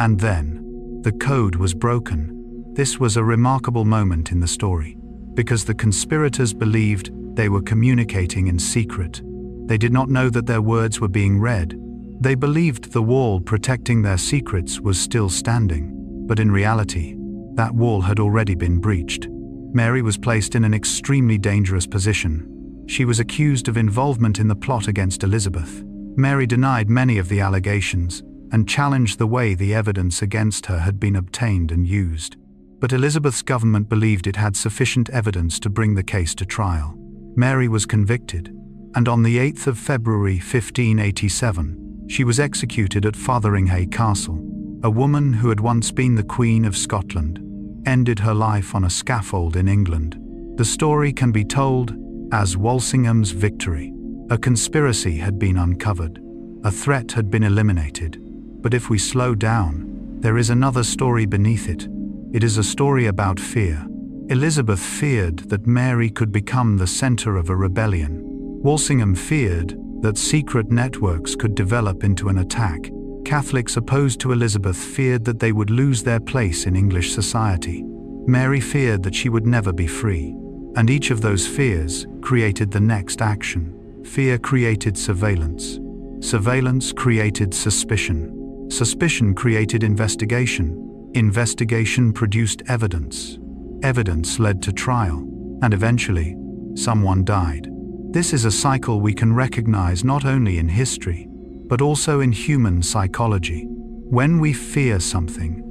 Speaker 1: And then, the code was broken. This was a remarkable moment in the story, because the conspirators believed they were communicating in secret. They did not know that their words were being read. They believed the wall protecting their secrets was still standing, but in reality, that wall had already been breached. Mary was placed in an extremely dangerous position. She was accused of involvement in the plot against Elizabeth. Mary denied many of the allegations and challenged the way the evidence against her had been obtained and used. But Elizabeth's government believed it had sufficient evidence to bring the case to trial. Mary was convicted, and on the 8th of February 1587, she was executed at Fotheringhay Castle. A woman who had once been the Queen of Scotland ended her life on a scaffold in England. The story can be told as Walsingham's victory. A conspiracy had been uncovered. A threat had been eliminated. But if we slow down, there is another story beneath it. It is a story about fear. Elizabeth feared that Mary could become the center of a rebellion. Walsingham feared that secret networks could develop into an attack. Catholics opposed to Elizabeth feared that they would lose their place in English society. Mary feared that she would never be free. And each of those fears created the next action. Fear created surveillance. Surveillance created suspicion. Suspicion created investigation. Investigation produced evidence. Evidence led to trial. And eventually, someone died. This is a cycle we can recognize not only in history, but also in human psychology. When we fear something,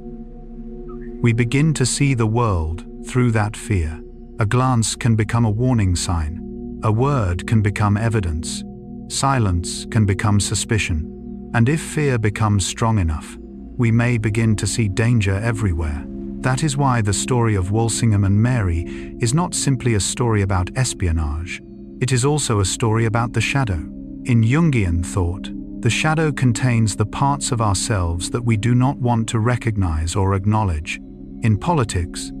Speaker 1: we begin to see the world through that fear. A glance can become a warning sign. A word can become evidence. Silence can become suspicion. And if fear becomes strong enough, we may begin to see danger everywhere. That is why the story of Walsingham and Mary is not simply a story about espionage. It is also a story about the shadow. In Jungian thought, the shadow contains the parts of ourselves that we do not want to recognize or acknowledge. In politics,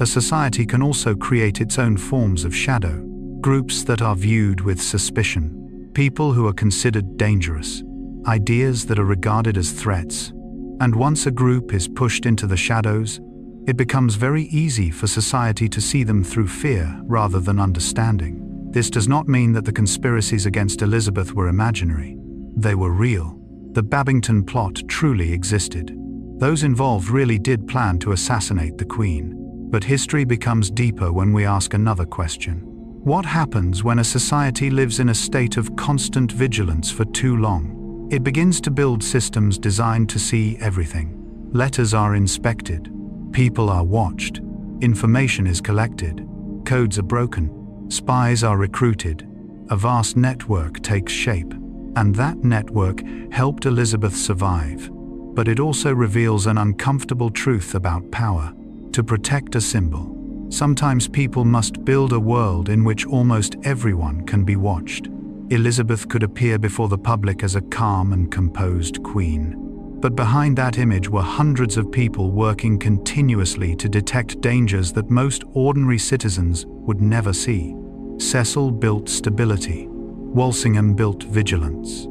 Speaker 1: a society can also create its own forms of shadow. Groups that are viewed with suspicion, people who are considered dangerous, ideas that are regarded as threats. And once a group is pushed into the shadows, it becomes very easy for society to see them through fear rather than understanding. This does not mean that the conspiracies against Elizabeth were imaginary. They were real. The Babington plot truly existed. Those involved really did plan to assassinate the Queen. But history becomes deeper when we ask another question. What happens when a society lives in a state of constant vigilance for too long? It begins to build systems designed to see everything. Letters are inspected. People are watched. Information is collected. Codes are broken. Spies are recruited. A vast network takes shape. And that network helped Elizabeth survive. But it also reveals an uncomfortable truth about power. To protect a symbol, sometimes people must build a world in which almost everyone can be watched. Elizabeth could appear before the public as a calm and composed queen. But behind that image were hundreds of people working continuously to detect dangers that most ordinary citizens would never see. Cecil built stability. Walsingham built vigilance.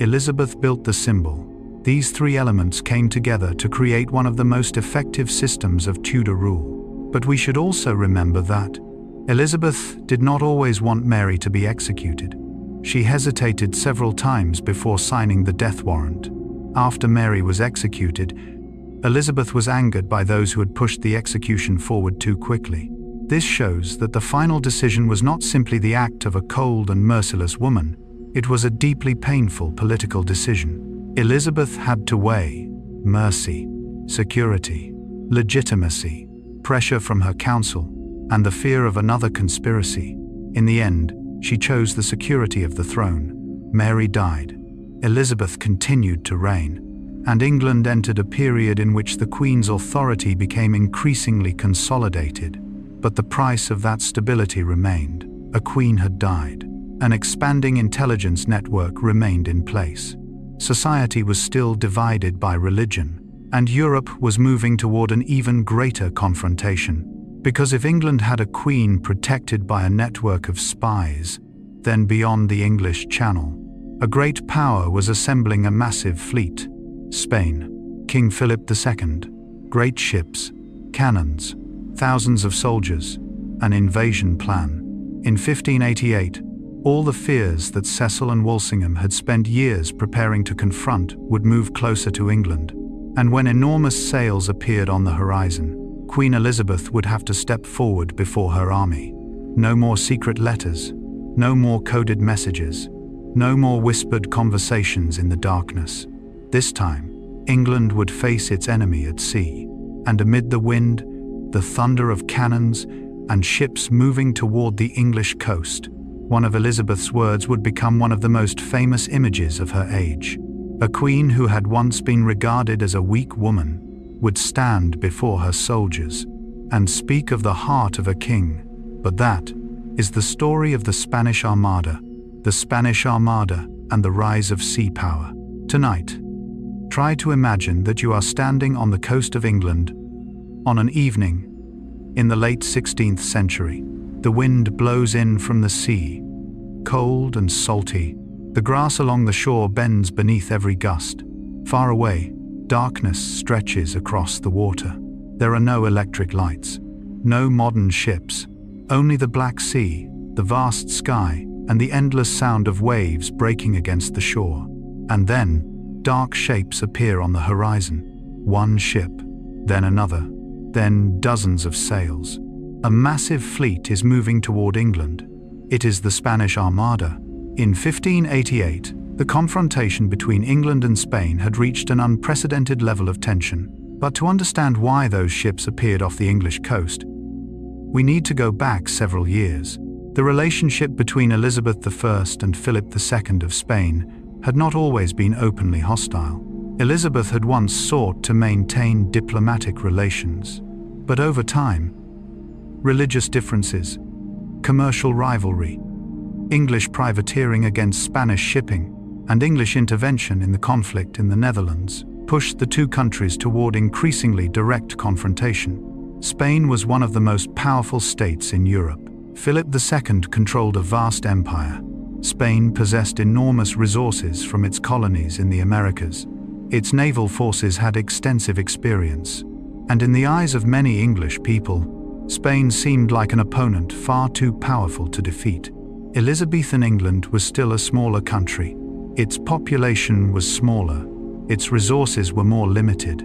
Speaker 1: Elizabeth built the symbol. These three elements came together to create one of the most effective systems of Tudor rule. But we should also remember that Elizabeth did not always want Mary to be executed. She hesitated several times before signing the death warrant. After Mary was executed, Elizabeth was angered by those who had pushed the execution forward too quickly. This shows that the final decision was not simply the act of a cold and merciless woman. It was a deeply painful political decision. Elizabeth had to weigh mercy, security, legitimacy, pressure from her council, and the fear of another conspiracy. In the end, she chose the security of the throne. Mary died. Elizabeth continued to reign, and England entered a period in which the Queen's authority became increasingly consolidated. But the price of that stability remained. A queen had died. An expanding intelligence network remained in place. Society was still divided by religion. And Europe was moving toward an even greater confrontation. Because if England had a queen protected by a network of spies, then beyond the English Channel, a great power was assembling a massive fleet. Spain, King Philip II, great ships, cannons, thousands of soldiers, an invasion plan. In 1588, all the fears that Cecil and Walsingham had spent years preparing to confront would move closer to England. And when enormous sails appeared on the horizon, Queen Elizabeth would have to step forward before her army. No more secret letters, no more coded messages, no more whispered conversations in the darkness. This time, England would face its enemy at sea, and amid the wind, the thunder of cannons, and ships moving toward the English coast, one of Elizabeth's words would become one of the most famous images of her age. A queen who had once been regarded as a weak woman would stand before her soldiers and speak of the heart of a king. But that is the story of the Spanish Armada and the rise of sea power. Tonight, try to imagine that you are standing on the coast of England on an evening in the late 16th century. The wind blows in from the sea, cold and salty. The grass along the shore bends beneath every gust. Far away, darkness stretches across the water. There are no electric lights, no modern ships, only the black sea, the vast sky, and the endless sound of waves breaking against the shore. And then, dark shapes appear on the horizon. One ship, then another, then dozens of sails. A massive fleet is moving toward England. It is the Spanish Armada. In 1588, the confrontation between England and Spain had reached an unprecedented level of tension. But to understand why those ships appeared off the English coast, we need to go back several years. The relationship between Elizabeth I and Philip II of Spain had not always been openly hostile. Elizabeth had once sought to maintain diplomatic relations, but over time, religious differences, commercial rivalry, English privateering against Spanish shipping, and English intervention in the conflict in the Netherlands pushed the two countries toward increasingly direct confrontation. Spain was one of the most powerful states in Europe. Philip II controlled a vast empire. Spain possessed enormous resources from its colonies in the Americas. Its naval forces had extensive experience, and in the eyes of many English people, Spain seemed like an opponent far too powerful to defeat. Elizabethan England was still a smaller country. Its population was smaller, its resources were more limited,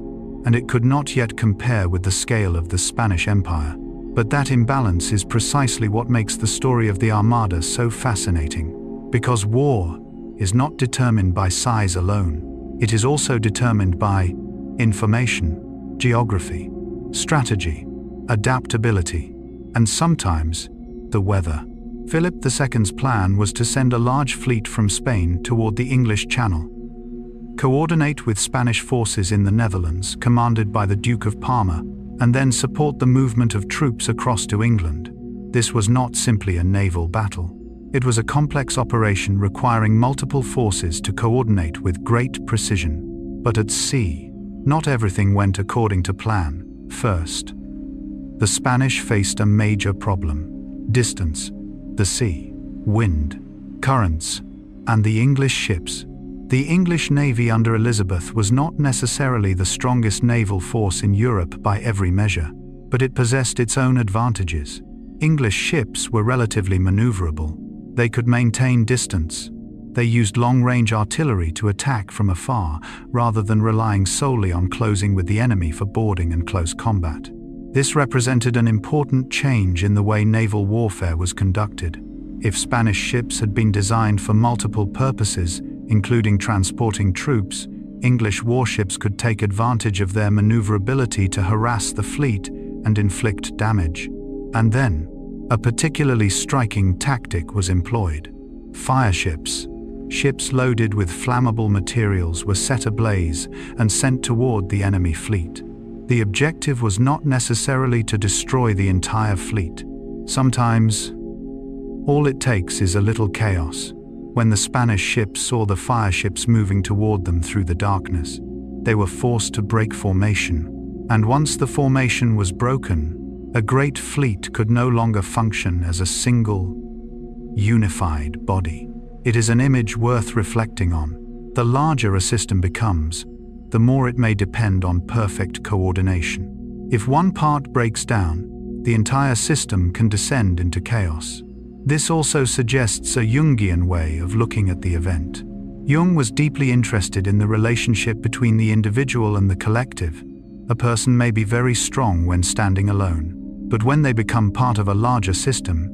Speaker 1: and it could not yet compare with the scale of the Spanish Empire. But that imbalance is precisely what makes the story of the Armada so fascinating. Because war is not determined by size alone, it is also determined by information, geography, strategy, adaptability, and sometimes the weather. Philip II's plan was to send a large fleet from Spain toward the English Channel, coordinate with Spanish forces in the Netherlands commanded by the Duke of Parma, and then support the movement of troops across to England. This was not simply a naval battle. It was a complex operation requiring multiple forces to coordinate with great precision. But at sea, not everything went according to plan. First, the Spanish faced a major problem: distance, the sea, wind, currents, and the English ships. The English navy under Elizabeth was not necessarily the strongest naval force in Europe by every measure, but it possessed its own advantages. English ships were relatively maneuverable. They could maintain distance. They used long-range artillery to attack from afar, rather than relying solely on closing with the enemy for boarding and close combat. This represented an important change in the way naval warfare was conducted. If Spanish ships had been designed for multiple purposes, including transporting troops, English warships could take advantage of their maneuverability to harass the fleet and inflict damage. And then, a particularly striking tactic was employed. Fireships, ships loaded with flammable materials, were set ablaze and sent toward the enemy fleet. The objective was not necessarily to destroy the entire fleet. Sometimes, all it takes is a little chaos. When the Spanish ships saw the fireships moving toward them through the darkness, they were forced to break formation. And once the formation was broken, a great fleet could no longer function as a single, unified body. It is an image worth reflecting on. The larger a system becomes, the more it may depend on perfect coordination. If one part breaks down, the entire system can descend into chaos. This also suggests a Jungian way of looking at the event. Jung was deeply interested in the relationship between the individual and the collective. A person may be very strong when standing alone, but when they become part of a larger system,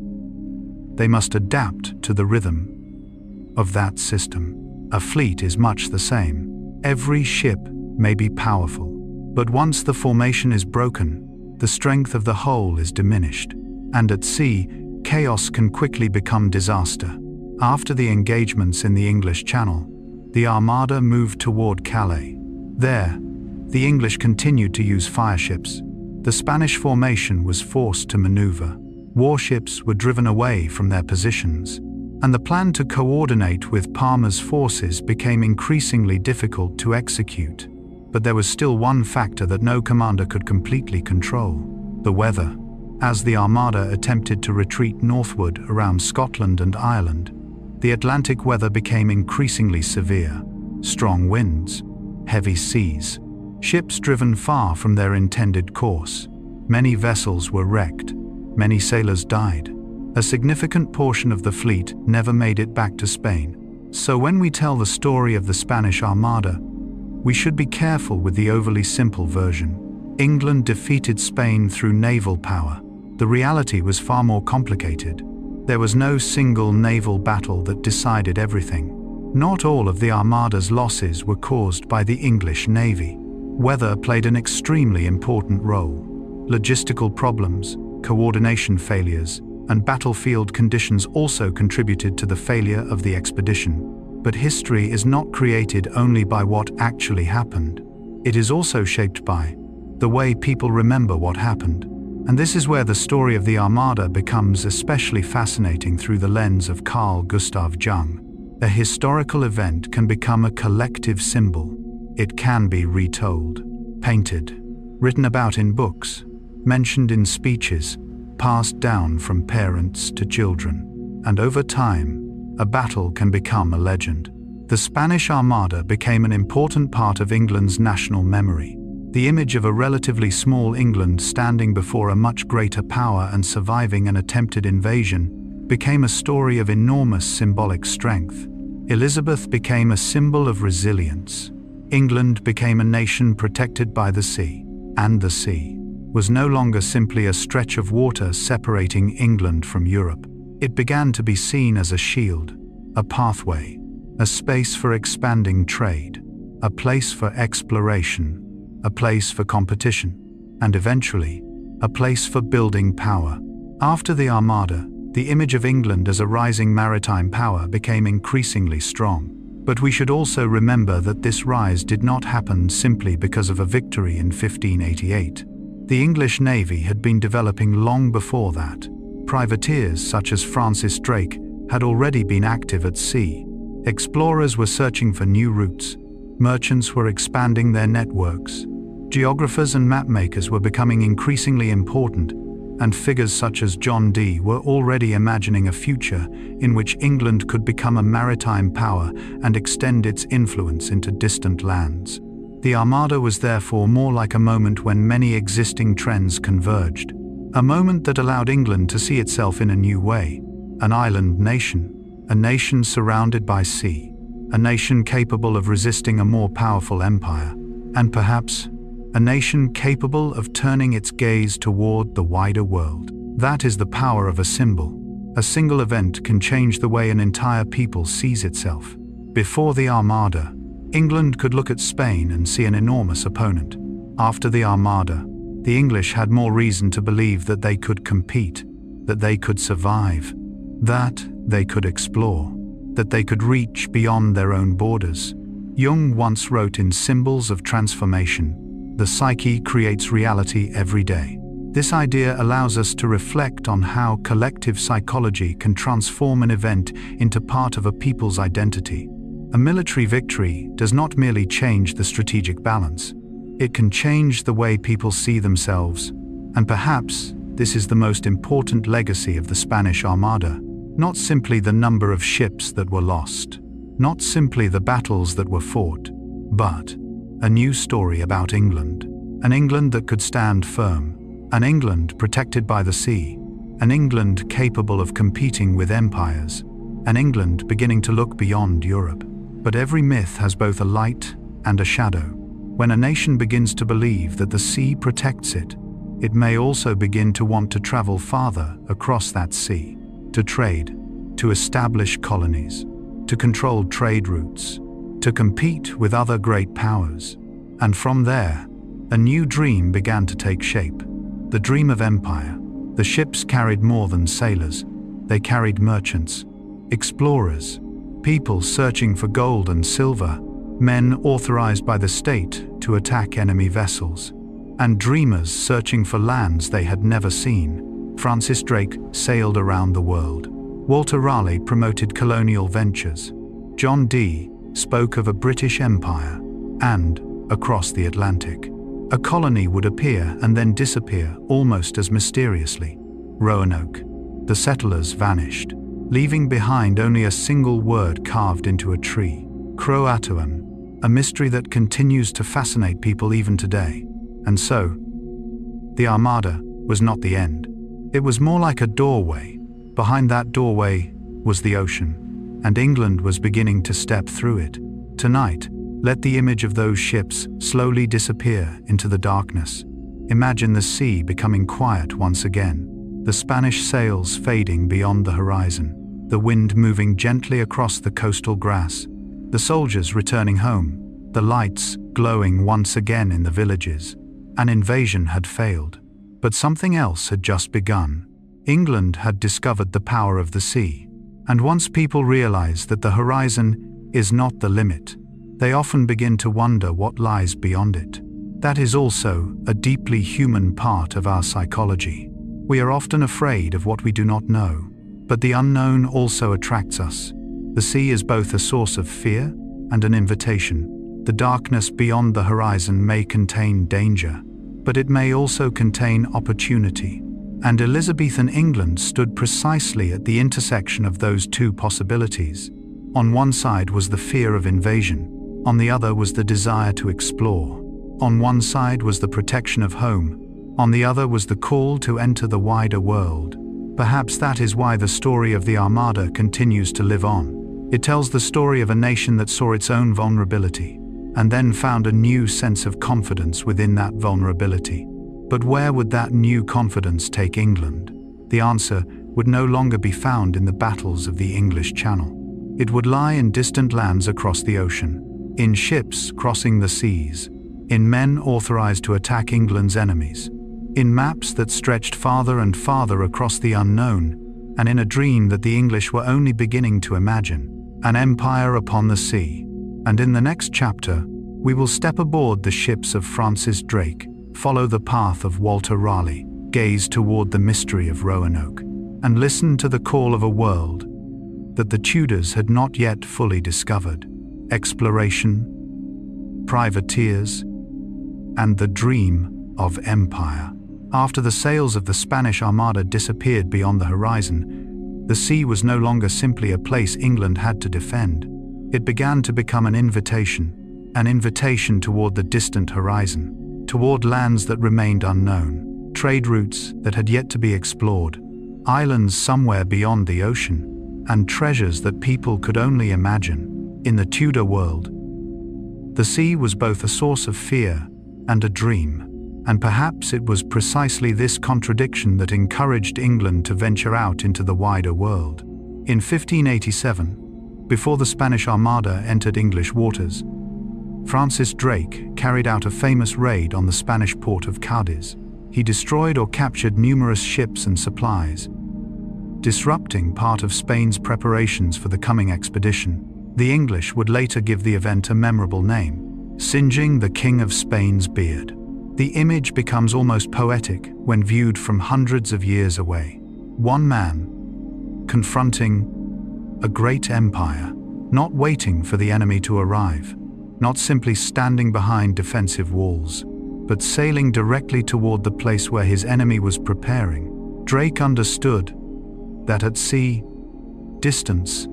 Speaker 1: they must adapt to the rhythm of that system. A fleet is much the same. Every ship may be powerful, but once the formation is broken, the strength of the whole is diminished. And at sea, chaos can quickly become disaster. After the engagements in the English Channel, the Armada moved toward Calais. There, the English continued to use fireships. The Spanish formation was forced to maneuver. Warships were driven away from their positions, and the plan to coordinate with Parma's forces became increasingly difficult to execute. But there was still one factor that no commander could completely control: the weather. As the Armada attempted to retreat northward around Scotland and Ireland, the Atlantic weather became increasingly severe. Strong winds, heavy seas, ships driven far from their intended course. Many vessels were wrecked, many sailors died. A significant portion of the fleet never made it back to Spain. So when we tell the story of the Spanish Armada, we should be careful with the overly simple version. England defeated Spain through naval power. The reality was far more complicated. There was no single naval battle that decided everything. Not all of the Armada's losses were caused by the English Navy. Weather played an extremely important role. Logistical problems, coordination failures, and battlefield conditions also contributed to the failure of the expedition. But history is not created only by what actually happened. It is also shaped by the way people remember what happened. And this is where the story of the Armada becomes especially fascinating through the lens of Carl Gustav Jung. A historical event can become a collective symbol. It can be retold, painted, written about in books, mentioned in speeches, passed down from parents to children. And over time, a battle can become a legend. The Spanish Armada became an important part of England's national memory. The image of a relatively small England standing before a much greater power and surviving an attempted invasion became a story of enormous symbolic strength. Elizabeth became a symbol of resilience. England became a nation protected by the sea. And the sea was no longer simply a stretch of water separating England from Europe. It began to be seen as a shield, a pathway, a space for expanding trade, a place for exploration, a place for competition, and eventually, a place for building power. After the Armada, the image of England as a rising maritime power became increasingly strong. But we should also remember that this rise did not happen simply because of a victory in 1588. The English Navy had been developing long before that. Privateers such as Francis Drake had already been active at sea. Explorers were searching for new routes. Merchants were expanding their networks. Geographers and mapmakers were becoming increasingly important, and figures such as John Dee were already imagining a future in which England could become a maritime power and extend its influence into distant lands. The Armada was therefore more like a moment when many existing trends converged. A moment that allowed England to see itself in a new way. An island nation, a nation surrounded by sea, a nation capable of resisting a more powerful empire, and perhaps a nation capable of turning its gaze toward the wider world. That is the power of a symbol. A single event can change the way an entire people sees itself. Before the Armada, England could look at Spain and see an enormous opponent. After the Armada, the English had more reason to believe that they could compete, that they could survive, that they could explore, that they could reach beyond their own borders. Jung once wrote in Symbols of Transformation, "The psyche creates reality every day." This idea allows us to reflect on how collective psychology can transform an event into part of a people's identity. A military victory does not merely change the strategic balance. It can change the way people see themselves, and perhaps this is the most important legacy of the Spanish Armada. Not simply the number of ships that were lost, not simply the battles that were fought, but a new story about England. An England that could stand firm, an England protected by the sea, an England capable of competing with empires, an England beginning to look beyond Europe. But every myth has both a light and a shadow. When a nation begins to believe that the sea protects it, it may also begin to want to travel farther across that sea, to trade, to establish colonies, to control trade routes, to compete with other great powers. And from there, a new dream began to take shape. The dream of empire. The ships carried more than sailors. They carried merchants, explorers, people searching for gold and silver, men authorized by the state to attack enemy vessels, and dreamers searching for lands they had never seen. Francis Drake sailed around the world. Walter Raleigh promoted colonial ventures. John Dee spoke of a British Empire, and, across the Atlantic, a colony would appear and then disappear almost as mysteriously. Roanoke. The settlers vanished, leaving behind only a single word carved into a tree. Croatoan, a mystery that continues to fascinate people even today. And so, the Armada was not the end. It was more like a doorway. Behind that doorway was the ocean, and England was beginning to step through it. Tonight, let the image of those ships slowly disappear into the darkness. Imagine the sea becoming quiet once again, the Spanish sails fading beyond the horizon, the wind moving gently across the coastal grass, the soldiers returning home, the lights glowing once again in the villages. An invasion had failed, but something else had just begun. England had discovered the power of the sea, and once people realize that the horizon is not the limit, they often begin to wonder what lies beyond it. That is also a deeply human part of our psychology. We are often afraid of what we do not know, but the unknown also attracts us. The sea is both a source of fear and an invitation. The darkness beyond the horizon may contain danger, but it may also contain opportunity. And Elizabethan England stood precisely at the intersection of those two possibilities. On one side was the fear of invasion. On the other was the desire to explore. On one side was the protection of home. On the other was the call to enter the wider world. Perhaps that is why the story of the Armada continues to live on. It tells the story of a nation that saw its own vulnerability, and then found a new sense of confidence within that vulnerability. But where would that new confidence take England? The answer would no longer be found in the battles of the English Channel. It would lie in distant lands across the ocean, in ships crossing the seas, in men authorized to attack England's enemies, in maps that stretched farther and farther across the unknown, and in a dream that the English were only beginning to imagine, an empire upon the sea. And in the next chapter, we will step aboard the ships of Francis Drake, follow the path of Walter Raleigh, gaze toward the mystery of Roanoke, and listen to the call of a world that the Tudors had not yet fully discovered. Exploration, privateers, and the dream of empire. After the sails of the Spanish Armada disappeared beyond the horizon, the sea was no longer simply a place England had to defend. It began to become an invitation toward the distant horizon, toward lands that remained unknown, trade routes that had yet to be explored, islands somewhere beyond the ocean, and treasures that people could only imagine. In the Tudor world, the sea was both a source of fear and a dream, and perhaps it was precisely this contradiction that encouraged England to venture out into the wider world. In 1587, before the Spanish Armada entered English waters, Francis Drake carried out a famous raid on the Spanish port of Cadiz. He destroyed or captured numerous ships and supplies, disrupting part of Spain's preparations for the coming expedition. The English would later give the event a memorable name, singeing the King of Spain's beard. The image becomes almost poetic when viewed from hundreds of years away. One man confronting a great empire, not waiting for the enemy to arrive, not simply standing behind defensive walls, but sailing directly toward the place where his enemy was preparing. Drake understood that at sea, distance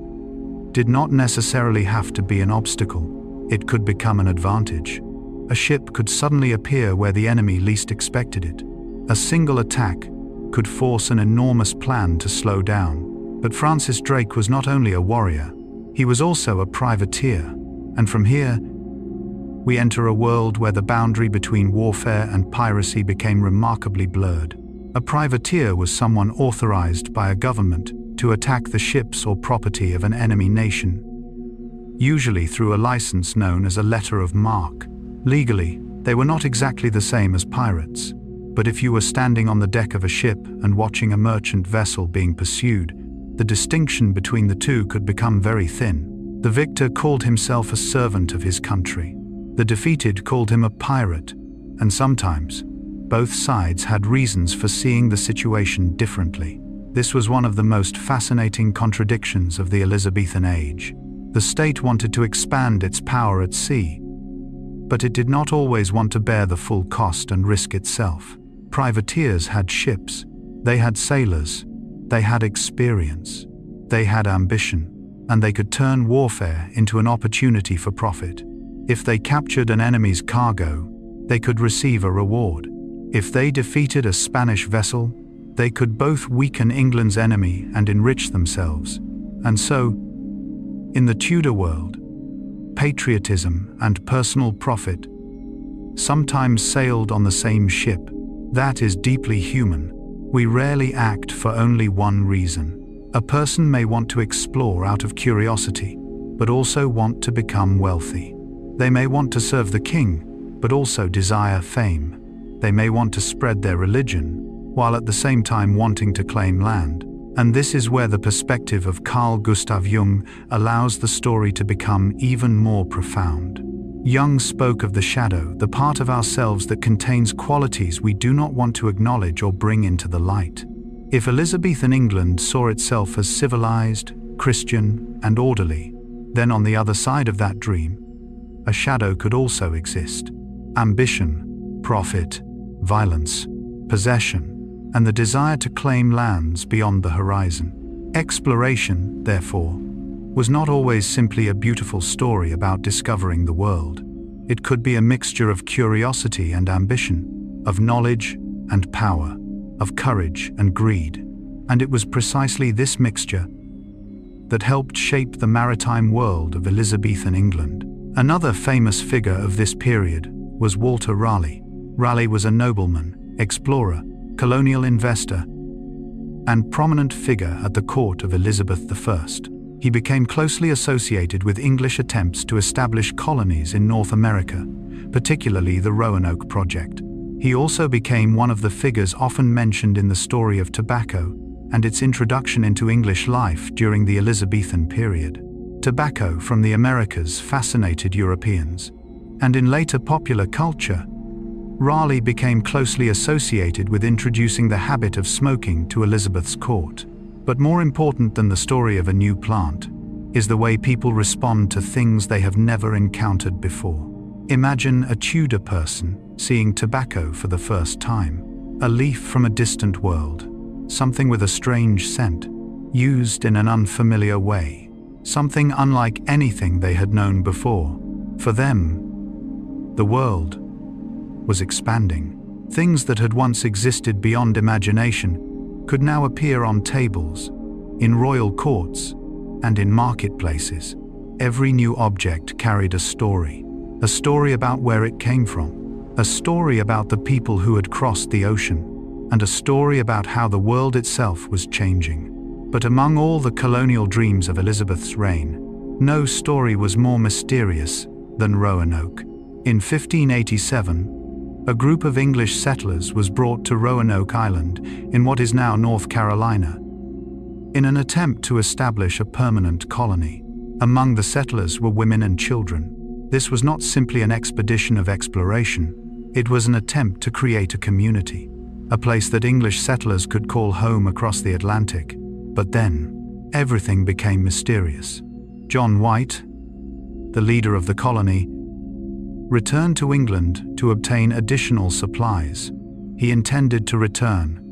Speaker 1: did not necessarily have to be an obstacle. It could become an advantage. A ship could suddenly appear where the enemy least expected it. A single attack could force an enormous plan to slow down. But Francis Drake was not only a warrior, he was also a privateer. And from here, we enter a world where the boundary between warfare and piracy became remarkably blurred. A privateer was someone authorized by a government to attack the ships or property of an enemy nation, usually through a license known as a letter of marque. Legally, they were not exactly the same as pirates, but if you were standing on the deck of a ship and watching a merchant vessel being pursued, the distinction between the two could become very thin. The victor called himself a servant of his country. The defeated called him a pirate, and sometimes, both sides had reasons for seeing the situation differently. This was one of the most fascinating contradictions of the Elizabethan age. The state wanted to expand its power at sea, but it did not always want to bear the full cost and risk itself. Privateers had ships, they had sailors, they had experience, they had ambition, and they could turn warfare into an opportunity for profit. If they captured an enemy's cargo, they could receive a reward. If they defeated a Spanish vessel, they could both weaken England's enemy and enrich themselves. And so, in the Tudor world, patriotism and personal profit sometimes sailed on the same ship. That is deeply human. We rarely act for only one reason. A person may want to explore out of curiosity, but also want to become wealthy. They may want to serve the king, but also desire fame. They may want to spread their religion, while at the same time wanting to claim land. And this is where the perspective of Carl Gustav Jung allows the story to become even more profound. Jung spoke of the shadow, the part of ourselves that contains qualities we do not want to acknowledge or bring into the light. If Elizabethan England saw itself as civilized, Christian, and orderly, then on the other side of that dream, a shadow could also exist. Ambition, profit, violence, possession, and the desire to claim lands beyond the horizon. Exploration, therefore, was not always simply a beautiful story about discovering the world. It could be a mixture of curiosity and ambition, of knowledge and power, of courage and greed. And it was precisely this mixture that helped shape the maritime world of Elizabethan England. Another famous figure of this period was Walter Raleigh. Raleigh was a nobleman, explorer, colonial investor, and prominent figure at the court of Elizabeth I. He became closely associated with English attempts to establish colonies in North America, particularly the Roanoke Project. He also became one of the figures often mentioned in the story of tobacco and its introduction into English life during the Elizabethan period. Tobacco from the Americas fascinated Europeans, and in later popular culture, Raleigh became closely associated with introducing the habit of smoking to Elizabeth's court. But more important than the story of a new plant is the way people respond to things they have never encountered before. Imagine a Tudor person seeing tobacco for the first time, a leaf from a distant world, something with a strange scent, used in an unfamiliar way, something unlike anything they had known before. For them, the world was expanding. Things that had once existed beyond imagination could now appear on tables, in royal courts, and in marketplaces. Every new object carried a story about where it came from, a story about the people who had crossed the ocean, and a story about how the world itself was changing. But among all the colonial dreams of Elizabeth's reign, no story was more mysterious than Roanoke. In 1587, a group of English settlers was brought to Roanoke Island in what is now North Carolina, in an attempt to establish a permanent colony. Among the settlers were women and children. This was not simply an expedition of exploration, it was an attempt to create a community, a place that English settlers could call home across the Atlantic. But then, everything became mysterious. John White, the leader of the colony, returned to England to obtain additional supplies. He intended to return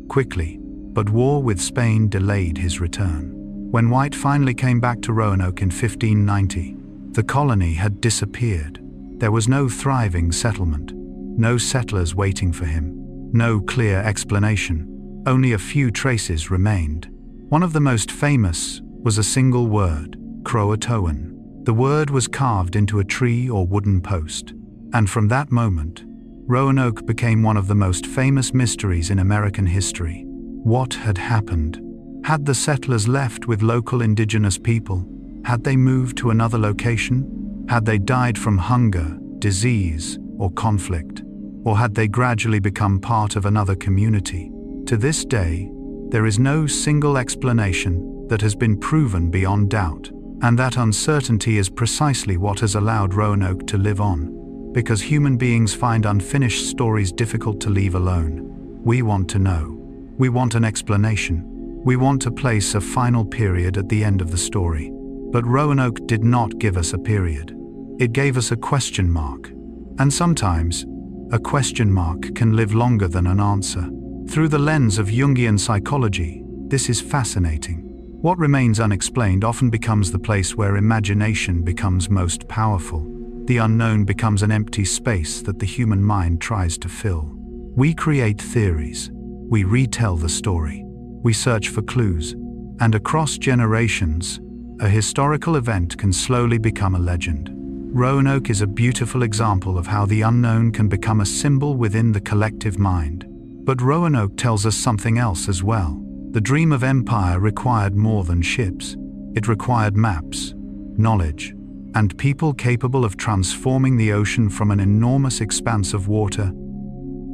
Speaker 1: quickly, but war with Spain delayed his return. When White finally came back to Roanoke in 1590, the colony had disappeared. There was no thriving settlement, no settlers waiting for him, no clear explanation. Only a few traces remained. One of the most famous was a single word, Croatoan. The word was carved into a tree or wooden post, and from that moment, Roanoke became one of the most famous mysteries in American history. What had happened? Had the settlers left with local indigenous people? Had they moved to another location? Had they died from hunger, disease, or conflict? Or had they gradually become part of another community? To this day, there is no single explanation that has been proven beyond doubt, and that uncertainty is precisely what has allowed Roanoke to live on, because human beings find unfinished stories difficult to leave alone. We want to know. We want an explanation. We want to place a final period at the end of the story. But Roanoke did not give us a period. It gave us a question mark. And sometimes, a question mark can live longer than an answer. Through the lens of Jungian psychology, this is fascinating. What remains unexplained often becomes the place where imagination becomes most powerful. The unknown becomes an empty space that the human mind tries to fill. We create theories. We retell the story. We search for clues. And across generations, a historical event can slowly become a legend. Roanoke is a beautiful example of how the unknown can become a symbol within the collective mind. But Roanoke tells us something else as well. The dream of empire required more than ships. It required maps, knowledge, and people capable of transforming the ocean from an enormous expanse of water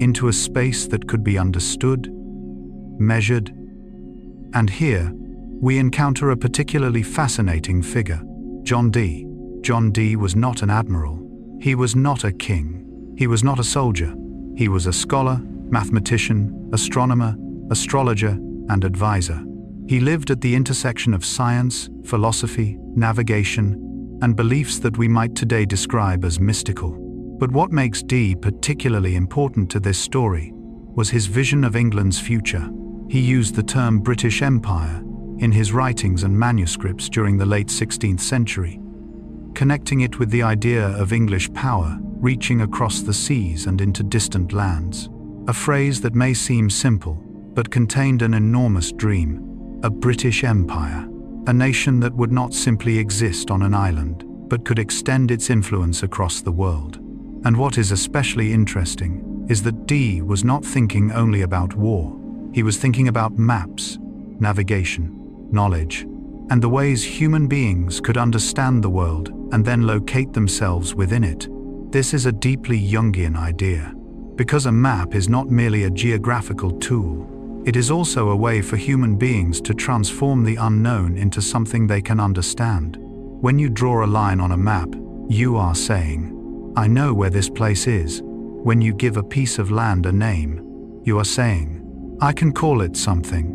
Speaker 1: into a space that could be understood, measured. And here, we encounter a particularly fascinating figure, John Dee. John Dee was not an admiral. He was not a king. He was not a soldier. He was a scholar, mathematician, astronomer, astrologer, and advisor. He lived at the intersection of science, philosophy, navigation, and beliefs that we might today describe as mystical. But what makes Dee particularly important to this story was his vision of England's future. He used the term British Empire in his writings and manuscripts during the late 16th century, connecting it with the idea of English power reaching across the seas and into distant lands. A phrase that may seem simple, but contained an enormous dream: a British Empire, a nation that would not simply exist on an island, but could extend its influence across the world. And what is especially interesting is that Dee was not thinking only about war. He was thinking about maps, navigation, knowledge, and the ways human beings could understand the world and then locate themselves within it. This is a deeply Jungian idea, because a map is not merely a geographical tool. It is also a way for human beings to transform the unknown into something they can understand. When you draw a line on a map, you are saying, "I know where this place is." When you give a piece of land a name, you are saying, "I can call it something."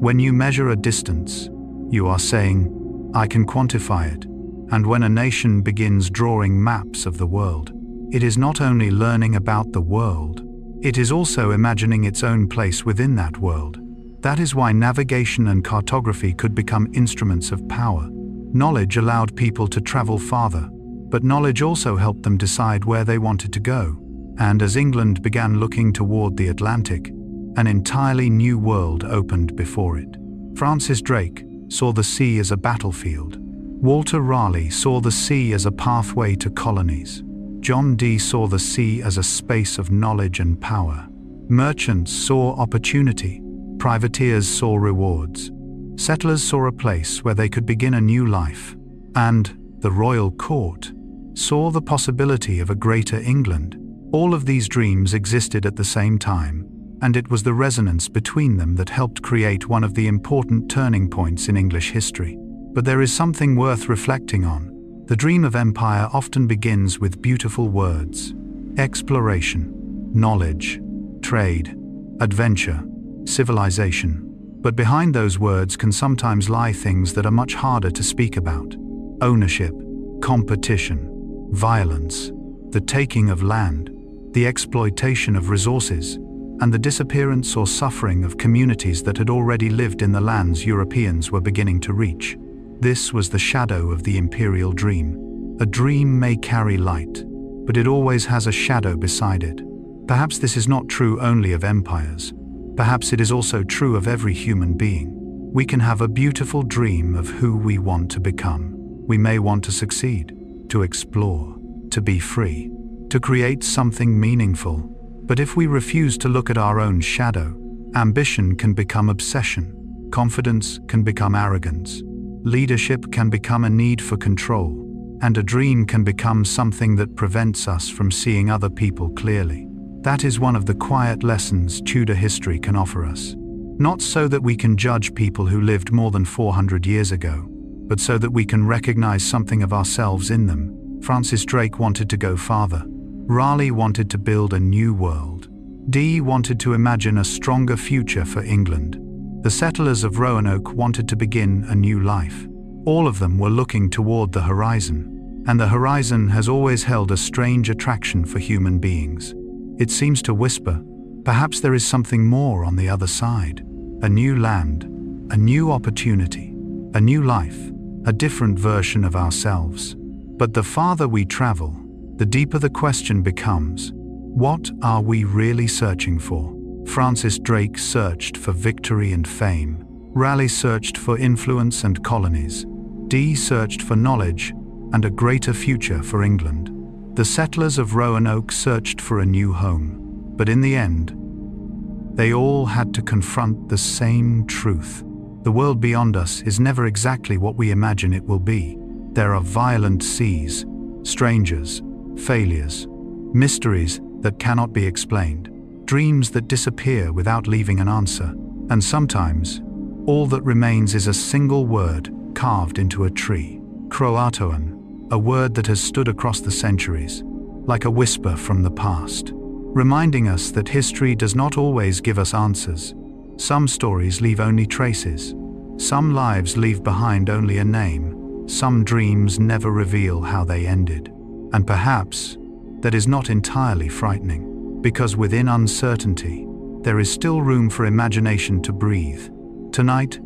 Speaker 1: When you measure a distance, you are saying, "I can quantify it." And when a nation begins drawing maps of the world, it is not only learning about the world, it is also imagining its own place within that world. That is why navigation and cartography could become instruments of power. Knowledge allowed people to travel farther, but knowledge also helped them decide where they wanted to go. And as England began looking toward the Atlantic, an entirely new world opened before it. Francis Drake saw the sea as a battlefield. Walter Raleigh saw the sea as a pathway to colonies. John Dee saw the sea as a space of knowledge and power. Merchants saw opportunity. Privateers saw rewards. Settlers saw a place where they could begin a new life. And the royal court saw the possibility of a greater England. All of these dreams existed at the same time, and it was the resonance between them that helped create one of the important turning points in English history. But there is something worth reflecting on. The dream of empire often begins with beautiful words: exploration, knowledge, trade, adventure, civilization. But behind those words can sometimes lie things that are much harder to speak about. ownership, competition, violence, the taking of land, the exploitation of resources, and the disappearance or suffering of communities that had already lived in the lands Europeans were beginning to reach. This was the shadow of the imperial dream. A dream may carry light, but it always has a shadow beside it. Perhaps this is not true only of empires. Perhaps it is also true of every human being. We can have a beautiful dream of who we want to become. We may want to succeed, to explore, to be free, to create something meaningful. But if we refuse to look at our own shadow, ambition can become obsession, confidence can become arrogance, leadership can become a need for control, and a dream can become something that prevents us from seeing other people clearly. That is one of the quiet lessons Tudor history can offer us. Not so that we can judge people who lived more than 400 years ago, but so that we can recognize something of ourselves in them. Francis Drake wanted to go farther. Raleigh wanted to build a new world. Dee wanted to imagine a stronger future for England. The settlers of Roanoke wanted to begin a new life. All of them were looking toward the horizon, and the horizon has always held a strange attraction for human beings. It seems to whisper, perhaps there is something more on the other side. A new land, a new opportunity, a new life, a different version of ourselves. But the farther we travel, the deeper the question becomes, what are we really searching for? Francis Drake searched for victory and fame. Raleigh searched for influence and colonies. Dee searched for knowledge and a greater future for England. The settlers of Roanoke searched for a new home, but in the end, they all had to confront the same truth. The world beyond us is never exactly what we imagine it will be. There are violent seas, strangers, failures, mysteries that cannot be explained, dreams that disappear without leaving an answer, and sometimes, all that remains is a single word carved into a tree. Croatoan, a word that has stood across the centuries, like a whisper from the past, reminding us that history does not always give us answers. Some stories leave only traces. Some lives leave behind only a name. Some dreams never reveal how they ended. And perhaps that is not entirely frightening, because within uncertainty, there is still room for imagination to breathe. Tonight,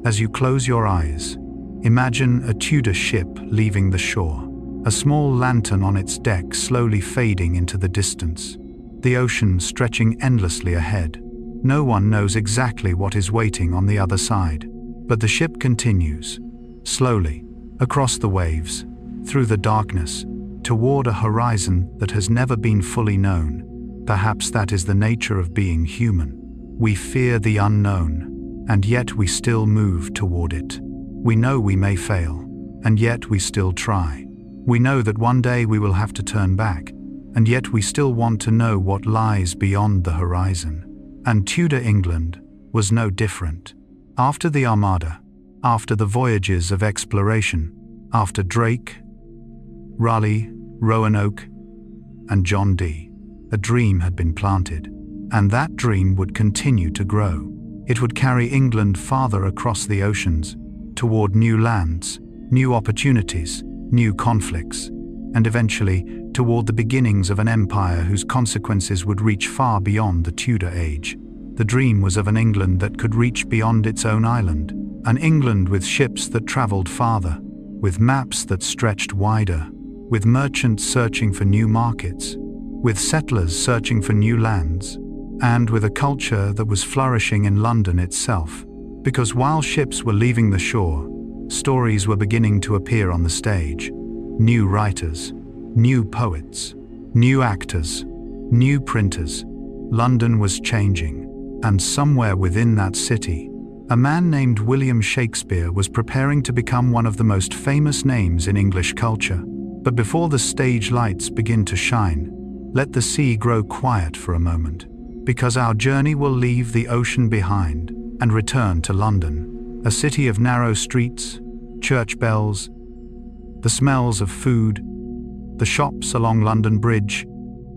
Speaker 1: as you close your eyes, imagine a Tudor ship leaving the shore, a small lantern on its deck slowly fading into the distance, the ocean stretching endlessly ahead. No one knows exactly what is waiting on the other side, but the ship continues, slowly, across the waves, through the darkness, toward a horizon that has never been fully known. Perhaps that is the nature of being human. We fear the unknown, and yet we still move toward it. We know we may fail, and yet we still try. We know that one day we will have to turn back, and yet we still want to know what lies beyond the horizon. And Tudor England was no different. After the Armada, after the voyages of exploration, after Drake, Raleigh, Roanoke, and John Dee, a dream had been planted, and that dream would continue to grow. It would carry England farther across the oceans, toward new lands, new opportunities, new conflicts, and eventually toward the beginnings of an empire whose consequences would reach far beyond the Tudor age. The dream was of an England that could reach beyond its own island, an England with ships that traveled farther, with maps that stretched wider, with merchants searching for new markets, with settlers searching for new lands, and with a culture that was flourishing in London itself. Because while ships were leaving the shore, stories were beginning to appear on the stage. New writers, new poets, new actors, new printers. London was changing, and somewhere within that city, a man named William Shakespeare was preparing to become one of the most famous names in English culture. But before the stage lights begin to shine, let the sea grow quiet for a moment, because our journey will leave the ocean behind and return to London, a city of narrow streets, church bells, the smells of food, the shops along London Bridge,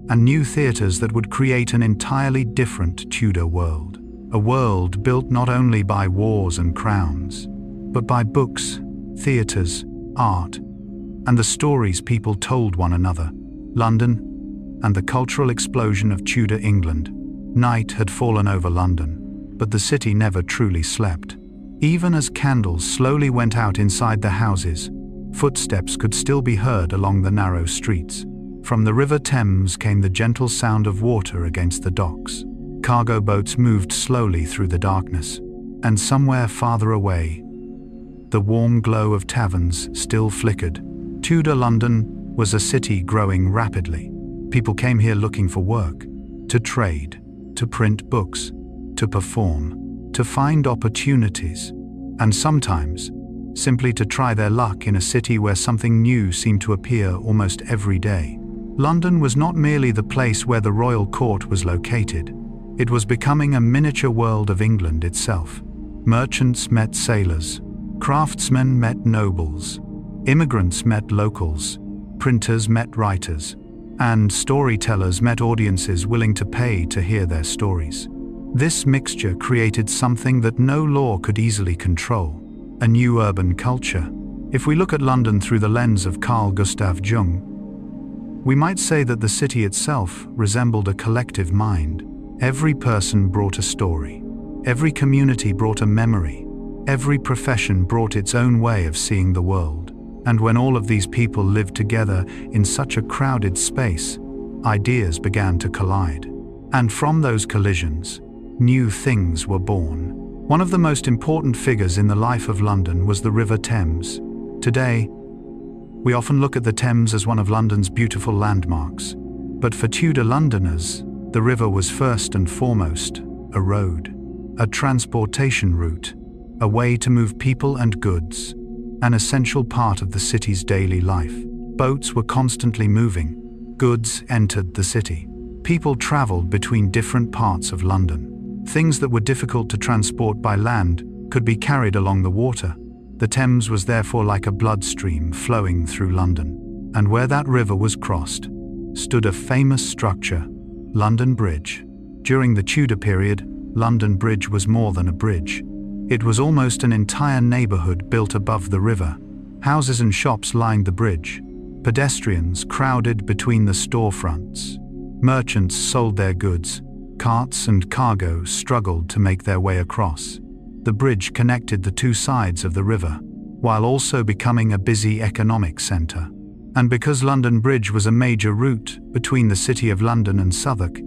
Speaker 1: and new theatres that would create an entirely different Tudor world. A world built not only by wars and crowns, but by books, theatres, art, and the stories people told one another. London, and the cultural explosion of Tudor England. Night had fallen over London, but the city never truly slept. Even as candles slowly went out inside the houses, footsteps could still be heard along the narrow streets. From the River Thames came the gentle sound of water against the docks. Cargo boats moved slowly through the darkness, and somewhere farther away, the warm glow of taverns still flickered. Tudor London was a city growing rapidly. People came here looking for work, to trade, to print books, to perform, to find opportunities, and sometimes simply to try their luck in a city where something new seemed to appear almost every day. London was not merely the place where the royal court was located. It was becoming a miniature world of England itself. Merchants met sailors, craftsmen met nobles, immigrants met locals, printers met writers, and storytellers met audiences willing to pay to hear their stories. This mixture created something that no law could easily control, a new urban culture. If we look at London through the lens of Carl Gustav Jung, we might say that the city itself resembled a collective mind. Every person brought a story. Every community brought a memory. Every profession brought its own way of seeing the world. And when all of these people lived together in such a crowded space, ideas began to collide. And from those collisions, new things were born. One of the most important figures in the life of London was the River Thames. Today, we often look at the Thames as one of London's beautiful landmarks. But for Tudor Londoners, the river was first and foremost a road, a transportation route, a way to move people and goods, an essential part of the city's daily life. Boats were constantly moving. Goods entered the city. People traveled between different parts of London. Things that were difficult to transport by land could be carried along the water. The Thames was therefore like a bloodstream flowing through London. And where that river was crossed, stood a famous structure, London Bridge. During the Tudor period, London Bridge was more than a bridge. It was almost an entire neighborhood built above the river. Houses and shops lined the bridge. Pedestrians crowded between the storefronts. Merchants sold their goods. Carts and cargo struggled to make their way across. The bridge connected the two sides of the river, while also becoming a busy economic center. And because London Bridge was a major route between the City of London and Southwark,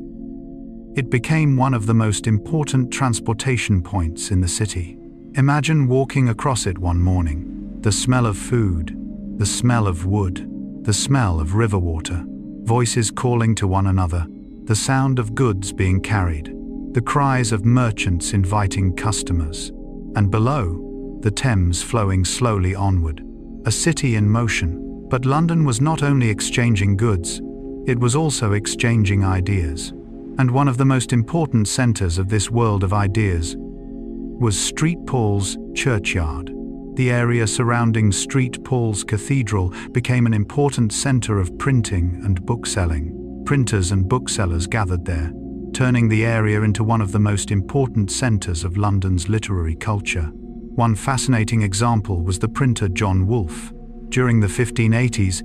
Speaker 1: it became one of the most important transportation points in the city. Imagine walking across it one morning. The smell of food, the smell of wood, the smell of river water, voices calling to one another, the sound of goods being carried, the cries of merchants inviting customers, and below, the Thames flowing slowly onward. A city in motion. But London was not only exchanging goods, it was also exchanging ideas. And one of the most important centers of this world of ideas was St. Paul's Churchyard. The area surrounding St. Paul's Cathedral became an important center of printing and bookselling. Printers and booksellers gathered there, turning the area into one of the most important centers of London's literary culture. One fascinating example was the printer John Woolf. During the 1580s,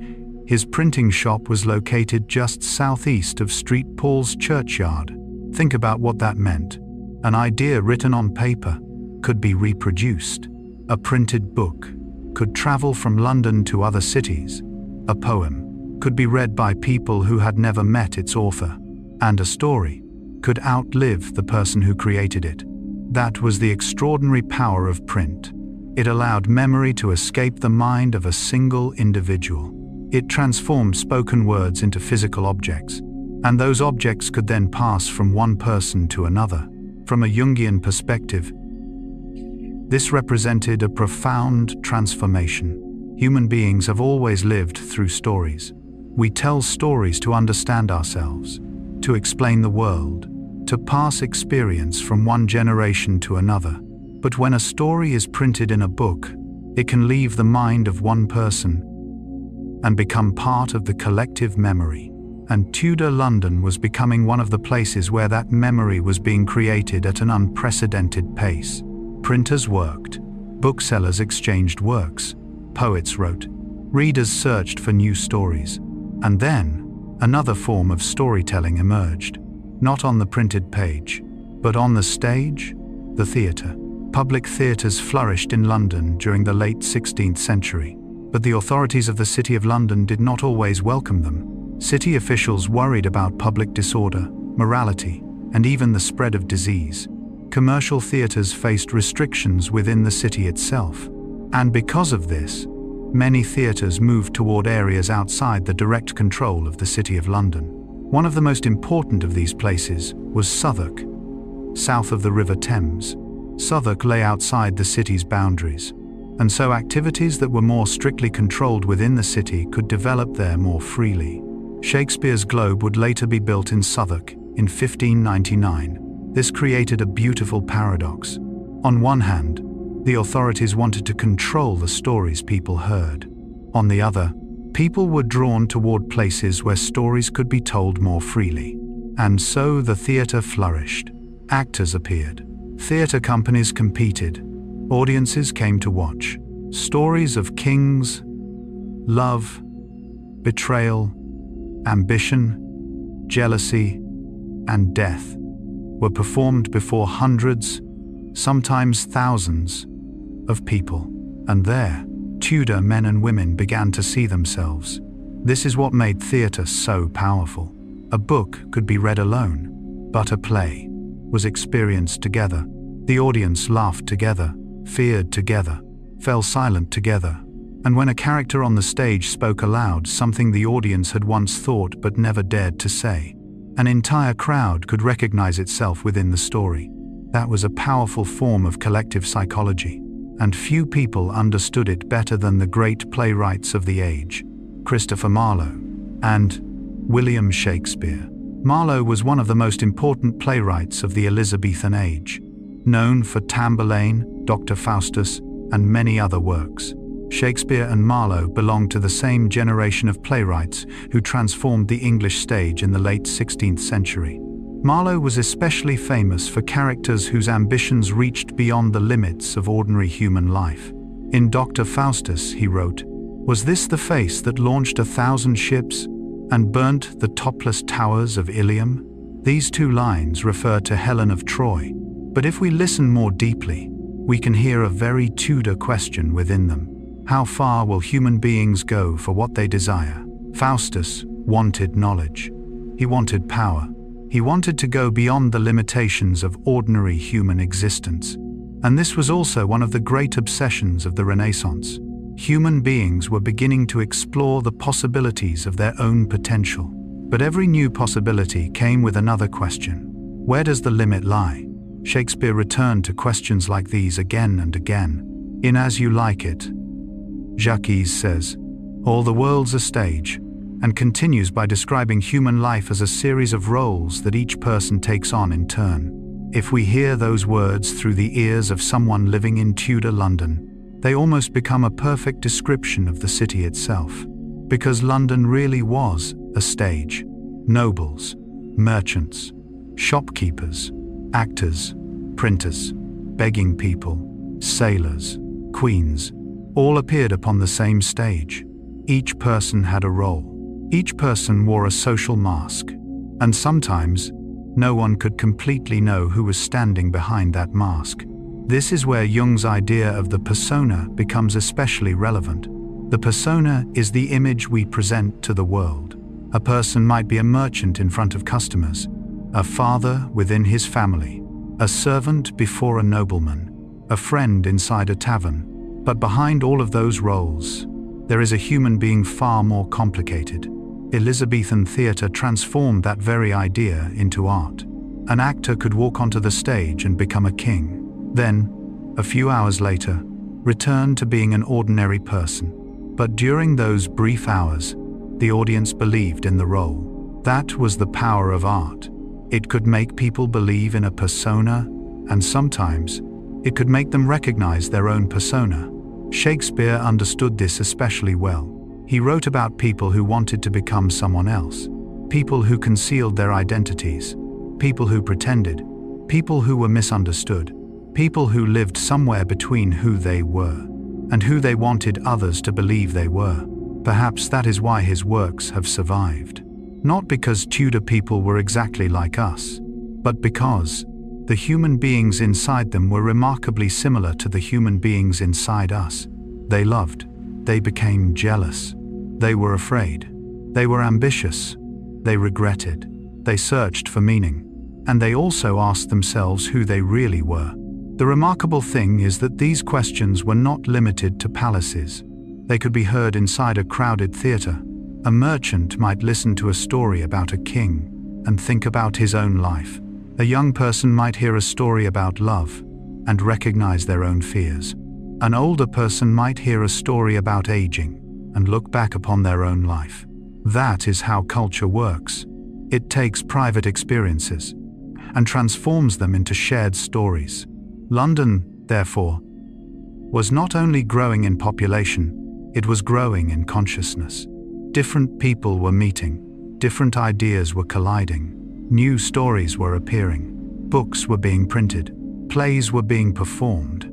Speaker 1: his printing shop was located just southeast of St. Paul's Churchyard. Think about what that meant. An idea written on paper could be reproduced. A printed book could travel from London to other cities. A poem could be read by people who had never met its author. And a story could outlive the person who created it. That was the extraordinary power of print. It allowed memory to escape the mind of a single individual. It transformed spoken words into physical objects, and those objects could then pass from one person to another. From a Jungian perspective, this represented a profound transformation. Human beings have always lived through stories. We tell stories to understand ourselves, to explain the world, to pass experience from one generation to another. But when a story is printed in a book, it can leave the mind of one person and become part of the collective memory. And Tudor London was becoming one of the places where that memory was being created at an unprecedented pace. Printers worked, booksellers exchanged works, poets wrote. Readers searched for new stories. And then, another form of storytelling emerged. Not on the printed page, but on the stage, the theatre. Public theatres flourished in London during the late 16th century, but the authorities of the City of London did not always welcome them. City officials worried about public disorder, morality, and even the spread of disease. Commercial theatres faced restrictions within the city itself, and because of this, many theatres moved toward areas outside the direct control of the City of London. One of the most important of these places was Southwark, south of the River Thames. Southwark lay outside the city's boundaries, and so activities that were more strictly controlled within the city could develop there more freely. Shakespeare's Globe would later be built in Southwark in 1599. This created a beautiful paradox. On one hand, the authorities wanted to control the stories people heard. On the other, people were drawn toward places where stories could be told more freely. And so the theatre flourished. Actors appeared. Theatre companies competed. Audiences came to watch. Stories of kings, love, betrayal, ambition, jealousy, and death were performed before hundreds, sometimes thousands, of people. And there, Tudor men and women began to see themselves. This is what made theatre so powerful. A book could be read alone, but a play was experienced together. The audience laughed together, feared together, fell silent together. And when a character on the stage spoke aloud something the audience had once thought but never dared to say, an entire crowd could recognize itself within the story. That was a powerful form of collective psychology, and few people understood it better than the great playwrights of the age, Christopher Marlowe and William Shakespeare. Marlowe was one of the most important playwrights of the Elizabethan age, known for Tamburlaine, Dr. Faustus, and many other works. Shakespeare and Marlowe belonged to the same generation of playwrights who transformed the English stage in the late 16th century. Marlowe was especially famous for characters whose ambitions reached beyond the limits of ordinary human life. In Dr. Faustus, he wrote, "Was this the face that launched 1,000 ships and burnt the topless towers of Ilium?" These two lines refer to Helen of Troy, but if we listen more deeply, we can hear a very Tudor question within them. How far will human beings go for what they desire? Faustus wanted knowledge. He wanted power. He wanted to go beyond the limitations of ordinary human existence. And this was also one of the great obsessions of the Renaissance. Human beings were beginning to explore the possibilities of their own potential. But every new possibility came with another question. Where does the limit lie? Shakespeare returned to questions like these again and again. In As You Like It, Jacques says, "All the world's a stage," and continues by describing human life as a series of roles that each person takes on in turn. If we hear those words through the ears of someone living in Tudor London, they almost become a perfect description of the city itself. Because London really was a stage. Nobles, merchants, shopkeepers, actors, printers, begging people, sailors, queens, all appeared upon the same stage. Each person had a role. Each person wore a social mask, and sometimes no one could completely know who was standing behind that mask. This is where Jung's idea of the persona becomes especially relevant. The persona is the image we present to the world. A person might be a merchant in front of customers, a father within his family, a servant before a nobleman, a friend inside a tavern. But behind all of those roles, there is a human being far more complicated. Elizabethan theatre transformed that very idea into art. An actor could walk onto the stage and become a king. Then, a few hours later, return to being an ordinary person. But during those brief hours, the audience believed in the role. That was the power of art. It could make people believe in a persona, and sometimes, it could make them recognize their own persona. Shakespeare understood this especially well. He wrote about people who wanted to become someone else, people who concealed their identities, people who pretended, people who were misunderstood, people who lived somewhere between who they were. and who they wanted others to believe they were. Perhaps that is why his works have survived. Not because Tudor people were exactly like us, but because the human beings inside them were remarkably similar to the human beings inside us. They loved, they became jealous, they were afraid, they were ambitious, they regretted, they searched for meaning, and they also asked themselves who they really were. The remarkable thing is that these questions were not limited to palaces. They could be heard inside a crowded theatre. A merchant might listen to a story about a king and think about his own life. A young person might hear a story about love and recognize their own fears. An older person might hear a story about aging and look back upon their own life. That is how culture works. It takes private experiences and transforms them into shared stories. London, therefore, was not only growing in population, it was growing in consciousness. Different people were meeting, different ideas were colliding, new stories were appearing, books were being printed, plays were being performed,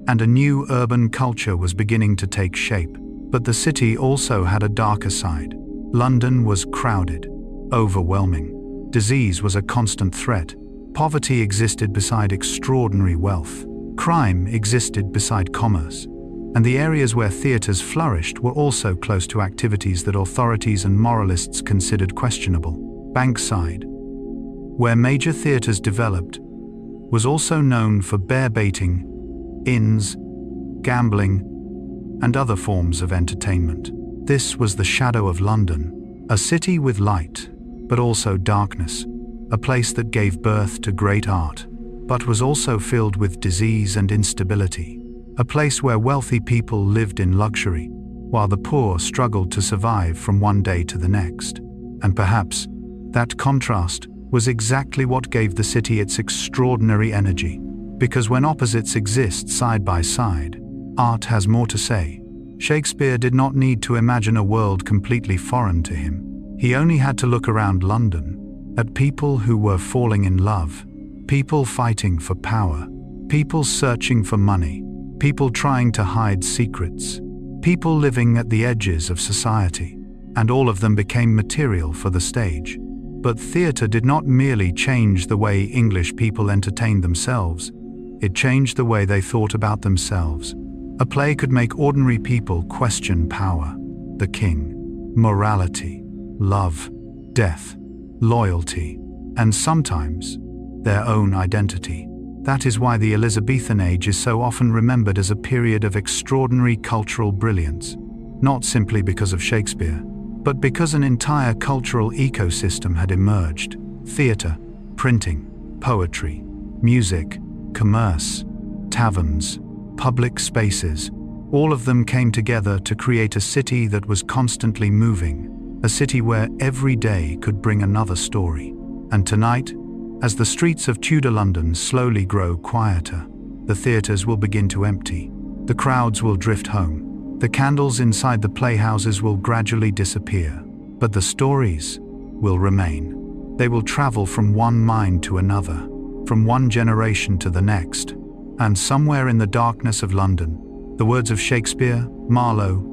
Speaker 1: and a new urban culture was beginning to take shape. But the city also had a darker side. London was crowded, overwhelming. Disease was a constant threat. Poverty existed beside extraordinary wealth. Crime existed beside commerce. And the areas where theatres flourished were also close to activities that authorities and moralists considered questionable. Bankside, where major theatres developed, was also known for bear baiting, inns, gambling, and other forms of entertainment. This was the shadow of London, a city with light, but also darkness, a place that gave birth to great art, but was also filled with disease and instability, a place where wealthy people lived in luxury, while the poor struggled to survive from one day to the next. And perhaps that contrast was exactly what gave the city its extraordinary energy, because when opposites exist side by side, art has more to say. Shakespeare did not need to imagine a world completely foreign to him. He only had to look around London, at people who were falling in love, people fighting for power, people searching for money, people trying to hide secrets, people living at the edges of society, and all of them became material for the stage. But theatre did not merely change the way English people entertained themselves, it changed the way they thought about themselves. A play could make ordinary people question power, the king, morality, love, death, loyalty, and sometimes their own identity. That is why the Elizabethan age is so often remembered as a period of extraordinary cultural brilliance, not simply because of Shakespeare, but because an entire cultural ecosystem had emerged. Theatre, printing, poetry, music, commerce, taverns, public spaces, all of them came together to create a city that was constantly moving, a city where every day could bring another story. And tonight, as the streets of Tudor London slowly grow quieter, the theatres will begin to empty, the crowds will drift home, the candles inside the playhouses will gradually disappear, but the stories will remain. They will travel from one mind to another, from one generation to the next, and somewhere in the darkness of London, the words of Shakespeare, Marlowe,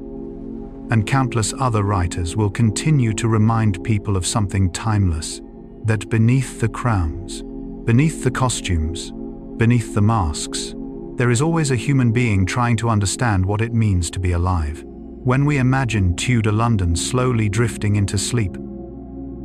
Speaker 1: and countless other writers will continue to remind people of something timeless, that beneath the crowns, beneath the costumes, beneath the masks, there is always a human being trying to understand what it means to be alive. When we imagine Tudor London slowly drifting into sleep,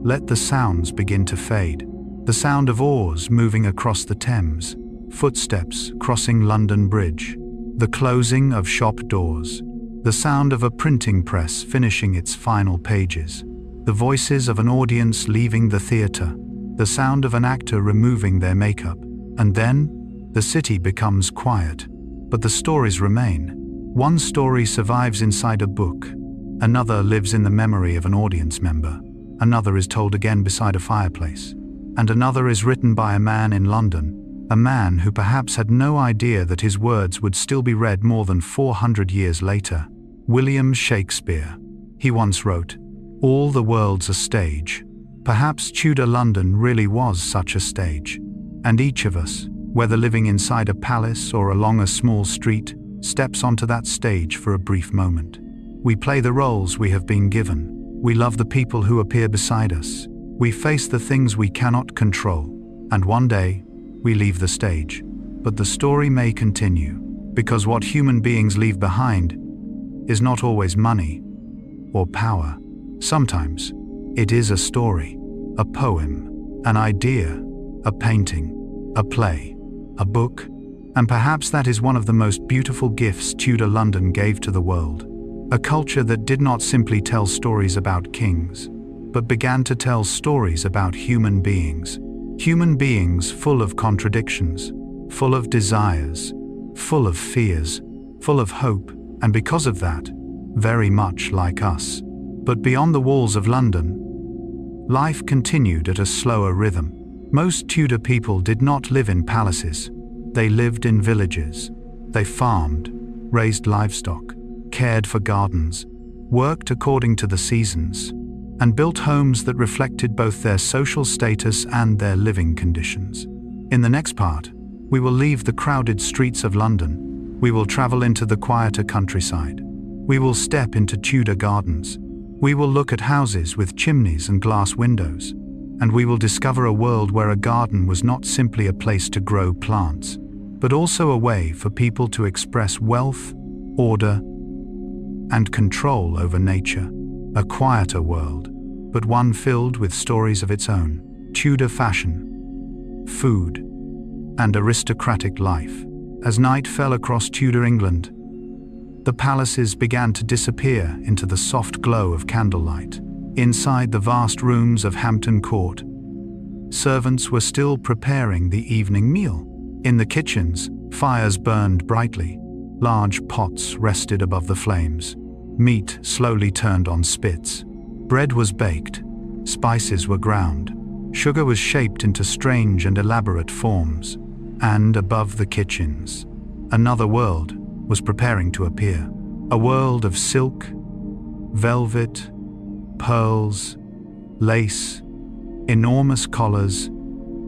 Speaker 1: let the sounds begin to fade. The sound of oars moving across the Thames, footsteps crossing London Bridge, the closing of shop doors, the sound of a printing press finishing its final pages, the voices of an audience leaving the theatre, the sound of an actor removing their makeup, and then the city becomes quiet, but the stories remain. One story survives inside a book, another lives in the memory of an audience member, another is told again beside a fireplace, and another is written by a man in London, a man who perhaps had no idea that his words would still be read more than 400 years later. William Shakespeare. He once wrote, "All the world's a stage." Perhaps Tudor London really was such a stage, and each of us, whether living inside a palace or along a small street, steps onto that stage for a brief moment. We play the roles we have been given. We love the people who appear beside us. We face the things we cannot control. And one day, we leave the stage. But the story may continue, because what human beings leave behind is not always money or power. Sometimes, it is a story, a poem, an idea, a painting, a play, a book, and perhaps that is one of the most beautiful gifts Tudor London gave to the world. A culture that did not simply tell stories about kings, but began to tell stories about human beings full of contradictions, full of desires, full of fears, full of hope, and because of that, very much like us. But beyond the walls of London, life continued at a slower rhythm. Most Tudor people did not live in palaces. They lived in villages. They farmed, raised livestock, cared for gardens, worked according to the seasons, and built homes that reflected both their social status and their living conditions. In the next part, we will leave the crowded streets of London. We will travel into the quieter countryside. We will step into Tudor gardens. We will look at houses with chimneys and glass windows. And we will discover a world where a garden was not simply a place to grow plants, but also a way for people to express wealth, order, and control over nature. A quieter world, but one filled with stories of its own. Tudor fashion, food, and aristocratic life. As night fell across Tudor England, the palaces began to disappear into the soft glow of candlelight. Inside the vast rooms of Hampton Court, servants were still preparing the evening meal. In the kitchens, fires burned brightly. Large pots rested above the flames. Meat slowly turned on spits. Bread was baked. Spices were ground. Sugar was shaped into strange and elaborate forms. And above the kitchens, another world was preparing to appear. A world of silk, velvet, pearls, lace, enormous collars,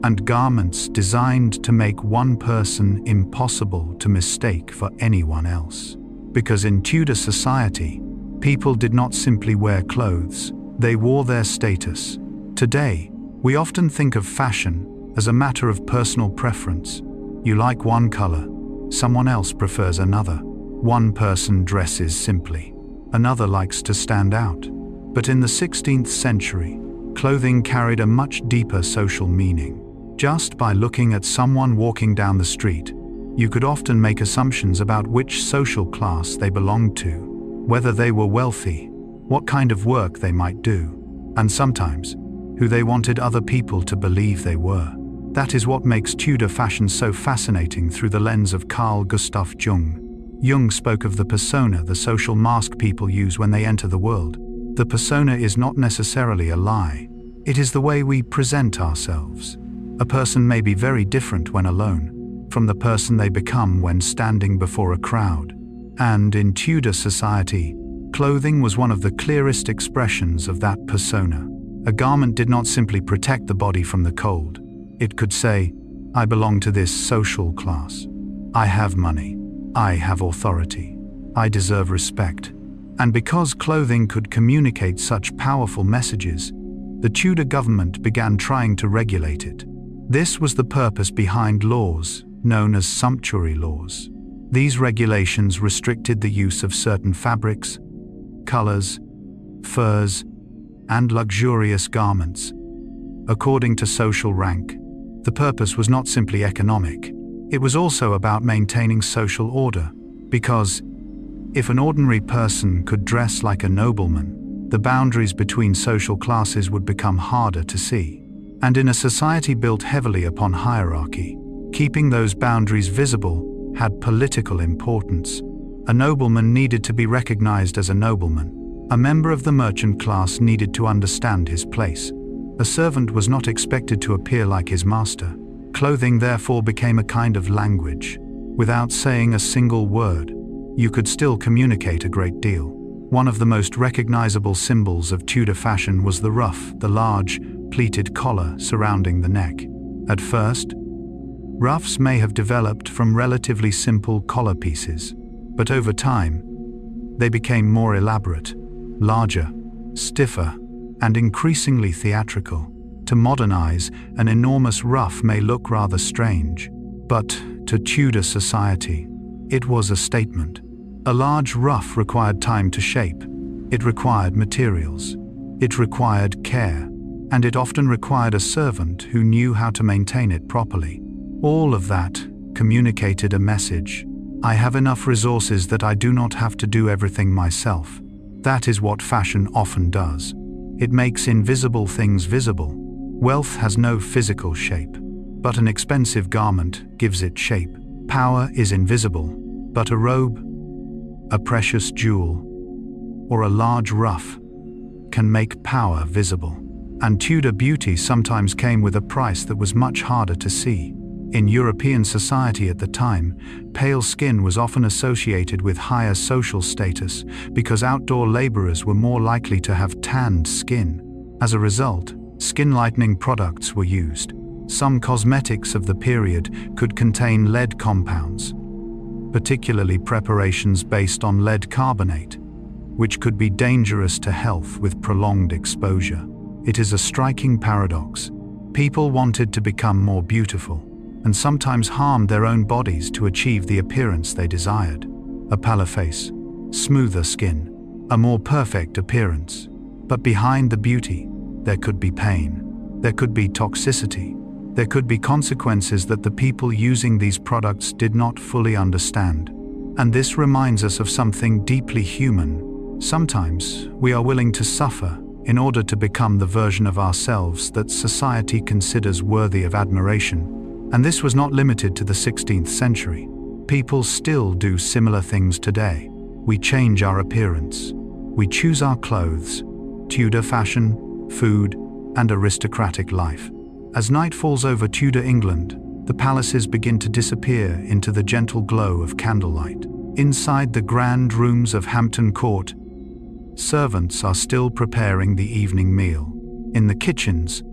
Speaker 1: and garments designed to make one person impossible to mistake for anyone else. Because in Tudor society, people did not simply wear clothes, they wore their status. Today, we often think of fashion as a matter of personal preference. You like one color, someone else prefers another. One person dresses simply, another likes to stand out. But in the 16th century, clothing carried a much deeper social meaning. Just by looking at someone walking down the street, you could often make assumptions about which social class they belonged to, whether they were wealthy, what kind of work they might do, and sometimes, who they wanted other people to believe they were. That is what makes Tudor fashion so fascinating through the lens of Carl Gustav Jung. Jung spoke of the persona, the social mask people use when they enter the world. The persona is not necessarily a lie. It is the way we present ourselves. A person may be very different when alone, from the person they become when standing before a crowd. And in Tudor society, clothing was one of the clearest expressions of that persona. A garment did not simply protect the body from the cold. It could say, I belong to this social class. I have money. I have authority. I deserve respect. And because clothing could communicate such powerful messages, the Tudor government began trying to regulate it. This was the purpose behind laws, known as sumptuary laws. These regulations restricted the use of certain fabrics, colors, furs, and luxurious garments. According to social rank, the purpose was not simply economic. It was also about maintaining social order, because if an ordinary person could dress like a nobleman, the boundaries between social classes would become harder to see. And in a society built heavily upon hierarchy, keeping those boundaries visible had political importance. A nobleman needed to be recognized as a nobleman. A member of the merchant class needed to understand his place. A servant was not expected to appear like his master. Clothing therefore became a kind of language. Without saying a single word, you could still communicate a great deal. One of the most recognizable symbols of Tudor fashion was the ruff, the large, pleated collar surrounding the neck. At first, ruffs may have developed from relatively simple collar pieces. But over time, they became more elaborate, larger, stiffer, and increasingly theatrical. To modernize, an enormous ruff may look rather strange, but to Tudor society, it was a statement. A large ruff required time to shape. It required materials. It required care, and it often required a servant who knew how to maintain it properly. All of that communicated a message. I have enough resources that I do not have to do everything myself. That is what fashion often does. It makes invisible things visible. Wealth has no physical shape, but an expensive garment gives it shape. Power is invisible, but a robe, a precious jewel, or a large ruff can make power visible. And Tudor beauty sometimes came with a price that was much harder to see. In European society at the time, pale skin was often associated with higher social status because outdoor laborers were more likely to have tanned skin. As a result, skin-lightening products were used. Some cosmetics of the period could contain lead compounds, particularly preparations based on lead carbonate, which could be dangerous to health with prolonged exposure. It is a striking paradox. People wanted to become more beautiful, and sometimes harmed their own bodies to achieve the appearance they desired. A paler face, smoother skin, a more perfect appearance. But behind the beauty, there could be pain. There could be toxicity. There could be consequences that the people using these products did not fully understand. And this reminds us of something deeply human. Sometimes we are willing to suffer in order to become the version of ourselves that society considers worthy of admiration. And this was not limited to the 16th century. People still do similar things today. We change our appearance. We choose our clothes, Tudor fashion, food, and aristocratic life. As night falls over Tudor England, the palaces begin to disappear into the gentle glow of candlelight. Inside the grand rooms of Hampton Court, servants are still preparing the evening meal. In the kitchens,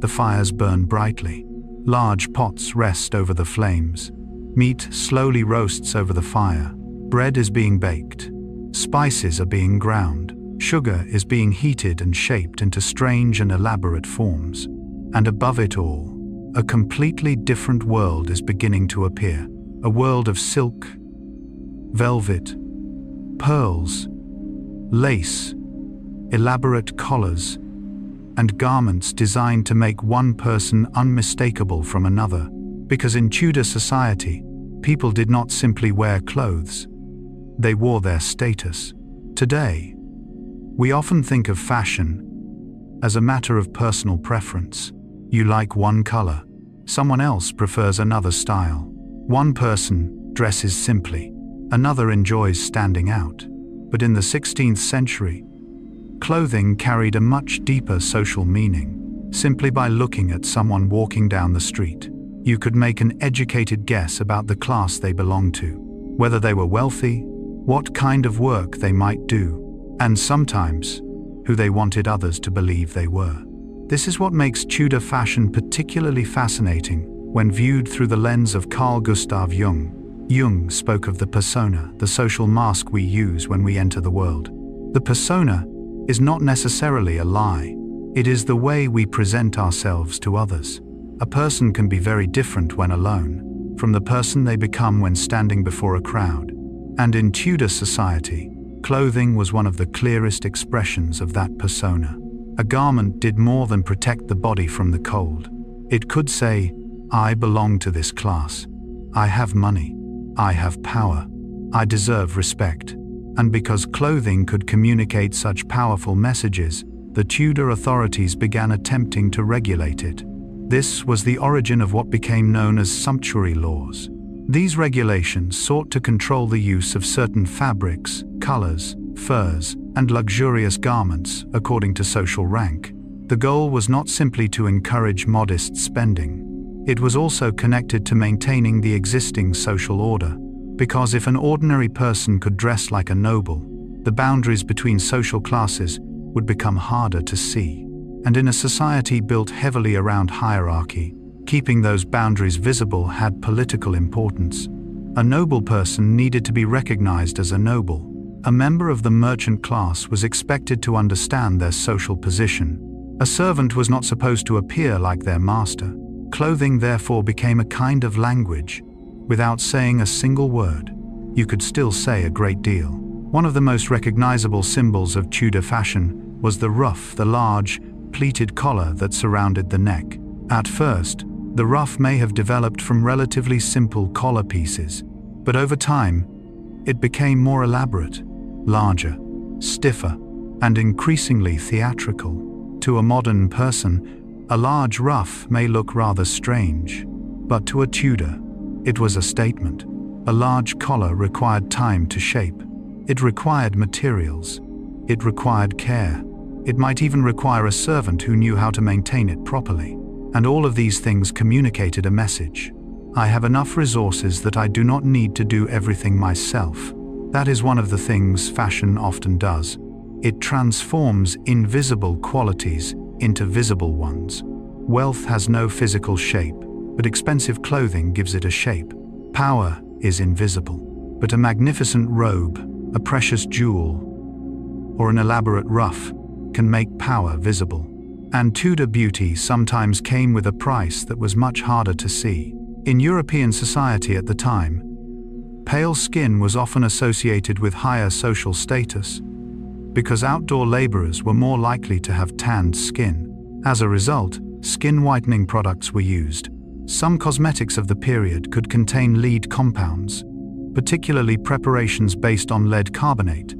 Speaker 1: the fires burn brightly. Large pots rest over the flames. Meat slowly roasts over the fire. Bread is being baked. Spices are being ground. Sugar is being heated and shaped into strange and elaborate forms. And above it all, a completely different world is beginning to appear. A world of silk, velvet, pearls, lace, elaborate collars, and garments designed to make one person unmistakable from another. Because in Tudor society, people did not simply wear clothes. They wore their status. Today, we often think of fashion as a matter of personal preference. You like one color. Someone else prefers another style. One person dresses simply. Another enjoys standing out. But in the 16th century, clothing carried a much deeper social meaning. Simply by looking at someone walking down the street, you could make an educated guess about the class they belonged to, whether they were wealthy, what kind of work they might do, and sometimes, who they wanted others to believe they were. This is what makes Tudor fashion particularly fascinating when viewed through the lens of Carl Gustav Jung. Jung spoke of the persona, the social mask we use when we enter the world. The persona is not necessarily a lie. It is the way we present ourselves to others. A person can be very different when alone, from the person they become when standing before a crowd. And in Tudor society, clothing was one of the clearest expressions of that persona. A garment did more than protect the body from the cold. It could say, I belong to this class. I have money. I have power. I deserve respect. And because clothing could communicate such powerful messages, the Tudor authorities began attempting to regulate it. This was the origin of what became known as sumptuary laws. These regulations sought to control the use of certain fabrics, colors, furs, and luxurious garments according to social rank. The goal was not simply to encourage modest spending. It was also connected to maintaining the existing social order, because if an ordinary person could dress like a noble, the boundaries between social classes would become harder to see. And in a society built heavily around hierarchy, keeping those boundaries visible had political importance. A noble person needed to be recognized as a noble. A member of the merchant class was expected to understand their social position. A servant was not supposed to appear like their master. Clothing therefore became a kind of language. Without saying a single word, you could still say a great deal. One of the most recognizable symbols of Tudor fashion was the ruff, the large, pleated collar that surrounded the neck. At first, the ruff may have developed from relatively simple collar pieces, but over time, it became more elaborate, larger, stiffer, and increasingly theatrical. To a modern person, a large ruff may look rather strange, but to a Tudor, it was a statement. A large collar required time to shape. It required materials. It required care. It might even require a servant who knew how to maintain it properly. And all of these things communicated a message. I have enough resources that I do not need to do everything myself. That is one of the things fashion often does. It transforms invisible qualities into visible ones. Wealth has no physical shape, but expensive clothing gives it a shape. Power is invisible, but a magnificent robe, a precious jewel, or an elaborate ruff can make power visible. And Tudor beauty sometimes came with a price that was much harder to see. In European society at the time, pale skin was often associated with higher social status, because outdoor laborers were more likely to have tanned skin. As a result, skin whitening products were used. Some cosmetics of the period could contain lead compounds, particularly preparations based on lead carbonate,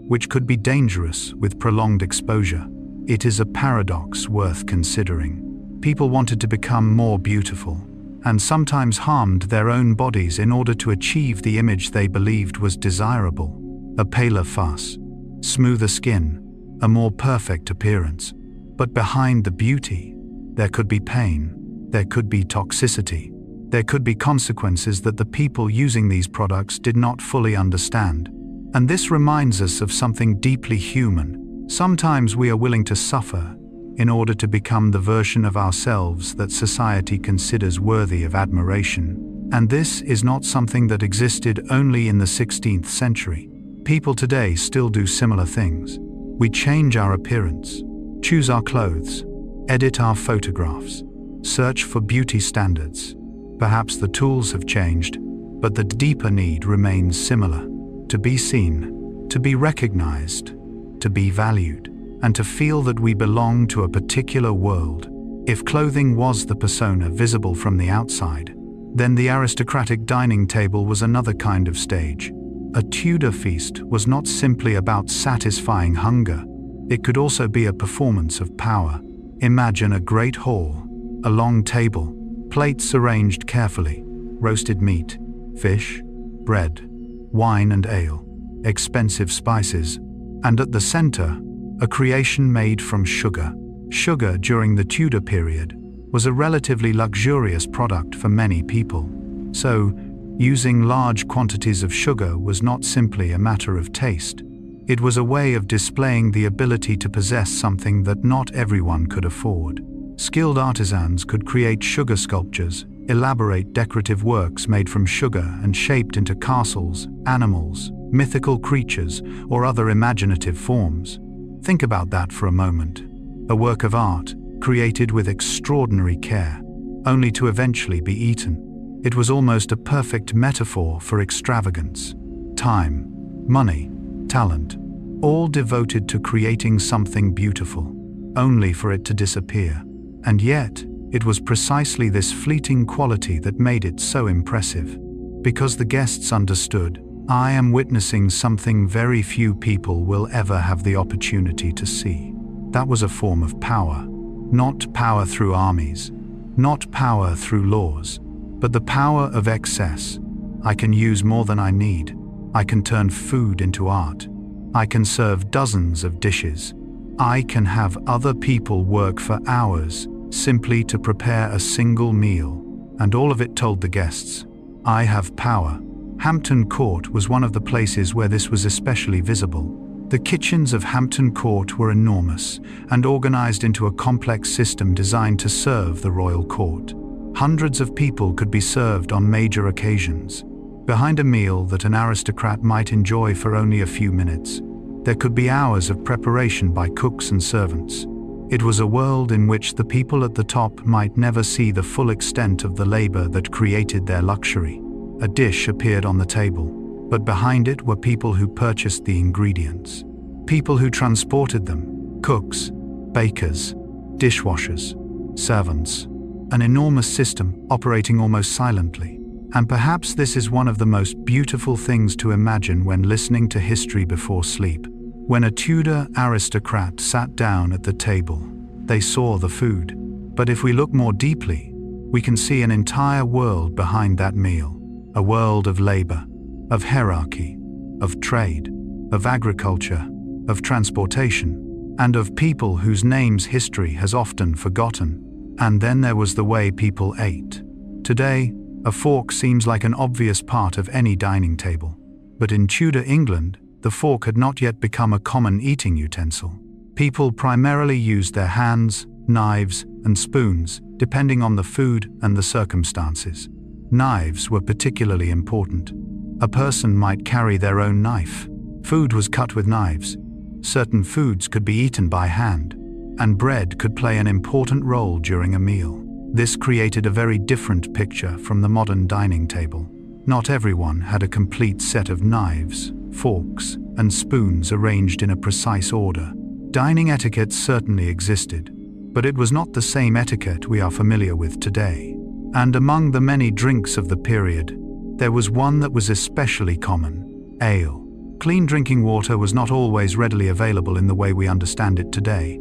Speaker 1: which could be dangerous with prolonged exposure. It is a paradox worth considering. People wanted to become more beautiful, and sometimes harmed their own bodies in order to achieve the image they believed was desirable. A paler face, smoother skin, a more perfect appearance. But behind the beauty, there could be pain, there could be toxicity, there could be consequences that the people using these products did not fully understand. And this reminds us of something deeply human. Sometimes we are willing to suffer in order to become the version of ourselves that society considers worthy of admiration. And this is not something that existed only in the 16th century. People today still do similar things. We change our appearance, choose our clothes, edit our photographs, search for beauty standards. Perhaps the tools have changed, but the deeper need remains similar. To be seen, to be recognized, to be valued, and to feel that we belong to a particular world. If clothing was the persona visible from the outside, then the aristocratic dining table was another kind of stage. A Tudor feast was not simply about satisfying hunger. It could also be a performance of power. Imagine a great hall, a long table, plates arranged carefully, roasted meat, fish, bread, wine and ale, expensive spices, and at the center, a creation made from sugar. Sugar during the Tudor period was a relatively luxurious product for many people. So, using large quantities of sugar was not simply a matter of taste. It was a way of displaying the ability to possess something that not everyone could afford. Skilled artisans could create sugar sculptures, elaborate decorative works made from sugar and shaped into castles, animals, mythical creatures, or other imaginative forms. Think about that for a moment. A work of art, created with extraordinary care, only to eventually be eaten. It was almost a perfect metaphor for extravagance. Time, money, talent, all devoted to creating something beautiful, only for it to disappear. And yet, it was precisely this fleeting quality that made it so impressive. Because the guests understood, I am witnessing something very few people will ever have the opportunity to see. That was a form of power. Not power through armies, not power through laws, but the power of excess. I can use more than I need. I can turn food into art. I can serve dozens of dishes. I can have other people work for hours simply to prepare a single meal. And all of it told the guests, I have power. Hampton Court was one of the places where this was especially visible. The kitchens of Hampton Court were enormous and organized into a complex system designed to serve the royal court. Hundreds of people could be served on major occasions. Behind a meal that an aristocrat might enjoy for only a few minutes, there could be hours of preparation by cooks and servants. It was a world in which the people at the top might never see the full extent of the labor that created their luxury. A dish appeared on the table, but behind it were people who purchased the ingredients, people who transported them, cooks, bakers, dishwashers, servants, an enormous system operating almost silently. And perhaps this is one of the most beautiful things to imagine when listening to history before sleep. When a Tudor aristocrat sat down at the table, they saw the food. But if we look more deeply, we can see an entire world behind that meal. A world of labor, of hierarchy, of trade, of agriculture, of transportation, and of people whose names history has often forgotten. And then there was the way people ate. Today, a fork seems like an obvious part of any dining table. But in Tudor England, the fork had not yet become a common eating utensil. People primarily used their hands, knives, and spoons, depending on the food and the circumstances. Knives were particularly important. A person might carry their own knife. Food was cut with knives. Certain foods could be eaten by hand, and bread could play an important role during a meal. This created a very different picture from the modern dining table. Not everyone had a complete set of knives, forks, and spoons arranged in a precise order. Dining etiquette certainly existed, but it was not the same etiquette we are familiar with today. And among the many drinks of the period, there was one that was especially common: ale. Clean drinking water was not always readily available in the way we understand it today,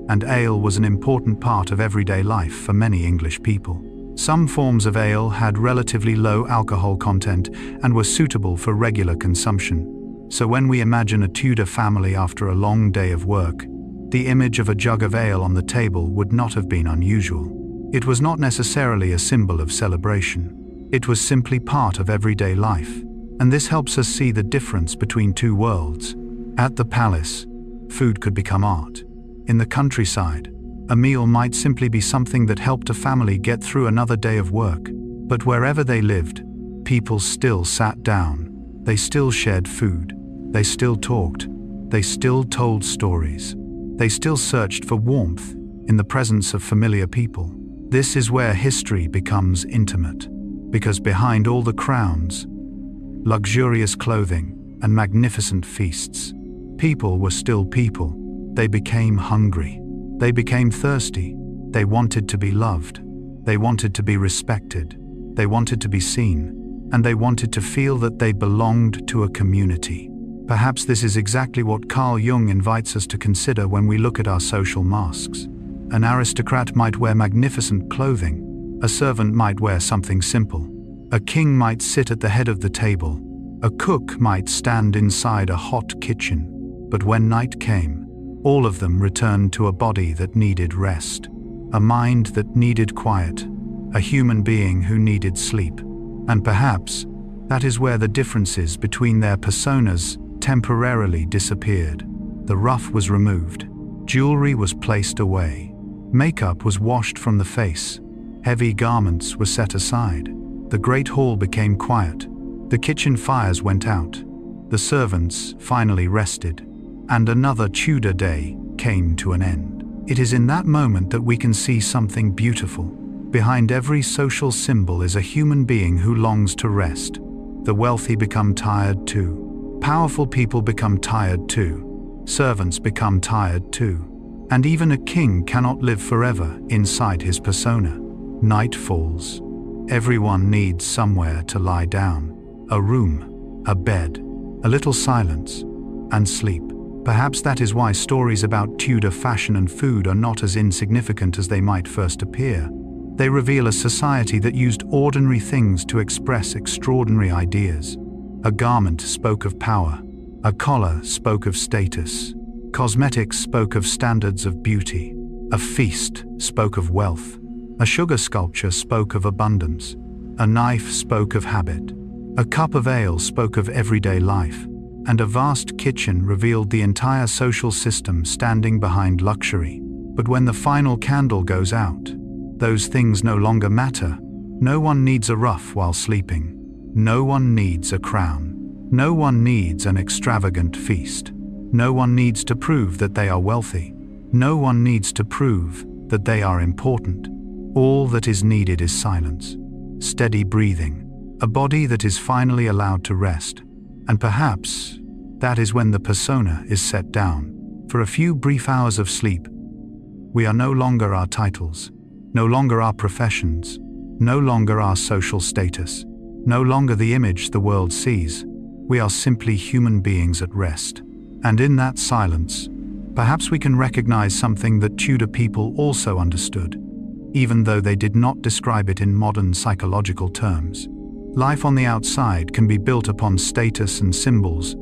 Speaker 1: and ale was an important part of everyday life for many English people. Some forms of ale had relatively low alcohol content and were suitable for regular consumption. So when we imagine a Tudor family after a long day of work, the image of a jug of ale on the table would not have been unusual. It was not necessarily a symbol of celebration. It was simply part of everyday life, and this helps us see the difference between two worlds. At the palace, food could become art. In the countryside, a meal might simply be something that helped a family get through another day of work. But wherever they lived, people still sat down. They still shared food. They still talked. They still told stories. They still searched for warmth in the presence of familiar people. This is where history becomes intimate, because behind all the crowns, luxurious clothing, and magnificent feasts, people were still people. They became hungry. They became thirsty. They wanted to be loved. They wanted to be respected. They wanted to be seen. And they wanted to feel that they belonged to a community. Perhaps this is exactly what Carl Jung invites us to consider when we look at our social masks. An aristocrat might wear magnificent clothing. A servant might wear something simple. A king might sit at the head of the table. A cook might stand inside a hot kitchen. But when night came, all of them returned to a body that needed rest, a mind that needed quiet, a human being who needed sleep. And perhaps that is where the differences between their personas temporarily disappeared. The ruff was removed. Jewelry was placed away. Makeup was washed from the face. Heavy garments were set aside. The great hall became quiet. The kitchen fires went out. The servants finally rested. And another Tudor day came to an end. It is in that moment that we can see something beautiful. Behind every social symbol is a human being who longs to rest. The wealthy become tired too. Powerful people become tired too. Servants become tired too. And even a king cannot live forever inside his persona. Night falls. Everyone needs somewhere to lie down. A room, a bed, a little silence, and sleep. Perhaps that is why stories about Tudor fashion and food are not as insignificant as they might first appear. They reveal a society that used ordinary things to express extraordinary ideas. A garment spoke of power. A collar spoke of status. Cosmetics spoke of standards of beauty. A feast spoke of wealth. A sugar sculpture spoke of abundance. A knife spoke of habit. A cup of ale spoke of everyday life. And a vast kitchen revealed the entire social system standing behind luxury. But when the final candle goes out, those things no longer matter. No one needs a ruff while sleeping. No one needs a crown. No one needs an extravagant feast. No one needs to prove that they are wealthy. No one needs to prove that they are important. All that is needed is silence, steady breathing, a body that is finally allowed to rest. And perhaps that is when the persona is set down. For a few brief hours of sleep, we are no longer our titles, no longer our professions, no longer our social status, no longer the image the world sees. We are simply human beings at rest. And in that silence, perhaps we can recognize something that Tudor people also understood, even though they did not describe it in modern psychological terms. Life on the outside can be built upon status and symbols,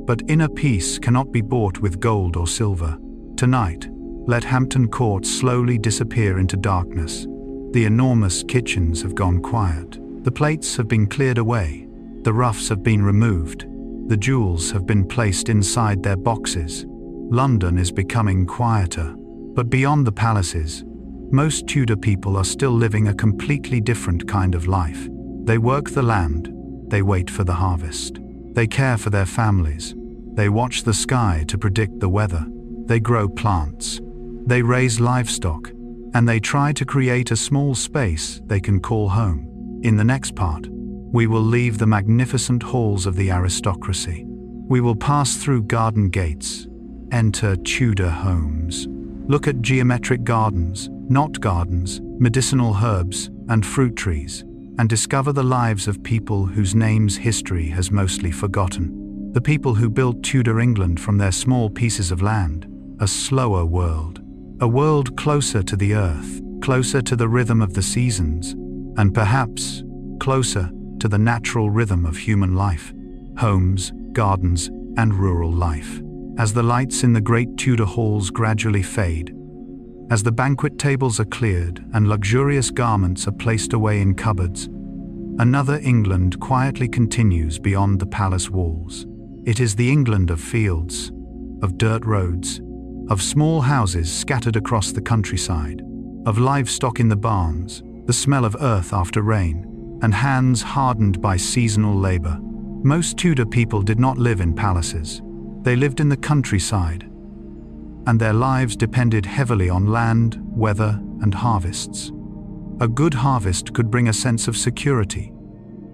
Speaker 1: but inner peace cannot be bought with gold or silver. Tonight, let Hampton Court slowly disappear into darkness. The enormous kitchens have gone quiet. The plates have been cleared away. The roughs have been removed. The jewels have been placed inside their boxes. London is becoming quieter. But beyond the palaces, most Tudor people are still living a completely different kind of life. They work the land. They wait for the harvest. They care for their families. They watch the sky to predict the weather. They grow plants. They raise livestock. And they try to create a small space they can call home. In the next part, we will leave the magnificent halls of the aristocracy. We will pass through garden gates, enter Tudor homes. Look at geometric gardens, knot gardens, medicinal herbs, and fruit trees, and discover the lives of people whose names history has mostly forgotten. The people who built Tudor England from their small pieces of land. A slower world. A world closer to the earth, closer to the rhythm of the seasons, and perhaps closer to the natural rhythm of human life. Homes, gardens, and rural life. As the lights in the great Tudor halls gradually fade, as the banquet tables are cleared and luxurious garments are placed away in cupboards, another England quietly continues beyond the palace walls. It is the England of fields, of dirt roads, of small houses scattered across the countryside, of livestock in the barns, the smell of earth after rain, and hands hardened by seasonal labor. Most Tudor people did not live in palaces. They lived in the countryside, and their lives depended heavily on land, weather, and harvests. A good harvest could bring a sense of security.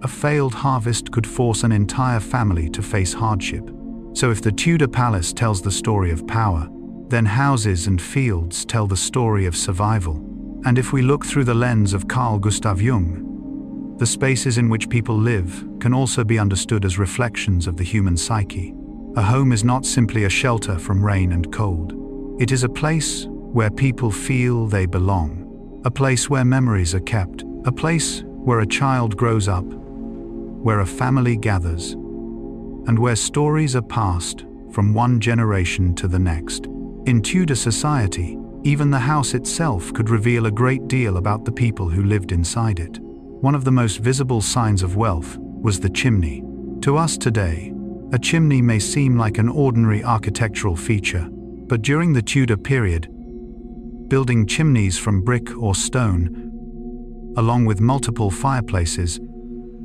Speaker 1: A failed harvest could force an entire family to face hardship. So if the Tudor palace tells the story of power, then houses and fields tell the story of survival. And if we look through the lens of Carl Gustav Jung, the spaces in which people live can also be understood as reflections of the human psyche. A home is not simply a shelter from rain and cold. It is a place where people feel they belong, a place where memories are kept, a place where a child grows up, where a family gathers, and where stories are passed from one generation to the next. In Tudor society, even the house itself could reveal a great deal about the people who lived inside it. One of the most visible signs of wealth was the chimney. To us today, a chimney may seem like an ordinary architectural feature, but during the Tudor period, building chimneys from brick or stone, along with multiple fireplaces,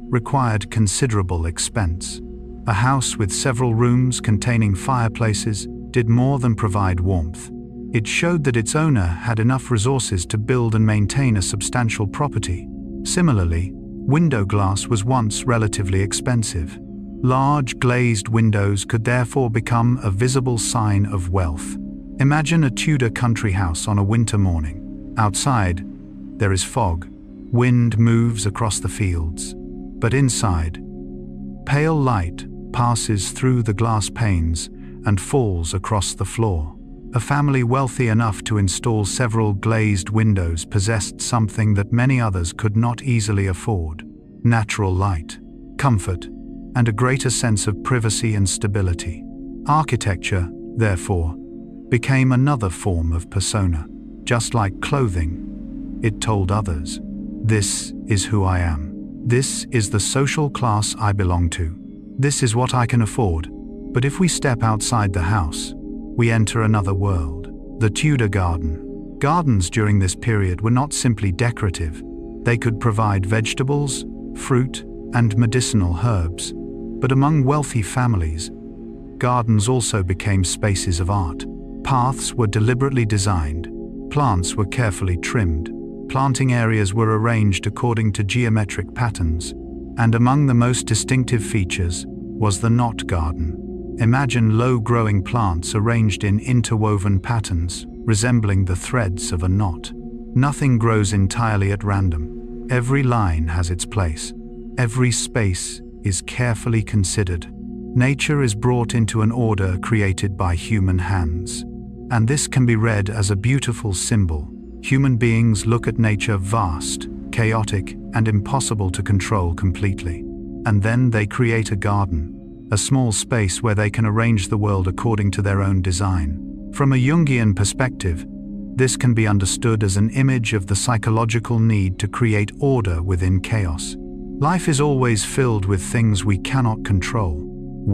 Speaker 1: required considerable expense. A house with several rooms containing fireplaces did more than provide warmth. It showed that its owner had enough resources to build and maintain a substantial property. Similarly, window glass was once relatively expensive. Large glazed windows could therefore become a visible sign of wealth. Imagine a Tudor country house on a winter morning. Outside, there is fog. Wind moves across the fields. But inside, pale light passes through the glass panes and falls across the floor. A family wealthy enough to install several glazed windows possessed something that many others could not easily afford: natural light, comfort, and a greater sense of privacy and stability. Architecture, therefore, became another form of persona. Just like clothing, it told others, "This is who I am. This is the social class I belong to. This is what I can afford." But if we step outside the house, we enter another world. The Tudor garden. Gardens during this period were not simply decorative. They could provide vegetables, fruit, and medicinal herbs. But among wealthy families, gardens also became spaces of art. Paths were deliberately designed, plants were carefully trimmed, planting areas were arranged according to geometric patterns, and among the most distinctive features was the knot garden. Imagine low-growing plants arranged in interwoven patterns, resembling the threads of a knot. Nothing grows entirely at random. Every line has its place. Every space is carefully considered. Nature is brought into an order created by human hands. And this can be read as a beautiful symbol. Human beings look at nature vast, chaotic, and impossible to control completely. And then they create a garden, a small space where they can arrange the world according to their own design. From a Jungian perspective, this can be understood as an image of the psychological need to create order within chaos. Life is always filled with things we cannot control: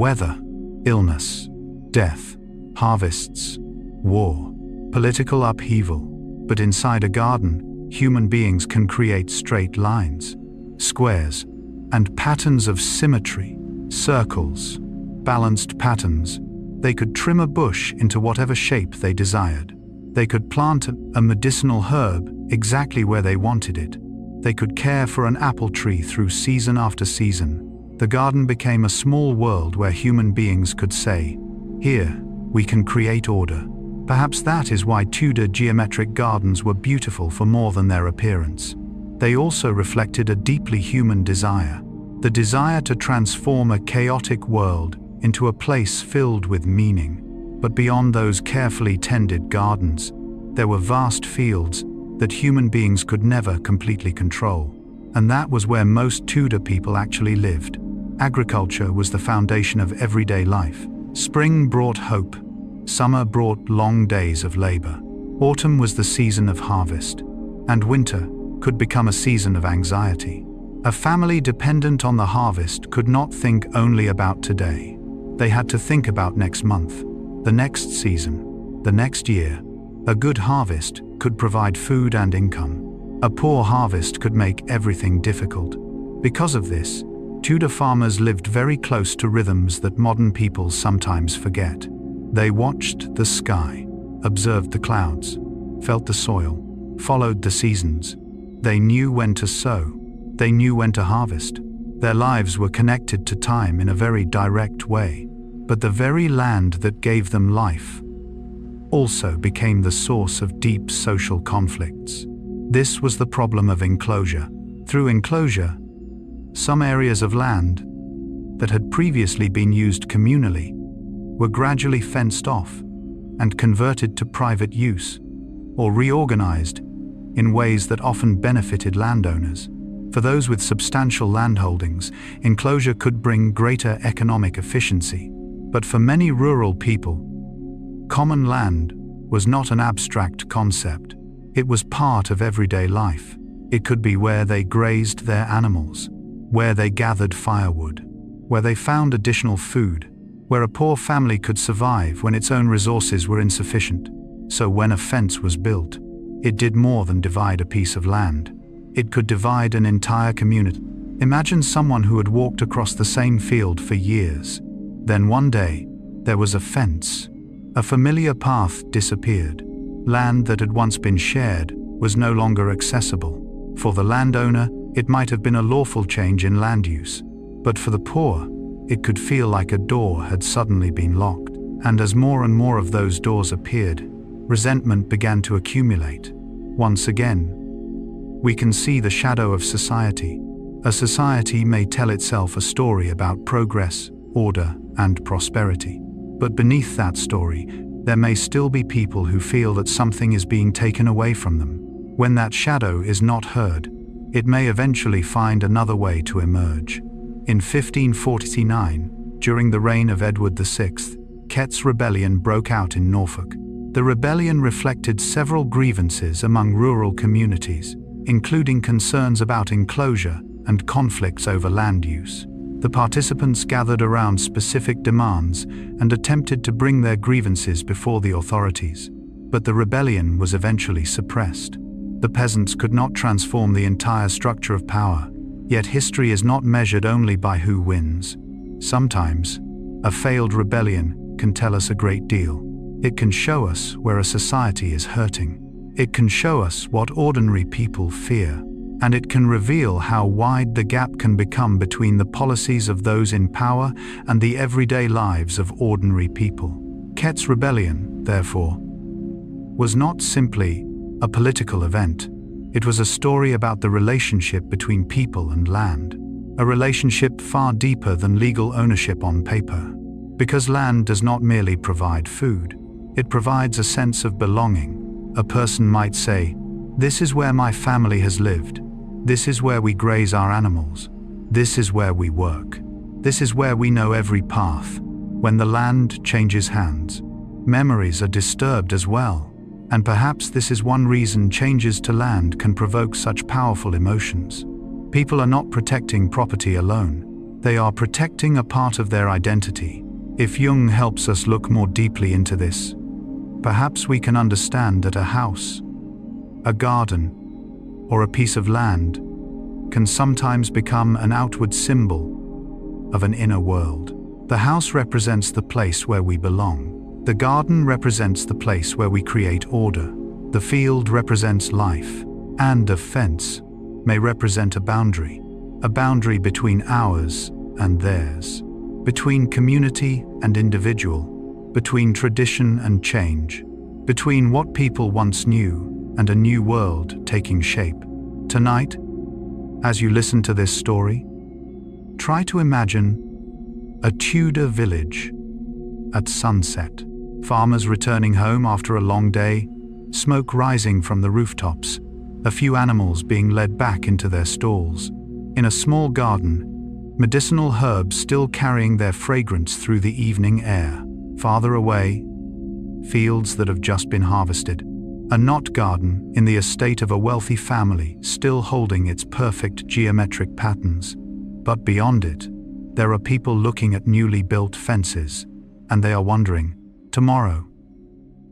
Speaker 1: weather, illness, death, harvests, war, political upheaval. But inside a garden, human beings can create straight lines, squares, and patterns of symmetry, circles, balanced patterns. They could trim a bush into whatever shape they desired. They could plant a medicinal herb exactly where they wanted it. They could care for an apple tree through season after season. The garden became a small world where human beings could say, "Here, we can create order." Perhaps that is why Tudor geometric gardens were beautiful for more than their appearance. They also reflected a deeply human desire, the desire to transform a chaotic world into a place filled with meaning. But beyond those carefully tended gardens, there were vast fields that human beings could never completely control. And that was where most Tudor people actually lived. Agriculture was the foundation of everyday life. Spring brought hope. Summer brought long days of labor. Autumn was the season of harvest. And winter could become a season of anxiety. A family dependent on the harvest could not think only about today. They had to think about next month, the next season, the next year. A good harvest could provide food and income. A poor harvest could make everything difficult. Because of this, Tudor farmers lived very close to rhythms that modern people sometimes forget. They watched the sky, observed the clouds, felt the soil, followed the seasons. They knew when to sow. They knew when to harvest. Their lives were connected to time in a very direct way. But the very land that gave them life also became the source of deep social conflicts. This was the problem of enclosure. Through enclosure, some areas of land that had previously been used communally were gradually fenced off and converted to private use, or reorganized in ways that often benefited landowners. For those with substantial landholdings, enclosure could bring greater economic efficiency. But for many rural people, common land was not an abstract concept. It was part of everyday life. It could be where they grazed their animals, where they gathered firewood, where they found additional food, where a poor family could survive when its own resources were insufficient. So when a fence was built, it did more than divide a piece of land. It could divide an entire community. Imagine someone who had walked across the same field for years. Then one day, there was a fence. A familiar path disappeared. Land that had once been shared was no longer accessible. For the landowner, it might have been a lawful change in land use. But for the poor, it could feel like a door had suddenly been locked. And as more and more of those doors appeared, resentment began to accumulate. Once again, we can see the shadow of society. A society may tell itself a story about progress, order, and prosperity. But beneath that story, there may still be people who feel that something is being taken away from them. When that shadow is not heard, it may eventually find another way to emerge. In 1549, during the reign of Edward VI, Kett's Rebellion broke out in Norfolk. The rebellion reflected several grievances among rural communities, including concerns about enclosure and conflicts over land use. The participants gathered around specific demands and attempted to bring their grievances before the authorities. But the rebellion was eventually suppressed. The peasants could not transform the entire structure of power. Yet history is not measured only by who wins. Sometimes, a failed rebellion can tell us a great deal. It can show us where a society is hurting. It can show us what ordinary people fear. And it can reveal how wide the gap can become between the policies of those in power and the everyday lives of ordinary people. Kett's rebellion, therefore, was not simply a political event. It was a story about the relationship between people and land, a relationship far deeper than legal ownership on paper. Because land does not merely provide food, it provides a sense of belonging. A person might say, "This is where my family has lived. This is where we graze our animals. This is where we work. This is where we know every path." When the land changes hands, memories are disturbed as well. And perhaps this is one reason changes to land can provoke such powerful emotions. People are not protecting property alone. They are protecting a part of their identity. If Jung helps us look more deeply into this, perhaps we can understand that a house, a garden, or a piece of land can sometimes become an outward symbol of an inner world. The house represents the place where we belong. The garden represents the place where we create order. The field represents life. And a fence may represent a boundary between ours and theirs, between community and individual, between tradition and change, between what people once knew and a new world taking shape. Tonight, as you listen to this story, try to imagine a Tudor village at sunset. Farmers returning home after a long day, smoke rising from the rooftops, a few animals being led back into their stalls. In a small garden, medicinal herbs still carrying their fragrance through the evening air. Farther away, fields that have just been harvested. A knot garden in the estate of a wealthy family still holding its perfect geometric patterns. But beyond it, there are people looking at newly built fences, and they are wondering, tomorrow,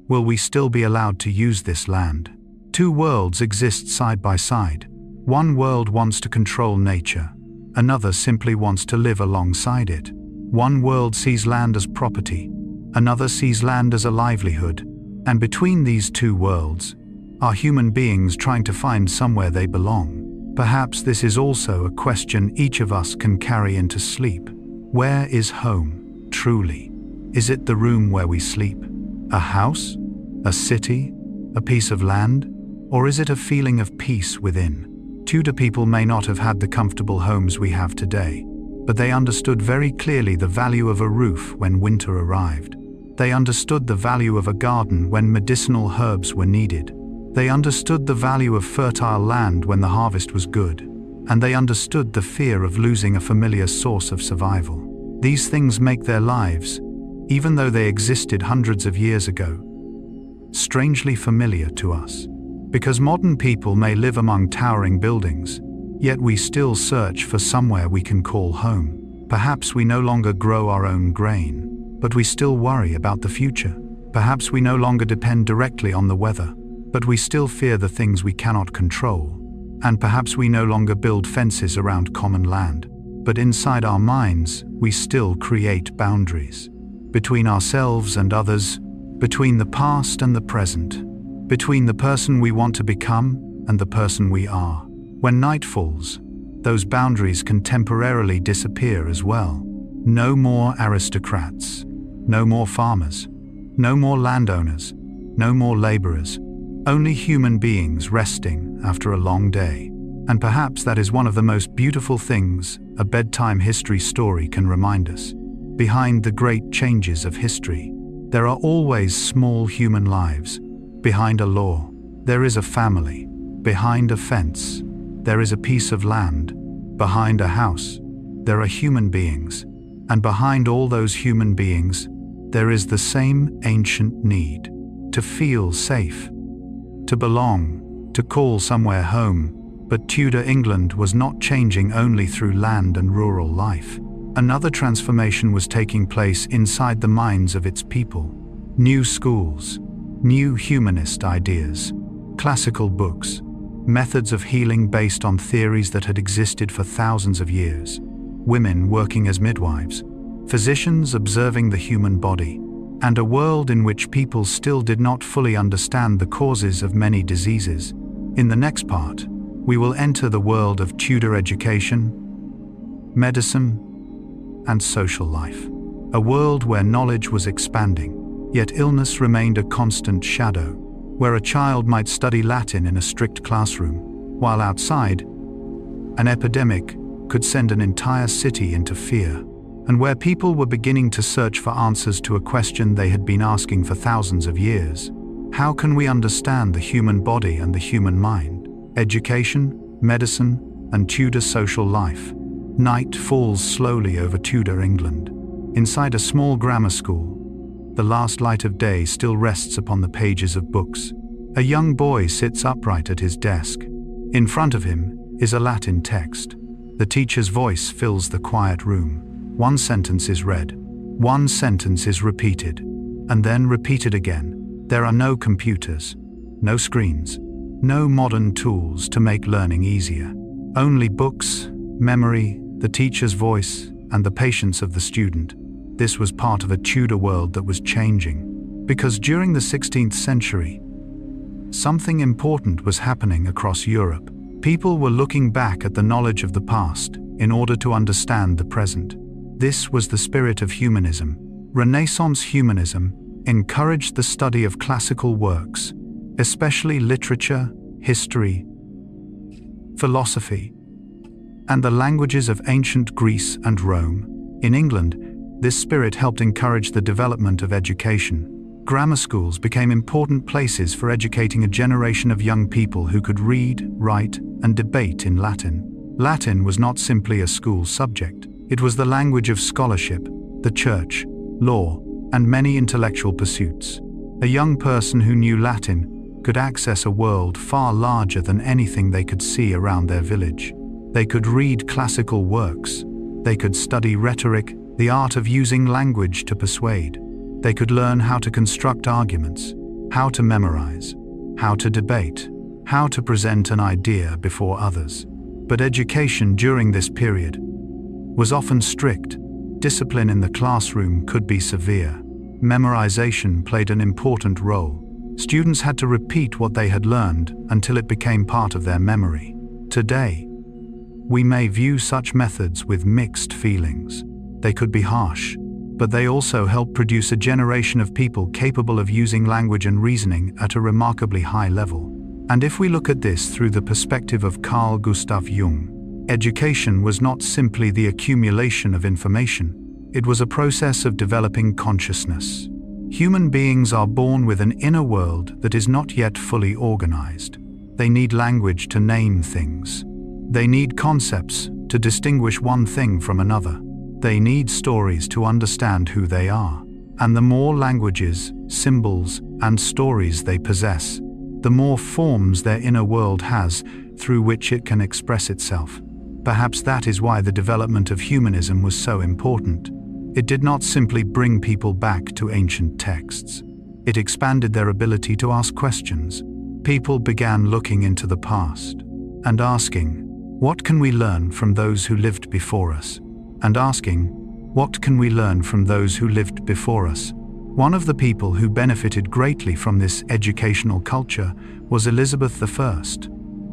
Speaker 1: will we still be allowed to use this land? Two worlds exist side by side. One world wants to control nature. Another simply wants to live alongside it. One world sees land as property. Another sees land as a livelihood. And between these two worlds are human beings trying to find somewhere they belong. Perhaps this is also a question each of us can carry into sleep. Where is home, truly? Is it the room where we sleep? A house? A city? A piece of land? Or is it a feeling of peace within? Tudor people may not have had the comfortable homes we have today, but they understood very clearly the value of a roof when winter arrived. They understood the value of a garden when medicinal herbs were needed. They understood the value of fertile land when the harvest was good. And they understood the fear of losing a familiar source of survival. These things make their lives, even though they existed hundreds of years ago, strangely familiar to us. Because modern people may live among towering buildings, yet we still search for somewhere we can call home. Perhaps we no longer grow our own grain, but we still worry about the future. Perhaps we no longer depend directly on the weather, but we still fear the things we cannot control. And perhaps we no longer build fences around common land, but inside our minds, we still create boundaries. Between ourselves and others, between the past and the present, between the person we want to become and the person we are. When night falls, those boundaries can temporarily disappear as well. No more aristocrats, no more farmers, no more landowners, no more laborers, only human beings resting after a long day. And perhaps that is one of the most beautiful things a bedtime history story can remind us. Behind the great changes of history, there are always small human lives. Behind a law, there is a family. Behind a fence, there is a piece of land. Behind a house, there are human beings. And behind all those human beings, there is the same ancient need to feel safe, to belong, to call somewhere home. But Tudor England was not changing only through land and rural life. Another transformation was taking place inside the minds of its people. New schools, new humanist ideas, classical books, methods of healing based on theories that had existed for thousands of years, women working as midwives, physicians observing the human body, and a world in which people still did not fully understand the causes of many diseases. In the next part, we will enter the world of Tudor education, medicine, and social life. A world where knowledge was expanding, yet illness remained a constant shadow, where a child might study Latin in a strict classroom, while outside, an epidemic could send an entire city into fear, and where people were beginning to search for answers to a question they had been asking for thousands of years. How can we understand the human body and the human mind? Education, medicine, and Tudor social life. Night falls slowly over Tudor England. Inside a small grammar school, the last light of day still rests upon the pages of books. A young boy sits upright at his desk. In front of him is a Latin text. The teacher's voice fills the quiet room. One sentence is read, one sentence is repeated, and then repeated again. There are no computers, no screens, no modern tools to make learning easier. Only books, memory, the teacher's voice, and the patience of the student. This was part of a Tudor world that was changing, because during the 16th century, something important was happening across Europe. People were looking back at the knowledge of the past in order to understand the present. This was the spirit of humanism. Renaissance humanism encouraged the study of classical works, especially literature, history, philosophy, and the languages of ancient Greece and Rome. In England, this spirit helped encourage the development of education. Grammar schools became important places for educating a generation of young people who could read, write, and debate in Latin. Latin was not simply a school subject. It was the language of scholarship, the church, law, and many intellectual pursuits. A young person who knew Latin could access a world far larger than anything they could see around their village. They could read classical works. They could study rhetoric, the art of using language to persuade. They could learn how to construct arguments, how to memorize, how to debate, how to present an idea before others. But education during this period was often strict. Discipline in the classroom could be severe. Memorization played an important role. Students had to repeat what they had learned until it became part of their memory. Today, we may view such methods with mixed feelings. They could be harsh, but they also help produce a generation of people capable of using language and reasoning at a remarkably high level. And if we look at this through the perspective of Carl Gustav Jung, education was not simply the accumulation of information. It was a process of developing consciousness. Human beings are born with an inner world that is not yet fully organized. They need language to name things. They need concepts to distinguish one thing from another. They need stories to understand who they are. And the more languages, symbols, and stories they possess, the more forms their inner world has through which it can express itself. Perhaps that is why the development of humanism was so important. It did not simply bring people back to ancient texts. It expanded their ability to ask questions. People began looking into the past and asking, what can we learn from those who lived before us? And asking, what can we learn from those who lived before us? One of the people who benefited greatly from this educational culture was Elizabeth I.